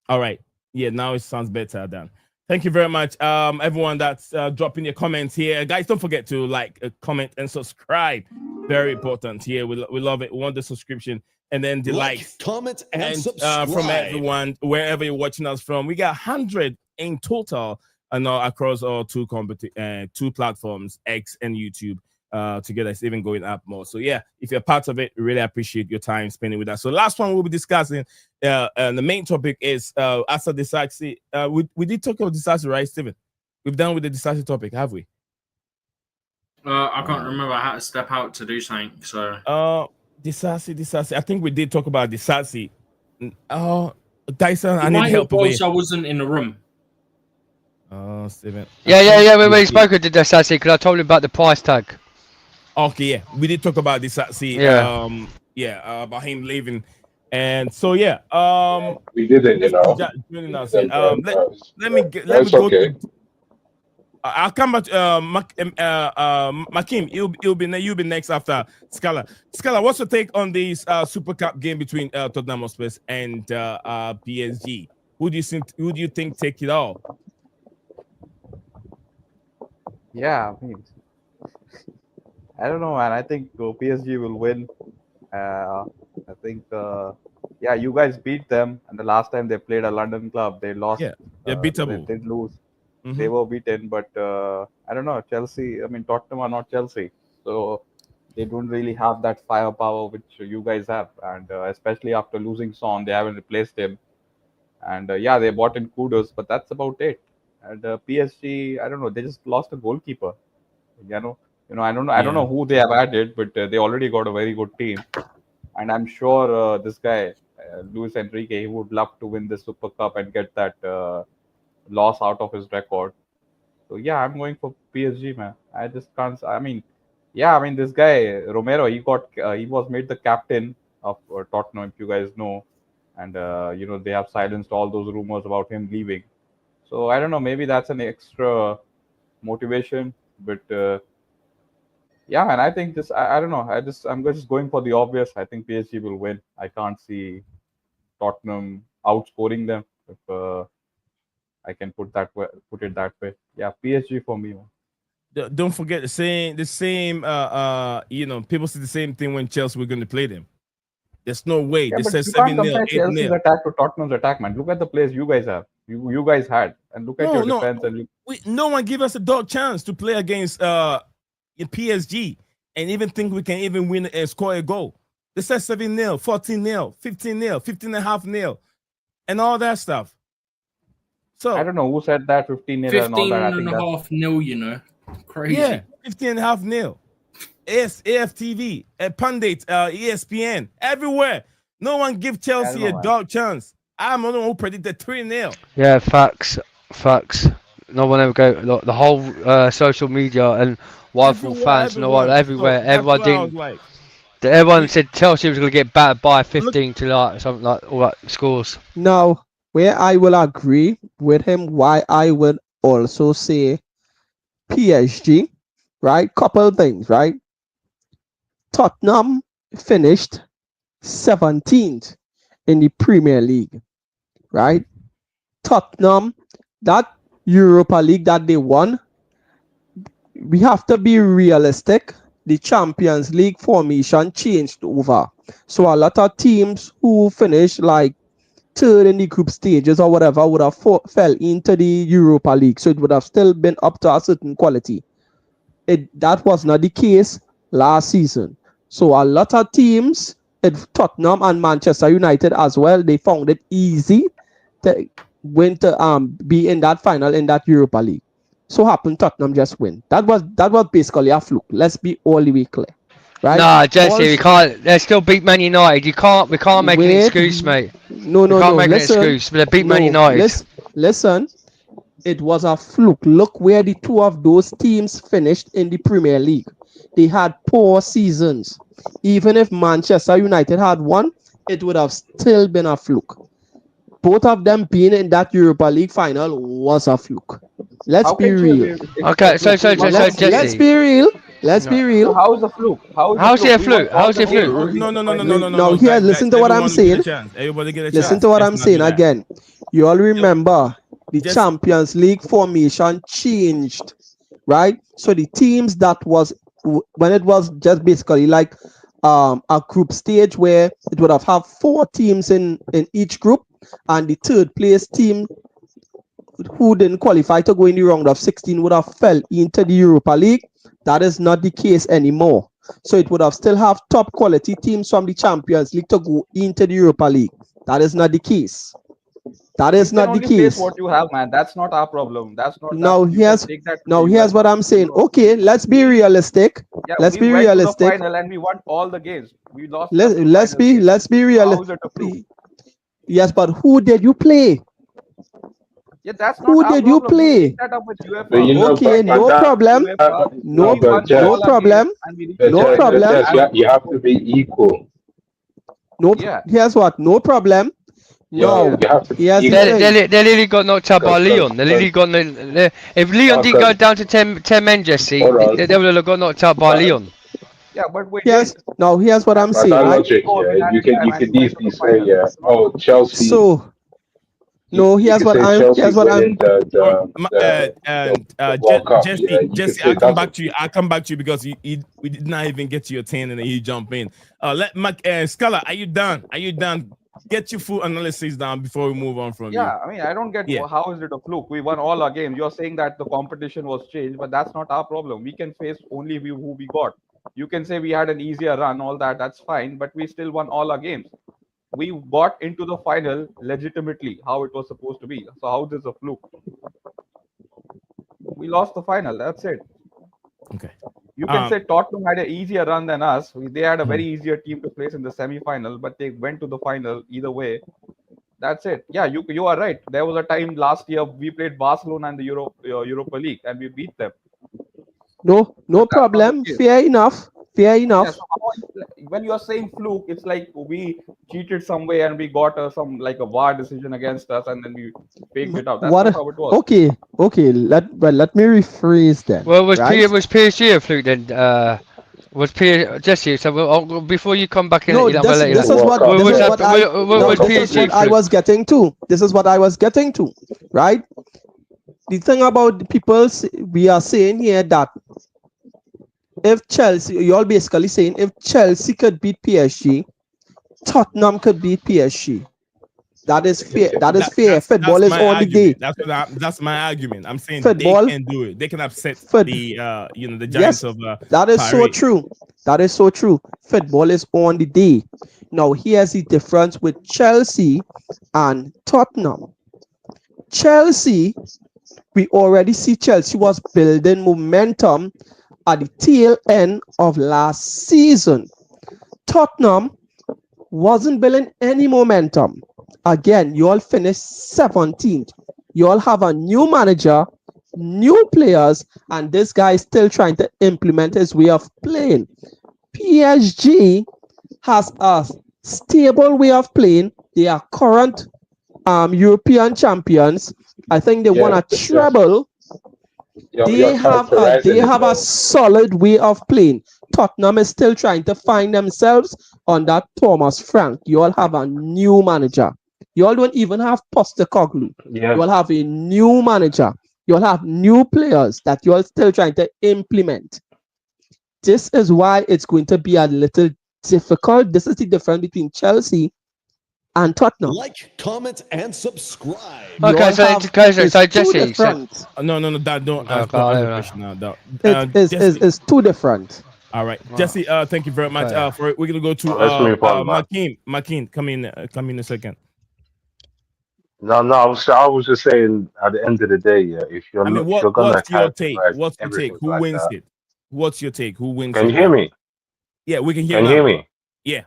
All right. Yeah, now it sounds better, Dan. Thank you very much. Everyone that's dropping your comments here. Guys, don't forget to like, comment, and subscribe. Very important here. We love it. We want the subscription and then the likes. Comment, and subscribe. From everyone, wherever you're watching us from. We got 100 in total across all two platforms, X and YouTube. Together, it's even going up more. So yeah, if you're part of it, we really appreciate your time spending with us. So last one we'll be discussing, the main topic is after Disasi. We did talk about Disasi, right, Steven? We've done with the Disasi topic, have we? I can't remember. I had to step out to do something. So Disasi. I think we did talk about Disasi. Dyson, I need help. I wasn't in the room. Oh, Steven. Yeah. We spoke to Disasi because I told him about the price tag. Okay, yeah, we did talk about Disasi. About him leaving, and so yeah, we didn't, you know. Let me go. Okay. I'll come back. Makim, you'll be next after Scala. Scala, what's your take on this Super Cup game between Tottenham Hotspur and PSG? Who do you think take it all? Yeah, I don't know, man. I think PSG will win. I think, you guys beat them, and the last time they played a London club, they lost. Yeah, they're beatable. They did lose. they were beaten. But I don't know, Chelsea. I mean, Tottenham are not Chelsea, so they don't really have that firepower which you guys have. And especially after losing Son, they haven't replaced him. And yeah, they bought in Kudos, but that's about it. And PSG, I don't know, they just lost a goalkeeper. I don't know who they have added, but they already got a very good team. And I'm sure this guy, Luis Enrique, he would love to win the Super Cup and get that loss out of his record. So yeah, I'm going for PSG, man. I just can't. I mean, yeah, I mean this guy Romero, he was made the captain of Tottenham, if you guys know, and they have silenced all those rumors about him leaving. So I don't know, maybe that's an extra motivation, but yeah, man, I think this. I don't know. I'm just going for the obvious. I think PSG will win. I can't see Tottenham outscoring them. If I can put it that way. Yeah, PSG for me. Don't forget the same. People say the same thing when Chelsea were going to play them. There's no way. Yeah, They but said you can't 7-0, compare 8-0. Chelsea's attack to Tottenham's attack, man. Look at the players you guys have. You guys had, and look at your defense. And no one give us a dog chance to play against PSG and even think we can even win and score a goal. They said 7-0, 14-0, 15-0, 15.5-0, and all that stuff. So I don't know who said that 15-0 and all that. I think 15.5-0, crazy. Yeah, 15.5-0. AFTV, Pundit, ESPN, everywhere. No one give Chelsea a dog chance. I'm the one who predicted 3-0. Yeah, facts. No one ever go. The whole social media and Wildful fans and all everywhere. Everyone didn't. Everyone said Chelsea was going to get battered by 15 to like something like all that scores. Now, where I will agree with him, why I would also say PSG, right? Couple things, right? Tottenham finished 17th in the Premier League, right? Tottenham, that Europa League that they won, we have to be realistic. The Champions League formation changed over. So a lot of teams who finished like third in the group stages or whatever would have fell into the Europa League. So it would have still been up to a certain quality. That was not the case last season. So a lot of teams, Tottenham and Manchester United as well, they found it easy to win to be in that final in that Europa League. So happened Tottenham just win. That was basically a fluke. Let's be all the way clear. Right? Nah, Jesse, we can't. They still beat Man United. We can't make an excuse, mate. No. Can't make an excuse. But they beat Man United. Listen, it was a fluke. Look where the two of those teams finished in the Premier League. They had poor seasons. Even if Manchester United had won, it would have still been a fluke. Both of them being in that Europa League final was a fluke. Let's be real. Okay, so Jesse. Let's be real. Let's be real. How's the fluke? How's it a fluke? How's it a fluke? No. Now here, listen to what I'm saying. Everybody get a chance. Listen to what I'm saying again. You all remember the Champions League formation changed, right? So the teams that was when it was just basically like a group stage where it would have 4 teams in each group, and the third place team who didn't qualify to go in the round of 16 would have fell into the Europa League. That is not the case anymore. So it would have still have top quality teams from the Champions League to go into the Europa League. That is not the case. That is not the case. What you have, man. That's not our problem. That's not. Now here's what I'm saying. Okay, let's be realistic. Yeah, let's be realistic. To the final and we won all the games. We lost. Let's be realistic. Yes, but who did you play? Yeah, that's not who did you play? Okay, no problem. No problem. You have to be equal. No. Here's what. No problem. No, they literally got knocked out by Lyon. They literally got if Lyon didn't go down to 10 men, Jesse, they would have got knocked out by Lyon. Yeah, but wait. Yes. Now here's what I'm saying. Logic, you can easily say, oh, Chelsea. So. No, here's what I'm. Jesse, I'll come back to you. I'll come back to you because we did not even get to your 10 and then you jump in. Let Scala, are you done? Are you done get your full analysis down before we move on from you. Yeah, I mean, I don't get Yeah. how is it a fluke? We won all our games. You're saying that the competition was changed, but that's not our problem. We can face only who we got. You can say we had an easier run, all that. That's fine, but we still won all our games. We got into the final legitimately, how it was supposed to be. So how is this a fluke? We lost the final. That's it. Okay. You can say Tottenham had an easier run than us. They had a very easier team to place in the semi-final, but they went to the final either way. That's it. Yeah, you are right. There was a time last year we played Barcelona in the Europa League and we beat them. No problem. Fair enough. Yeah, so when you are saying fluke, it's like we cheated some way and we got some like a VAR decision against us and then we faked it out. That's not how it was. Okay. Let me rephrase that. Well, was PSG a fluke then? Was Jesse? So before you come back in, no, this is what I was getting to. This is what I was getting to, right? The thing about the people we are saying here that if Chelsea, you're basically saying if Chelsea could beat PSG, Tottenham could beat PSG. That is fair. That is fair. Football is on the day. That's my argument. I'm saying football, they can do it. They can upset the the giants of that is Paris. so true. That is so true. Football is on the day. Now here's the difference with Chelsea and Tottenham. Chelsea, we already see Chelsea was building momentum at the tail end of last season. Tottenham wasn't building any momentum. Again, you all finished 17th. You all have a new manager, new players, and this guy is still trying to implement his way of playing. PSG has a stable way of playing. They are current European champions. I think they won a treble. They have a solid way of playing. Tottenham is still trying to find themselves under Thomas Frank. You all have a new manager. You all don't even have Postecoglou. You all have a new manager. You all have new players that you all still trying to implement. This is why it's going to be a little difficult. This is the difference between Chelsea and Tottenham. Like, comment, and subscribe. Okay, so Jesse. No, Dad, don't ask the question now. It's too different. All right, Jesse. Thank you very much. We're gonna go to Makin. Come in a second. No, I was just saying. At the end of the day, if you're what's your take? What's your take? Who wins it? What's your take? Who wins? Can you hear me? Yeah, we can hear. Can you hear me? Yeah.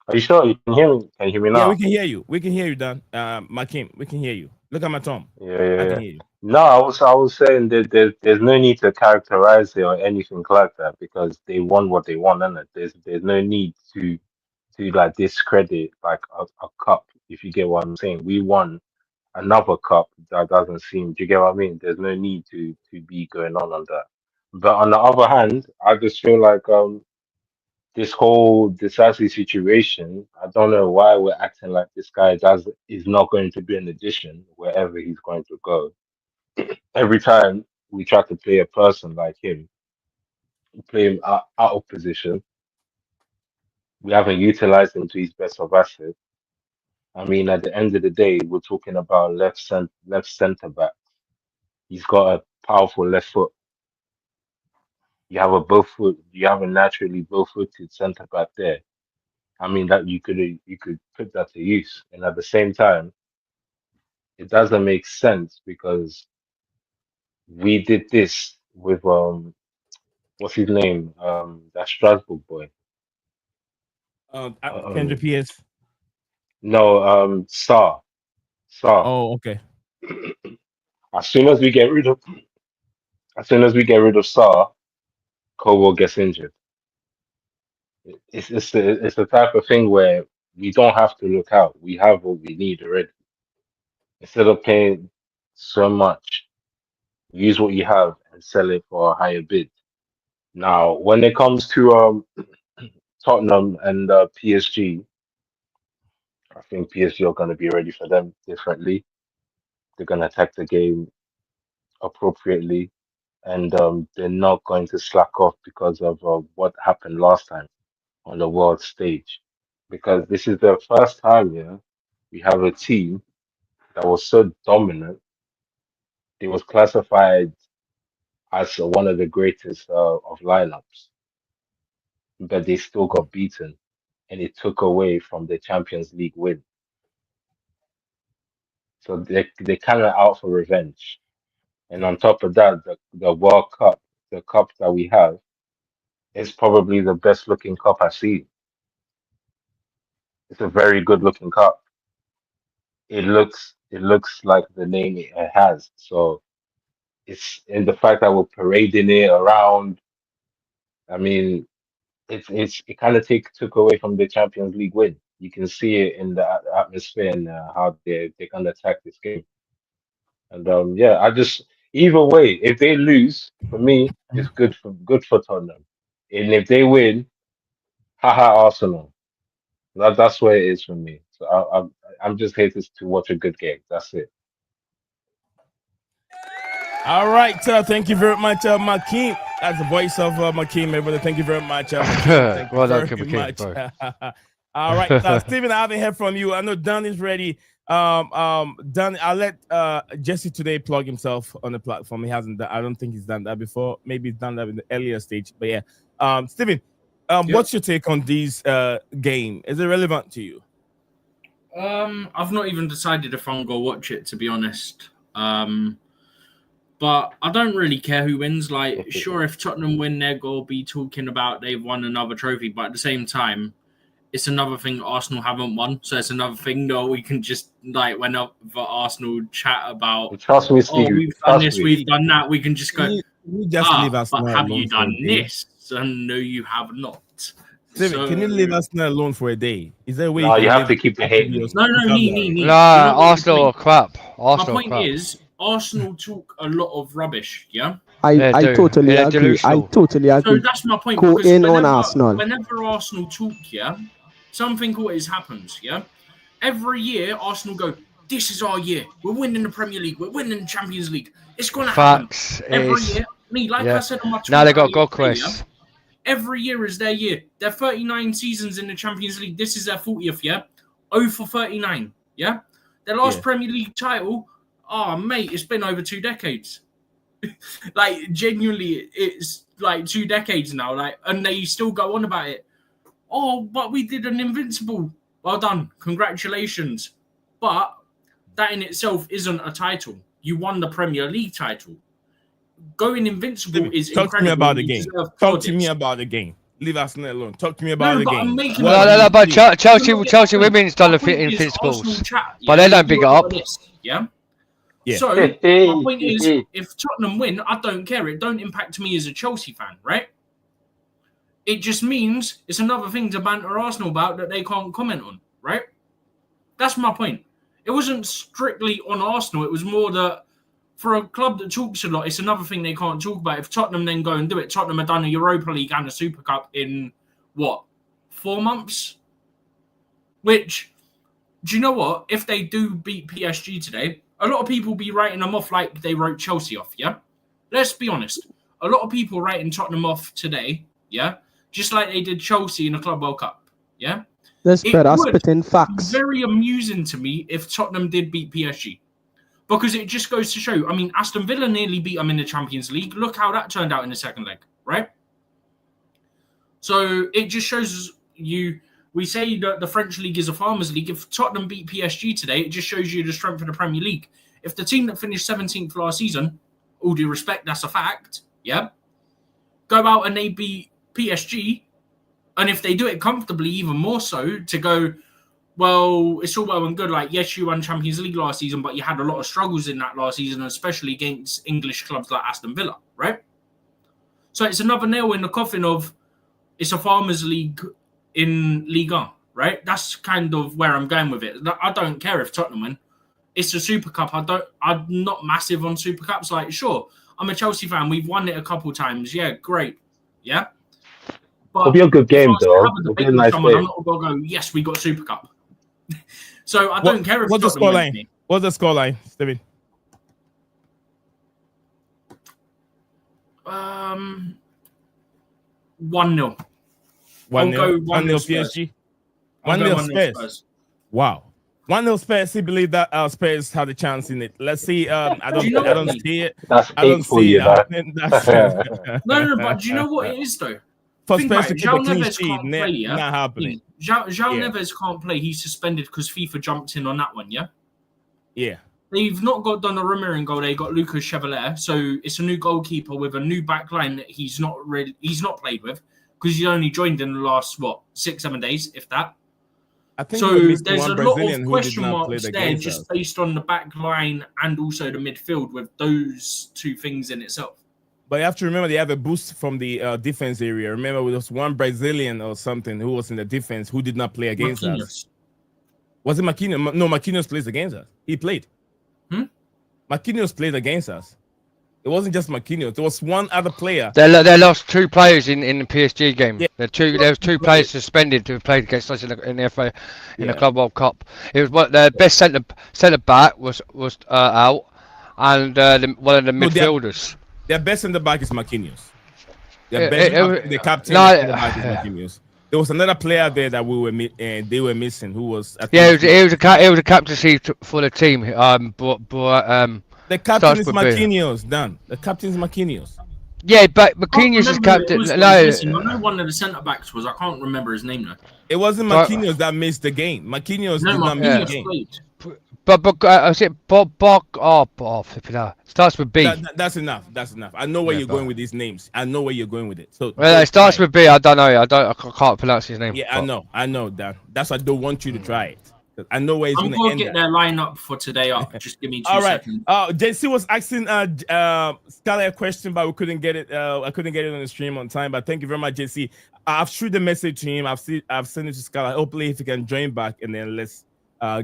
Are you sure you can hear me? Can you hear me now? Yeah, we can hear you. We can hear you, Dan. Makin, we can hear you. Look at my thumb. Yeah. Can hear you. No, I was saying that there's no need to characterize it or anything like that because they won what they won, and there's no need to like discredit like a cup. If you get what I'm saying, we won another cup that doesn't seem. Do you get what I mean? There's no need to be going on that. But on the other hand, I just feel like this whole Disasi situation, I don't know why we're acting like this guy is not going to be an addition wherever he's going to go. Every time we try to play a person like him, play him out of position, we haven't utilized him to his best of assets. I mean, at the end of the day, we're talking about left centre back. He's got a powerful left foot. You have a naturally both-footed centre back there. I mean that you could put that to use, and at the same time, it doesn't make sense because we did this with what's his name, that Strasbourg boy. Kendra PS. No, Sar. Oh, okay. As soon as we get rid of Sar, Kobo gets injured. It's the type of thing where we don't have to look out. We have what we need already. Instead of paying so much, use what you have and sell it for a higher bid. Now, when it comes to Tottenham and PSG, I think PSG are going to be ready for them differently. They're going to attack the game appropriately, and they're not going to slack off because of what happened last time on the world stage. Because this is their first time, we have a team that was so dominant. It was classified as one of the greatest of lineups, but they still got beaten, and it took away from the Champions League win. So they kind of out for revenge. And on top of that, the World Cup, the cup that we have, is probably the best looking cup I've seen. It's a very good looking cup. It looks like the name it has. So it's in the fact that we're parading it around. I mean, it kind of took away from the Champions League win. You can see it in the atmosphere and how they kind of attack this game. And yeah, I just either way, if they lose, for me, it's good for Tottenham. And if they win, haha, Arsenal. That's where it is for me. So I'm just here to watch a good game. That's it. All right, thank you very much, Makeem. As the voice of Makeem, my brother. Thank you very much. Thank Well you done, very Makeem, much. All right, Stephen, I haven't heard from you. I know Dan is ready. Dan, I'll let Jesse today plug himself on the platform. He hasn't done. I don't think he's done that before. Maybe he's done that in the earlier stage. But yeah, Stephen, what's your take on this game? Is it relevant to you? I've not even decided if I'm gonna watch it, to be honest. But I don't really care who wins. Like, sure, if Tottenham win, they're gonna be talking about they've won another trophy. But at the same time, it's another thing Arsenal haven't won. So it's another thing that we can just, like, whenever Arsenal chat about, Trust me, Steve. we've done this, we've done that, we can just go, Can you just leave us but now have alone you for a done day? this? And no, you have not. Stephen, can you leave us now alone for a day? Is there a way No, you have live to keep the hate. No, me. Nah, Arsenal are crap. Arsenal My are point crap. is, Arsenal talk a lot of rubbish, yeah? They I do. totally They're agree. I delusional. totally So agree. that's my point. Go Because in on Arsenal. whenever Arsenal talk, yeah, something always happens, yeah? Every year, Arsenal go, this is our year. We're winning the Premier League. We're winning the Champions League. It's going to happen. Facts. Every Is year. I said on my Twitter, now they got God quest. every year is their year. They're 39 seasons in the Champions League. This is their 40th year. 0 for 39, yeah? Their last Premier League title, oh, mate, it's been over 2 decades. Like, genuinely, it's like 2 decades now, like, and they still go on about it. Oh, but we did an invincible. Well done. Congratulations. But that in itself isn't a title. You won the Premier League title. Going invincible is talk incredible. to me about the game. deserve Talk to plaudits. me about the game. Leave us alone. Talk to me about the but game. I'm making No, but Chelsea women's done the invincibles. But they don't big it up. Yeah. Yeah. So my point is, if Tottenham win, I don't care. It don't impact me as a Chelsea fan, right? It just means it's another thing to banter Arsenal about that they can't comment on, right? That's my point. It wasn't strictly on Arsenal. It was more that for a club that talks a lot, it's another thing they can't talk about. If Tottenham then go and do it, Tottenham have done a Europa League and a Super Cup in, 4 months? Which, do you know what? If they do beat PSG today, a lot of people be writing them off like they wrote Chelsea off, yeah? Let's be honest. A lot of people writing Tottenham off today, yeah? Just like they did Chelsea in the Club World Cup, yeah? Let's It better would spit in facts. be very amusing to me if Tottenham did beat PSG. Because it just goes to show, I mean, Aston Villa nearly beat them in the Champions League. Look how that turned out in the second leg, right? So it just shows you, we say that the French league is a farmers league. If Tottenham beat PSG today, it just shows you the strength of the Premier League. If the team that finished 17th last season, all due respect, that's a fact, yeah, go out and they beat PSG, and if they do it comfortably, even more so, to go, well, it's all well and good. Like, yes, you won Champions League last season, but you had a lot of struggles in that last season, especially against English clubs like Aston Villa, right? So it's another nail in the coffin of it's a farmers league in Ligue 1, right? That's kind of where I'm going with it. I don't care if Tottenham win. It's a Super Cup. I'm not massive on Super Cups. Like, sure, I'm a Chelsea fan. We've won it a couple times. Yeah, great. Yeah. But it'll be a good game, though. It'll be a nice game. I'm not going to go, yes, we got Super Cup. So I don't care if what's the scoreline? What's the scoreline, Steven? 1-0. 1-0 PSG. 1-0 Spurs. Wow. 1-0 Spurs. He believe that Spurs had a chance in it. Let's see. I don't see it. That's I don't 8 for see you, it. man. No, but do you know what it is though? For Think Spurs about to it, keep a João clean Neves sheet, can't play, yeah? not happening. João Yeah. Neves can't play. He's suspended because FIFA jumped in on that one, yeah? Yeah. They've not got Donnarumma in goal. They got Lucas Chevalier, so it's a new goalkeeper with a new back line that he's not played with because he's only joined in the last 6-7 days, if that. I think So we missed there's one a lot Brazilian of who did question not play marks there, against just us. based on the back line and also the midfield with those two things in itself. But you have to remember they have a boost from the defense area. Remember, there was one Brazilian or something who was in the defense who did not play against us. Was it Marquinhos? No, Marquinhos plays against us. He played. Marquinhos played against us. It wasn't just Marquinhos. There was one other player. They lost 2 players in the PSG game. Yeah. There was 2 players suspended who played against us in the FA in the Club World Cup. It was their best centre back was out, and one of the midfielders. Their best centre back is Marquinhos. The captain no, centre back is Marquinhos. There was another player there that they were missing who was. It was a captaincy for the team. The captain is Marquinhos, Dan. The captain is Marquinhos. Yeah, but Marquinhos is captain. I know one of the centre backs was. I can't remember his name now. It wasn't Marquinhos that missed the game. Marquinhos did not miss the game. Played. But is it Bob? Flipping out. Starts with B. That's enough. That's enough. I know where you're going with these names. I know where you're going with it. So it starts with B. I don't know. I can't pronounce his name. Yeah, I know, Dan. That's why I don't want you to try it. I know where it's going to end. Get their lineup for today up. Just give me 2 All right. seconds. JC was asking Scarlett a question, but we couldn't get it. I couldn't get it on the stream on time. But thank you very much, JC. I've shoot the message to him. I've sent it to Scarlett. Hopefully, if he can join back, and then let's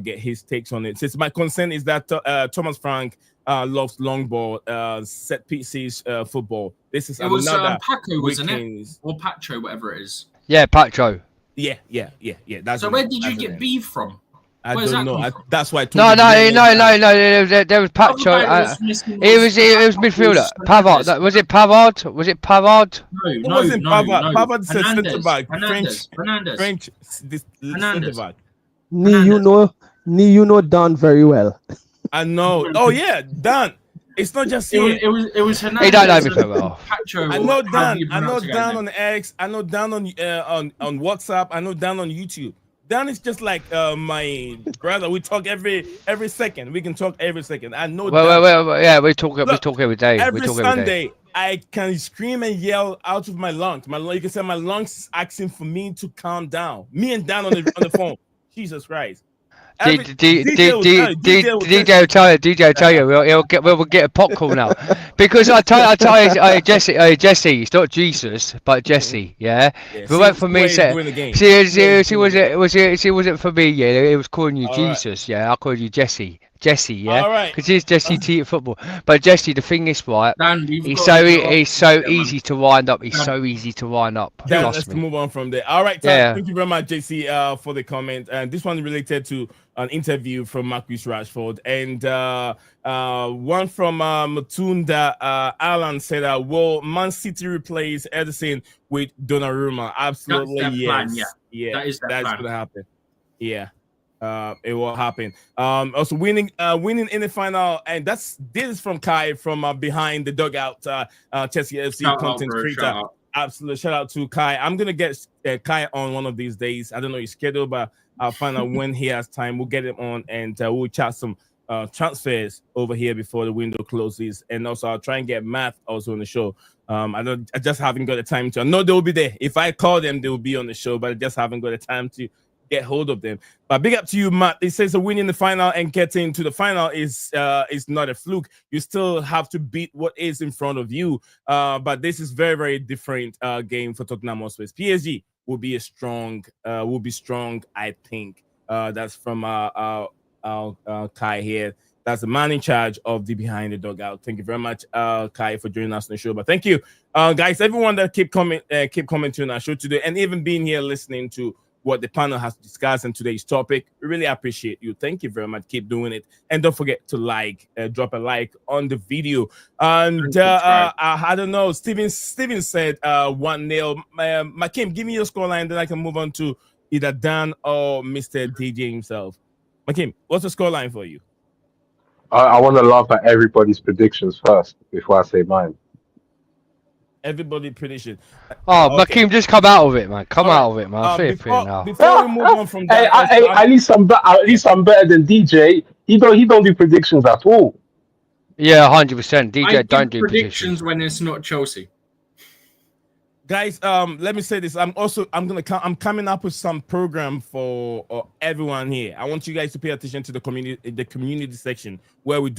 get his takes on it. Since my concern is that Thomas Frank loves long ball, set pieces, football. This is another Paco, wasn't it? Or Pacho, whatever it is. Yeah, Pacho. Yeah. That's so where did you get beef from? I don't know. That's why I told no. There was Pacho. It was midfielder. Pavard. Was it Pavard? No. It wasn't Pavard. Pavard is a centre back. French centre back. You know Dan very well. I know. Oh yeah, Dan. It's not just you. It was Hernandez. He don't know me very well. I know Dan. I know Dan on X. I know Dan on WhatsApp. I know Dan on YouTube. Dan is just like my brother. We talk every second. We can talk every second. I know. Well, yeah, we talk every day. Every Sunday, I can scream and yell out of my lungs. You can say my lungs is asking for me to calm down. Me and Dan on the phone. Jesus Christ. DJ will tell you we'll get a popcorn now because I tell you Jesse, it's not Jesus but Jesse, yeah. If it weren't for me, she wasn't for me, yeah. It was calling you Jesus, yeah. I called you Jesse, yeah, because he's Jesse T at football. But Jesse, the thing is, right, he's so easy to wind up. He's so easy to wind up. Let's move on from there. All right, thank you very much, JC, for the comment. And this one related to an interview from Marcus Rashford, and one from Matunda Alan said, "Will Man City replace Edison with Donnarumma?" Absolutely, yes. Plan, yeah. That's going to happen. Yeah. It will happen. Also winning in the final, and this is from Kai from behind the dugout, Chelsea FC content creator. Absolutely, shout out to Kai. I'm gonna get Kai on one of these days. I don't know his schedule, but I'll find out when he has time. We'll get him on, and we'll chat some transfers over here before the window closes. And also, I'll try and get Matt also on the show. I just haven't got the time to. I know they'll be there. If I call them, they will be on the show, but I just haven't got the time to get hold of them. But big up to you, Matt. It says a win in the final and getting to the final is not a fluke. You still have to beat what is in front of you. But this is very, very different game for Tottenham Hotspur. PSG will be strong, I think. That's from Kai here. That's the man in charge of the Behind the Dugout. Thank you very much, Kai, for joining us on the show. But thank you, guys, everyone that keep commenting on our show today, and even being here listening to what the panel has discussed in today's topic. We really appreciate you. Thank you very much. Keep doing it. And don't forget to drop a like on the video. And I don't know, Steven said 1-0. Makim, give me your scoreline, then I can move on to either Dan or Mr. DJ himself. Makim, what's the scoreline for you? I want to laugh at everybody's predictions first before I say mine. Everybody prediction. Oh, Okay. Makim, just come out of it, man. Come All out right. of it, man. Before we move on from that, At least I'm better than DJ. He don't do predictions at all. Yeah, 100%. DJ I don't do do predictions when it's not Chelsea. guys, let me say this. I'm coming up with some program for everyone here. I want you guys to pay attention to the community section where we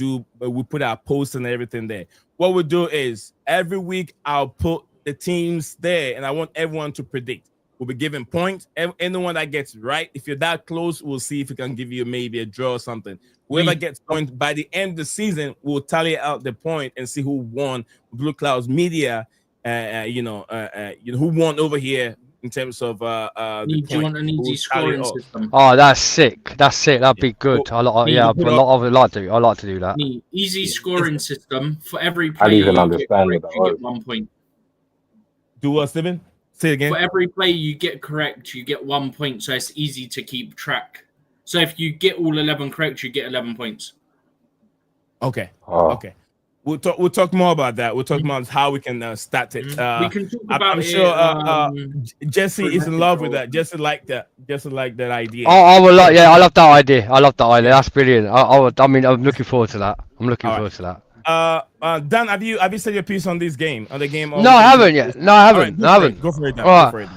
put our posts and everything there. What we do is every week I'll put the teams there, and I want everyone to predict. We'll be giving points. Anyone that gets right, if you're that close, we'll see if we can give you maybe a draw or something. Whoever gets points by the end of the season, we'll tally out the point and see who won BlueClouds Media. Who won over here in terms of Do you want an easy scoring system? Oh, that's sick. That'd be good. I'd like to do that. Easy scoring system for every I player. didn't even understand what that you was. get 1 point. Do what, Steven? Say it again. For every play you get correct, you get 1 point, so it's easy to keep track. So if you get all 11 correct, you get 11 points. Okay. Oh. Okay. We'll talk more about that. We'll talk about how we can start it. We can talk about I'm sure Jesse is in love with that. Jesse like that. Jesse like that idea. I love that idea. That's brilliant. I'm looking forward to that. Dan, have you said your piece on this game? On the game? No, I haven't yet. No, I haven't. Right, go for it, Dan. Right. Go for it.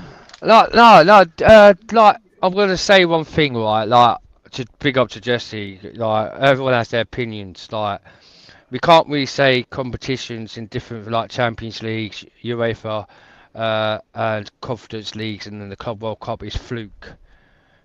Like I'm gonna say one thing, right? Like to big up to Jesse. Like everyone has their opinions. Like we can't really say competitions in different like Champions Leagues, UEFA, and Conference Leagues, and then the Club World Cup is fluke,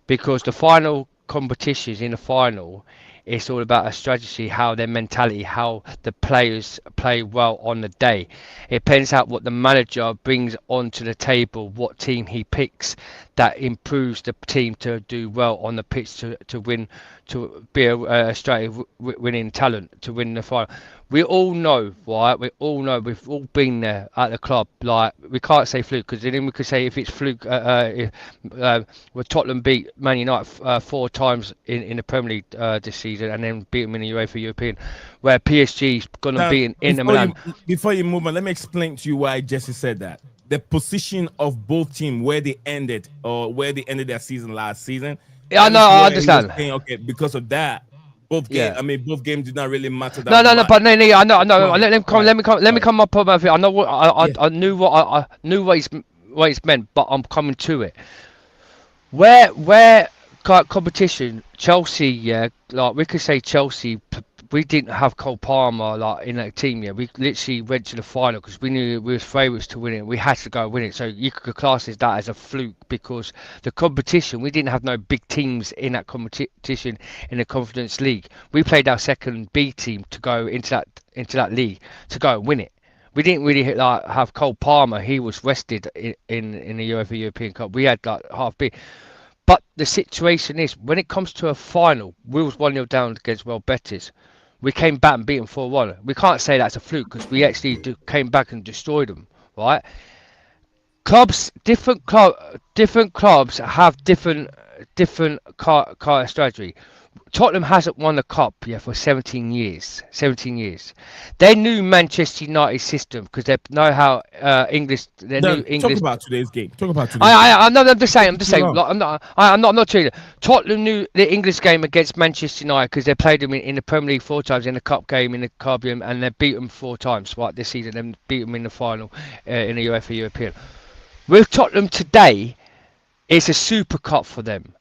because the final competitions in the final, it's all about a strategy, how their mentality, how the players play well on the day. It depends on what the manager brings onto the table, what team he picks that improves the team to do well on the pitch to win, to be a straight winning talent, to win the final. We all know, right? We all know. We've all been there at the club. Like we can't say fluke, because then we could say if it's fluke. Where Tottenham beat Man United 4 times in the Premier League this season, and then beat them in the UEFA European, where PSG's gonna beat Inter Milan. Before you move on, let me explain to you why Jesse said that. The position of both teams, where they ended their season last season. Yeah, I know. I understand. Saying, okay, because of that, both games. Yeah. I mean, both games did not really matter. No. But no. I know. Let me come up with it. I know what I knew what it's meant, but I'm coming to it. Where competition, Chelsea, yeah, like we could say Chelsea. We didn't have Cole Palmer like in that team yet. We literally went to the final because we knew we were favourites to win it. We had to go win it. So you could class that as a fluke, because the competition, we didn't have no big teams in that competition in the Conference League. We played our second B team to go into that league to go and win it. We didn't really have Cole Palmer. He was rested in the UEFA European Cup. We had like half B. But the situation is, when it comes to a final, we was 1-0 down against Well Betis. We came back and beat them 4-1. We can't say that's a fluke, because we actually came back and destroyed them, right? Different clubs have different strategy. Tottenham hasn't won the cup for 17 years. They knew Manchester United system because they know how English. Talk about today's game. I'm just saying. Like, I'm not telling you. Tottenham knew the English game against Manchester United because they played them in the Premier League 4 times, in the cup game, in the Caribbean, and they beat them 4 times this season. Then beat them in the final in the UEFA European. With Tottenham today, it's a super cup for them,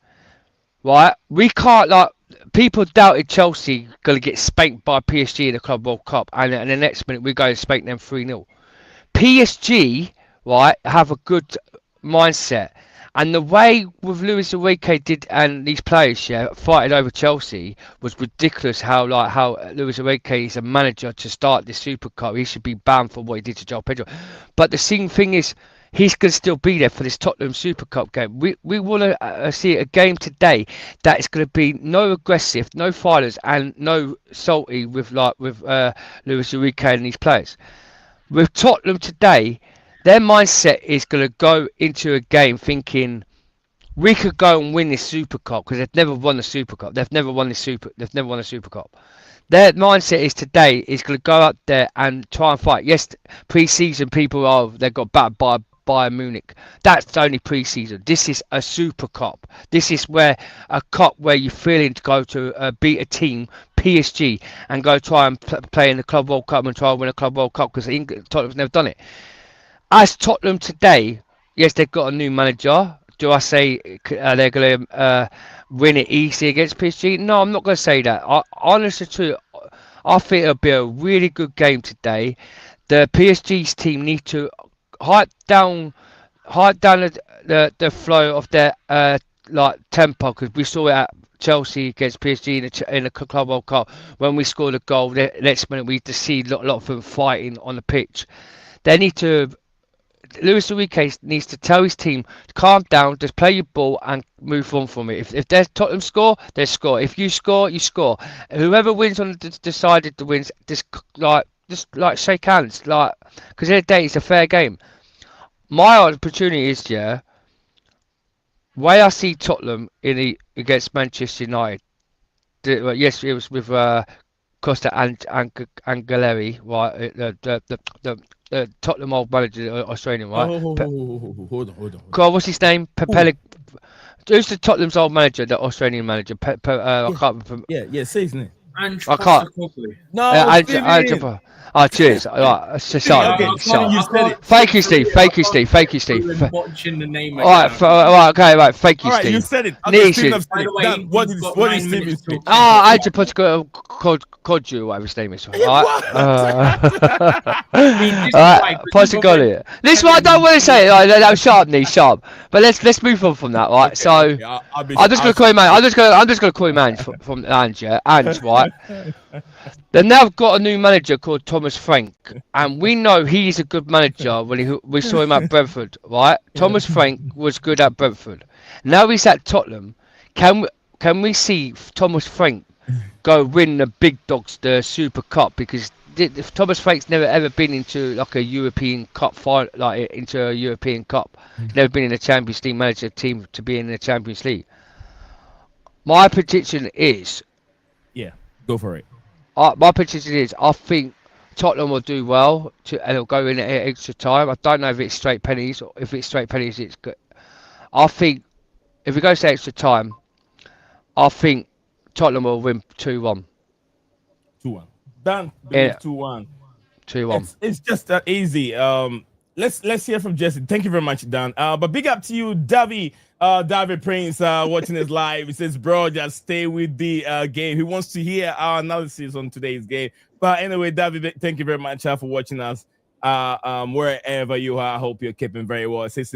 right? We can't people doubted Chelsea going to get spanked by PSG in the Club World Cup, and the next minute we go and spank them 3-0. PSG, right, have a good mindset, and the way with Luis Enrique did and these players, fighting over Chelsea was ridiculous. How Luis Enrique is a manager to start this Super Cup. He should be banned for what he did to João Pedro. But the same thing is, he's going to still be there for this Tottenham Super Cup game. We want to see a game today that is going to be no aggressive, no violence, and no salty with Luis Enrique and these players. With Tottenham today, their mindset is going to go into a game thinking, we could go and win this Super Cup because they've never won the Super Cup. They've never won a Super Cup. Their mindset is today is going to go out there and try and fight. Yes, pre-season people they got battered by Bayern Munich. That's only pre-season. This is a Super Cup. This is where a cup where you're feeling to go to beat a team, PSG, and go try and play in the Club World Cup and try and win a Club World Cup because Tottenham's never done it. As Tottenham today, yes, they've got a new manager. Do I say they're going to win it easy against PSG? No, I'm not going to say that. Honestly, I think it'll be a really good game today. The PSG's team need to hide down the flow of their tempo because we saw it at Chelsea against PSG in the Club World Cup when we scored a goal. The next minute we just see a lot of them fighting on the pitch. They need to. Luis Enrique needs to tell his team to calm down, just play your ball and move on from it. If there's Tottenham score, they score. If you score, you score. Whoever wins on decided to win, just shake hands, because at the end of the day it's a fair game. My opportunity is way I see Tottenham against Manchester United. Yes, it was with Costa and Galleri, right? The Tottenham old manager, Australian, right? Hold on. God, what's his name? Who's the Tottenham's old manager? The Australian manager? I can't remember. Yeah, say his name. I can't. No, cheers. Right, Thank you, Steve. Watching the name. Right. Thank you, Steve. You said it. Okay, What is Steve? Andrew Podju, whatever his name is. Alright, Pozzegoli. This one I don't want to say. That was sharp. But let's move on from that, right? So I'm just gonna call him I'm just gonna call him Ange from Ange, Ange, right? They've now got a new manager called Thomas Frank, and we know he's a good manager when we saw him at Brentford, right? Thomas Frank was good at Brentford. Now he's at Tottenham. Can we see Thomas Frank go win the big dogs, the Super Cup? Because Thomas Frank's never ever been into a European Cup final, into a European Cup. He's never been in a Champions League manager team to be in the Champions League. My prediction is, go for it. My prediction is I think Tottenham will do well and it'll go in at extra time. I don't know if it's straight pennies or if it's straight pennies. It's good. I think if it goes to extra time, I think Tottenham will win 2-1. 2-1. Done. 2-1. 2-1. It's just that easy. Let's hear from Jesse. Thank you very much, Dan. But big up to you, David Prince, watching this live. He says, bro, just stay with the game. He wants to hear our analysis on today's game. But anyway, David, thank you very much for watching us wherever you are. I hope you're keeping very well. Since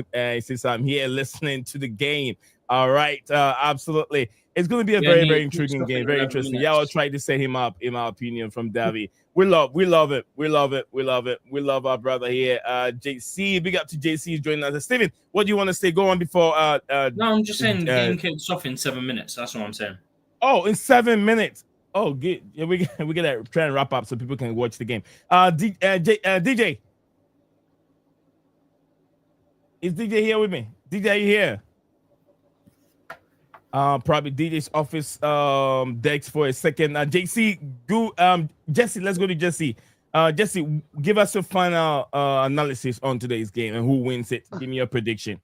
I'm here listening to the game. All right, absolutely. It's going to be a very, very intriguing game. Very interesting. Yeah, I'll try to set him up, in my opinion, from David. We love it. We love our brother here. JC, big up to JC joining us. Steven, what do you want to say? Go on before. No, I'm just saying the game kicks off in 7 minutes. That's what I'm saying. Oh, in 7 minutes. Oh, good. Yeah, we gotta try and wrap up so people can watch the game. DJ, is DJ here with me? DJ, are you here? Probably DJ's office Dex for a second. Jesse, let's go to Jesse. Jesse, give us your final analysis on today's game and who wins it. Give me your prediction.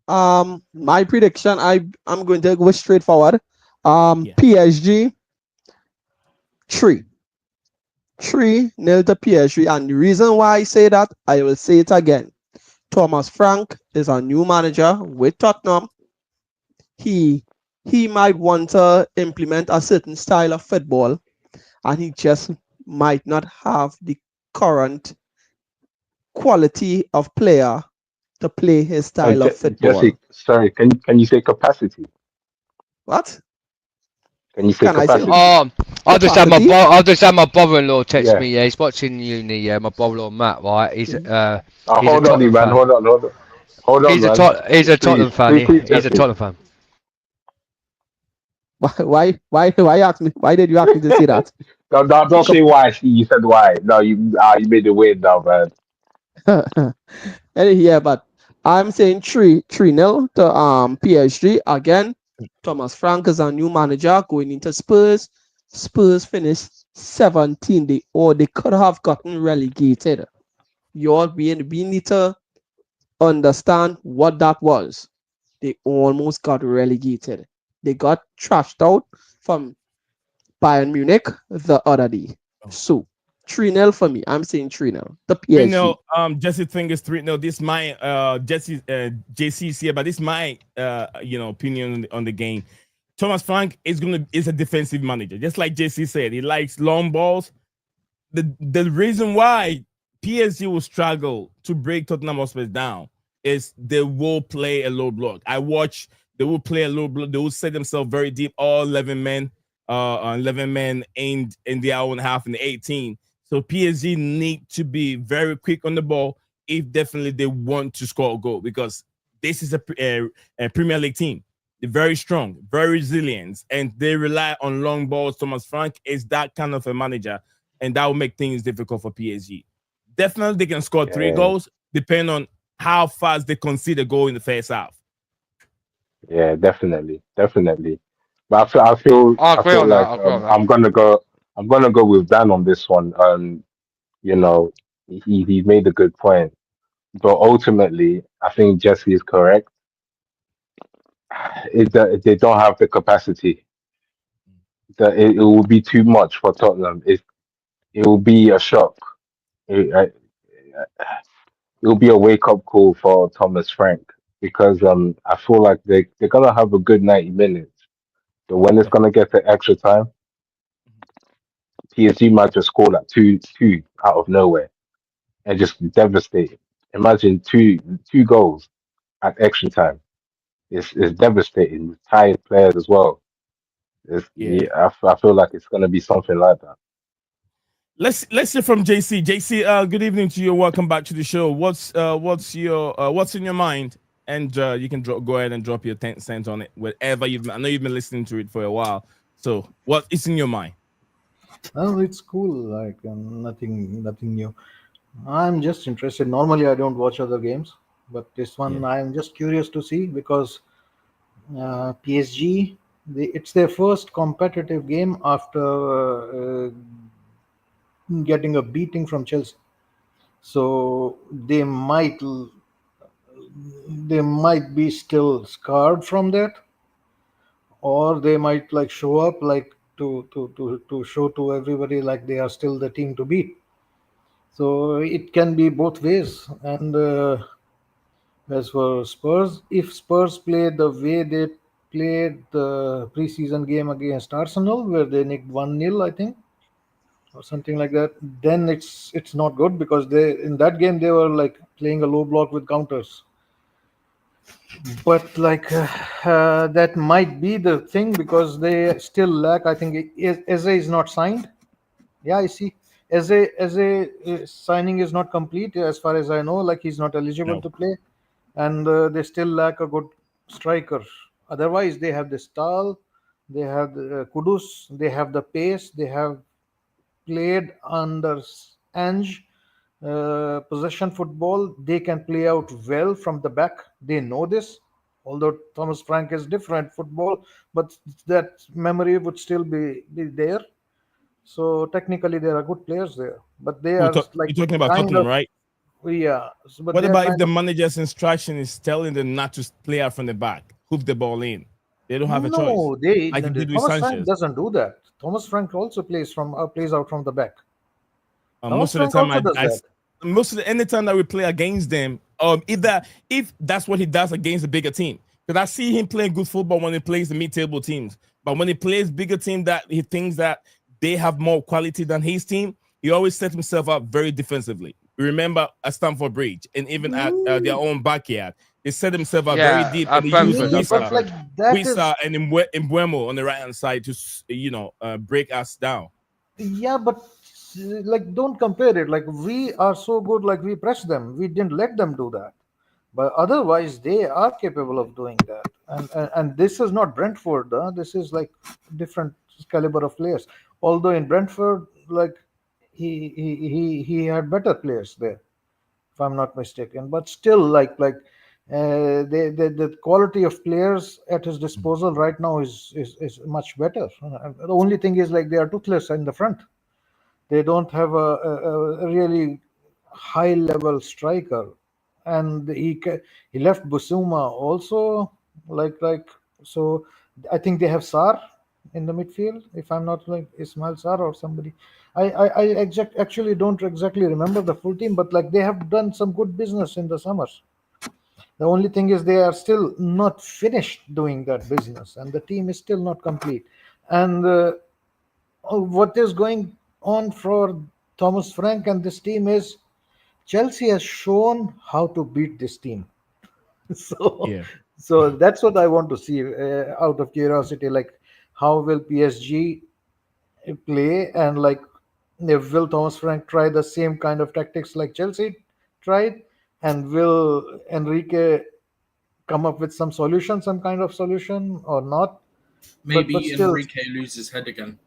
My prediction, I'm going to go straightforward. PSG 3-0 to PSG, and the reason why I say that, I will say it again. Thomas Frank is a new manager with Tottenham. He might want to implement a certain style of football, and he just might not have the current quality of player to play his style of football. Jesse, sorry, can you say capacity? What? Can you say capacity? I'll just have my brother-in-law text me. Yeah, he's watching uni. Yeah, my brother-in-law Matt. Right, he's hold on, man. Hold on. He's a Tottenham fan. He's a Tottenham fan. Why ask me? Why did you ask me to say that? Don't say why. You said why. No, you made it weird now, man. Yeah, but I'm saying 3-0 to PSG again. Thomas Frank is a new manager going into Spurs. Spurs finished 17. They could have gotten relegated. We need to understand what that was. They almost got relegated. They got trashed out from Bayern Munich the other day. So 3-0 for me. I'm saying 3-0. The PSG. Jesse think is 3-0. This my Jesse JC's here, but this my opinion on the game. Thomas Frank is a defensive manager, just like JC said. He likes long balls. The reason why PSG will struggle to break Tottenham Hotspur down is they will play a low block. They will play a low block. They will set themselves very deep, all 11 men, in the hour and a half in the 18. So PSG need to be very quick on the ball if definitely they want to score a goal, because this is a Premier League team. They're very strong, very resilient, and they rely on long balls. Thomas Frank is that kind of a manager, and that will make things difficult for PSG. Definitely, they can score 3 goals, depending on how fast they concede a goal in the first half. Yeah, definitely. But I feel I agree on like that. I agree on that. I'm gonna go with Dan on this one. You know, he made a good point, but ultimately, I think Jesse is correct. They don't have the capacity. It will be too much for Tottenham. It will be a shock. It will be a wake up call for Thomas Frank, because I feel like they're gonna have a good 90 minutes, but when it's gonna get to extra time, PSG might just score like two out of nowhere and just devastate. Imagine two goals at extra time. It's devastating. With tired players as well. I feel like it's gonna be something like that. Let's hear from JC. JC, good evening to you. Welcome back to the show. What's in your mind? And you can go ahead and drop your 10 cents on it. Whatever I know you've been listening to it for a while. So what is in your mind? Oh, it's cool. Like nothing new. I'm just interested. Normally, I don't watch other games, but this one I'm just curious to see, because PSG, it's their first competitive game after getting a beating from Chelsea. So they might be still scarred from that, or they might like show up like to show to everybody like they are still the team to beat. So it can be both ways. And as for Spurs, if Spurs play the way they played the preseason game against Arsenal, where they nicked 1-0, I think, or something like that, then it's not good, because they in that game they were like playing a low block with counters. But like that might be the thing, because they still lack. I think Eze is not signed. Yeah, I see. Eze signing is not complete as far as I know. Like he's not eligible to play, and they still lack a good striker. Otherwise, they have the style, they have the Kudus, they have the pace, they have played under Ange possession football. They can play out well from the back. They know this. Although Thomas Frank is different football, but that memory would still be there. So technically, there are good players there, but they are like You're talking about kind Tottenham, of right? yeah. But What they are about if kind the of manager's instruction is telling them not to play out from the back, hook the ball in? They don't have a choice, no. like he did with Thomas Frank Sanchez. doesn't do that. Thomas Frank also plays out from the back. Thomas Most of the Frank time, also does that. anytime that we play against them, if that's what he does against a bigger team, because I see him playing good football when he plays the mid-table teams, but when he plays bigger team that he thinks that they have more quality than his team, he always sets himself up very defensively. Remember at Stamford Bridge and even at their own backyard, they set themselves up very deep, and they use But like that is Wisa and Mbuemo on the right hand side to break us down. yeah, but like don't compare it. Like we are so good, like we press them. We didn't let them do that. But otherwise, they are capable of doing that. And this is not Brentford. This is like different caliber of players. Although in Brentford, like he had better players there, if I'm not mistaken. But still, like The quality of players at his disposal right now is much better. The only thing is like they are toothless in the front. They don't have a really high level striker, and he left Busuma also so. I think they have Sar in the midfield, if I'm not like Ismail Sar or somebody. Actually don't exactly remember the full team, but like they have done some good business in the summers. The only thing is they are still not finished doing that business, and the team is still not complete. And what is going on for Thomas Frank and this team is Chelsea has shown how to beat this team. So, Yeah. so that's what I want to see out of curiosity. Like, how will PSG play, and like, if will Thomas Frank try the same kind of tactics like Chelsea tried, and will Enrique come up with some solution, some kind of solution, or not? Maybe but still, Enrique loses his head again.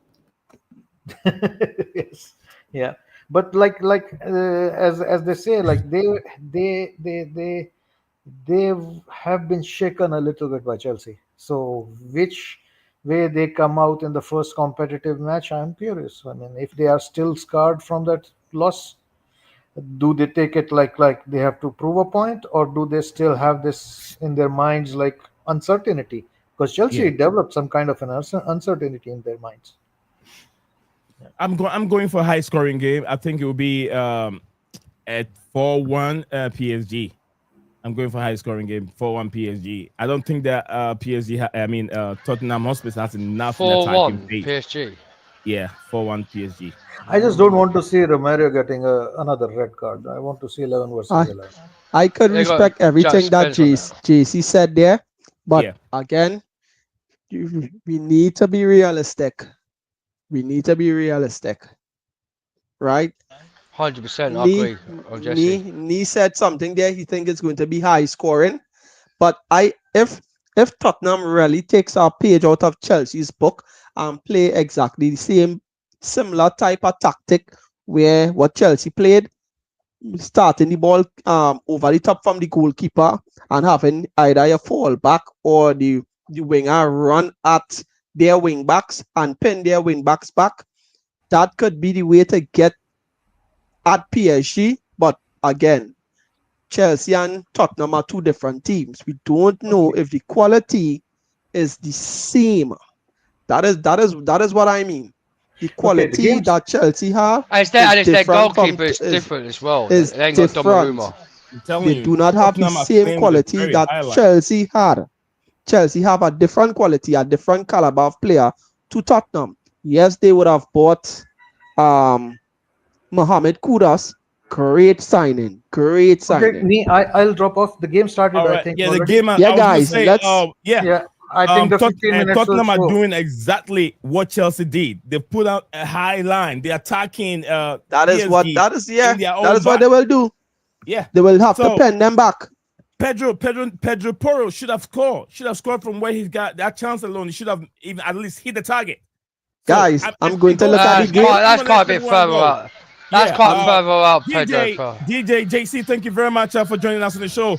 yes, yeah. But as they say, like they have been shaken a little bit by Chelsea. So which way they come out in the first competitive match, I'm curious. I mean, if they are still scarred from that loss, do they take it like they have to prove a point, or do they still have this in their minds like uncertainty? Because Chelsea developed some kind of an uncertainty in their minds. I'm going for a high scoring game. I think it will be at 4-1 PSG. I'm going for a high scoring game, 4-1 PSG. I don't think that Tottenham Hotspur has enough in attacking 4-1 PSG. Yeah, 4-1 PSG. I just don't want to see Romero getting another red card. I want to see 11 versus 11. I could respect everything that JC said there, but again, we need to be realistic. We need to be realistic, right? 100%, I agree on Jesse. Nee said something there. He thinks it's going to be high scoring, but if Tottenham really takes a page out of Chelsea's book and play exactly the same similar type of tactic where what Chelsea played, starting the ball over the top from the goalkeeper and having either a fall back or the winger run at their wing backs and pin their wing backs back, that could be the way to get at PSG. But again, Chelsea and Tottenham are two different teams. We don't know if the quality is the same. That is what I mean. The quality that Chelsea have is their goalkeeper is different as well. Is they ain't got different. Donnarumma. Do not have the same quality that Chelsea had. Chelsea have a different quality, a different caliber of player to Tottenham. Yes, they would have bought Mohamed Kudus. Great signing. Great signing. Okay, I'll drop off. The game started, right. I think. Yeah, already. the game. Yeah, guys, let's. I think the 15 minutes Tottenham are doing exactly what Chelsea did. They put out a high line. They're attacking. That is what they will do. Yeah, they will have to pen them back. Pedro Porro should have scored. Should have scored from where he got that chance alone. He should have even at least hit the target. Guys, I'm going to look at the game. That's quite a bit further out. That's quite further out, Pedro. DJ JC, thank you very much for joining us on the show.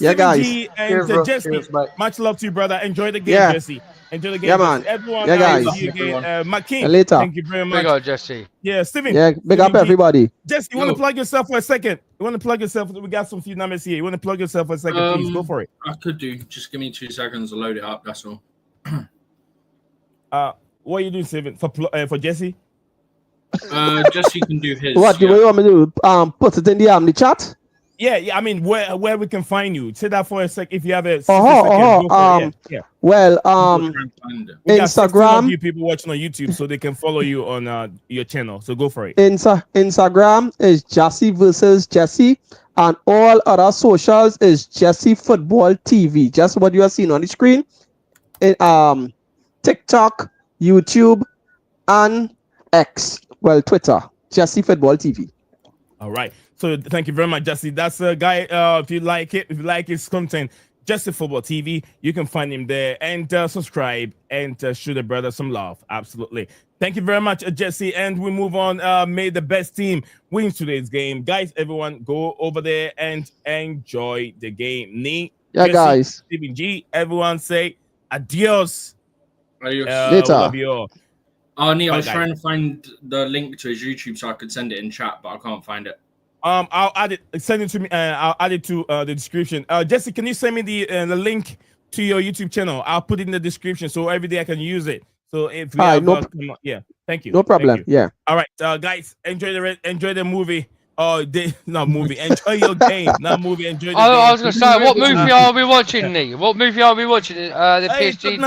Yeah, guys. G and Jesse, much love to you, brother. Enjoy the game, Jesse. Enjoy the game. Yeah, man. Everyone, yeah, guys. McKean, later. Thank you very much. Big up, Jesse. Yeah, Steven. Yeah, big up everybody. Jesse, you want to plug yourself for a second? You want to plug yourself? We got some few numbers here. You want to plug yourself for a second, please? Go for it. I could do. Just give me 2 seconds to load it up. That's all. What are you doing, Steven? For Jesse? Jesse can do his. What do you want me to do? Put it in the chat? Yeah. I mean, where we can find you? Say that for a sec. If you have a well, Instagram. People watching on YouTube, so they can follow you on your channel. So go for it. Instagram is Jesse versus Jesse, and all other socials is Jesse Football TV. Just what you are seeing on the screen. TikTok, YouTube, and X. Well, Twitter. Jesse Football TV. All right. So thank you very much, Jesse. That's a guy. If you like his content, Jesse Football TV. You can find him there and subscribe and show the brother some love. Absolutely. Thank you very much, Jesse. And we move on. May the best team win today's game. Guys, everyone go over there and enjoy the game. Yeah, Jesse, guys. Stephen G, everyone say adios. Adios. Later. Love you all. Oh, Nee, I Bye, was guys. trying to find the link to his YouTube so I could send it in chat, but I can't find it. I'll add it. Send it to me. I'll add it to the description. Jesse, can you send me the link to your YouTube channel? I'll put it in the description so every day I can use it. So if we have, yeah, thank you. No problem. Thank you. Yeah. All right, guys, enjoy the movie. Oh, not movie. Enjoy your game, not movie. Enjoy the game. I was gonna say, what movie are we watching, Nee? What movie are we watching? The PSG.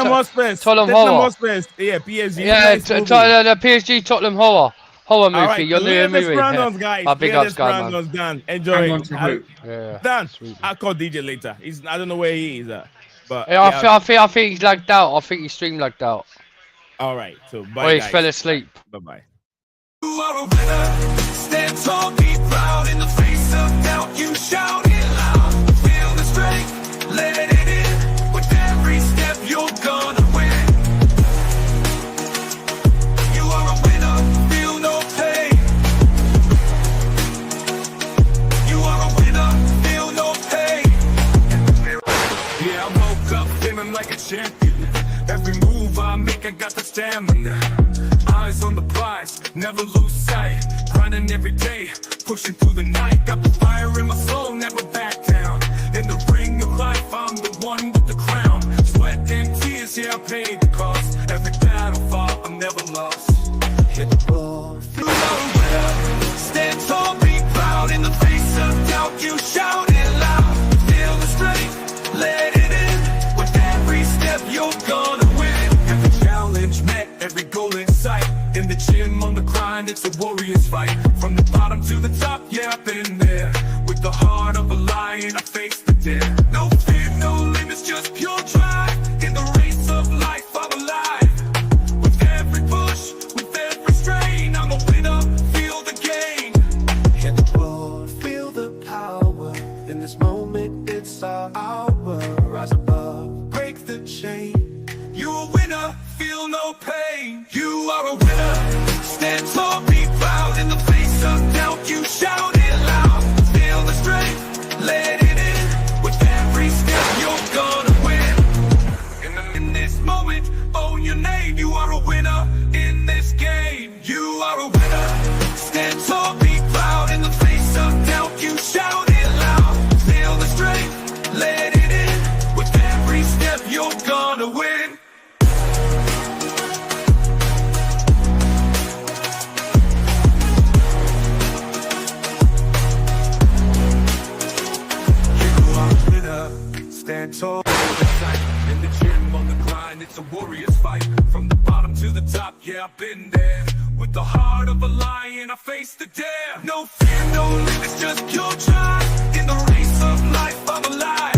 Tottenham horror. Yeah, PSG. Yeah, the PSG Tottenham horror movie. All right, Your new movie. Brandon's, guys. Big ups, guys, man. Done. Enjoy. Yeah. Done. I'll call DJ later. I don't know where he is at, but Yeah, I think he's lagged out. I think his stream lagged out. all right. So Or bye, he guys. fell asleep. Bye bye. You are a winner. Stand tall, be proud. In the face of doubt, you shout it loud. Feel the strength, let it in. With every step, you're gonna win. You are a winner, feel no pain. You are a winner, feel no pain. Yeah, I woke up feeling like a champion. Every move I make, I got the stamina. Eyes on the prize, never lose sight. Grinding every day, pushing through the night. Got the fire in my soul, never back down. In the ring of life, I'm the one with the crown. Sweat and tears, yeah, I paid the cost. Every battle fought, I'm never lost. Hit the ball, feel the winner. Stand tall, be proud. In the face of doubt, you shout it loud. Feel the strength, let it in. With every step, you're gonna win. Every challenge met, every goal in sight. In the gym, on the grind, it's a warrior's fight. From the bottom to the top, yeah, I've been there. With the heart of a lion, I face the dare. No fear, no limits, just pure drive. In the race of life, I'm alive. With every push, with every strain, I'm a winner, feel the gain. Hit the road, feel the power. In this moment, it's our hour. Rise above, break the chain. You're a winner, feel no pain. You are a winner. Stand tall, be proud. In the face of doubt, you shout it loud. Feel the strength, let it in. With every step, you're gonna win. In this moment, own your name. You are a winner in this game. You are a winner. Stand tall, be proud. In the face of doubt, you shout it loud. Feel the strength, let it in. With every step, you're gonna win. Stand tall, in the gym, on the grind, it's a warrior's fight. From the bottom to the top, yeah, I've been there. With the heart of a lion, I face the dare. No fear, no limits, just pure drive. In the race of life, I'm alive.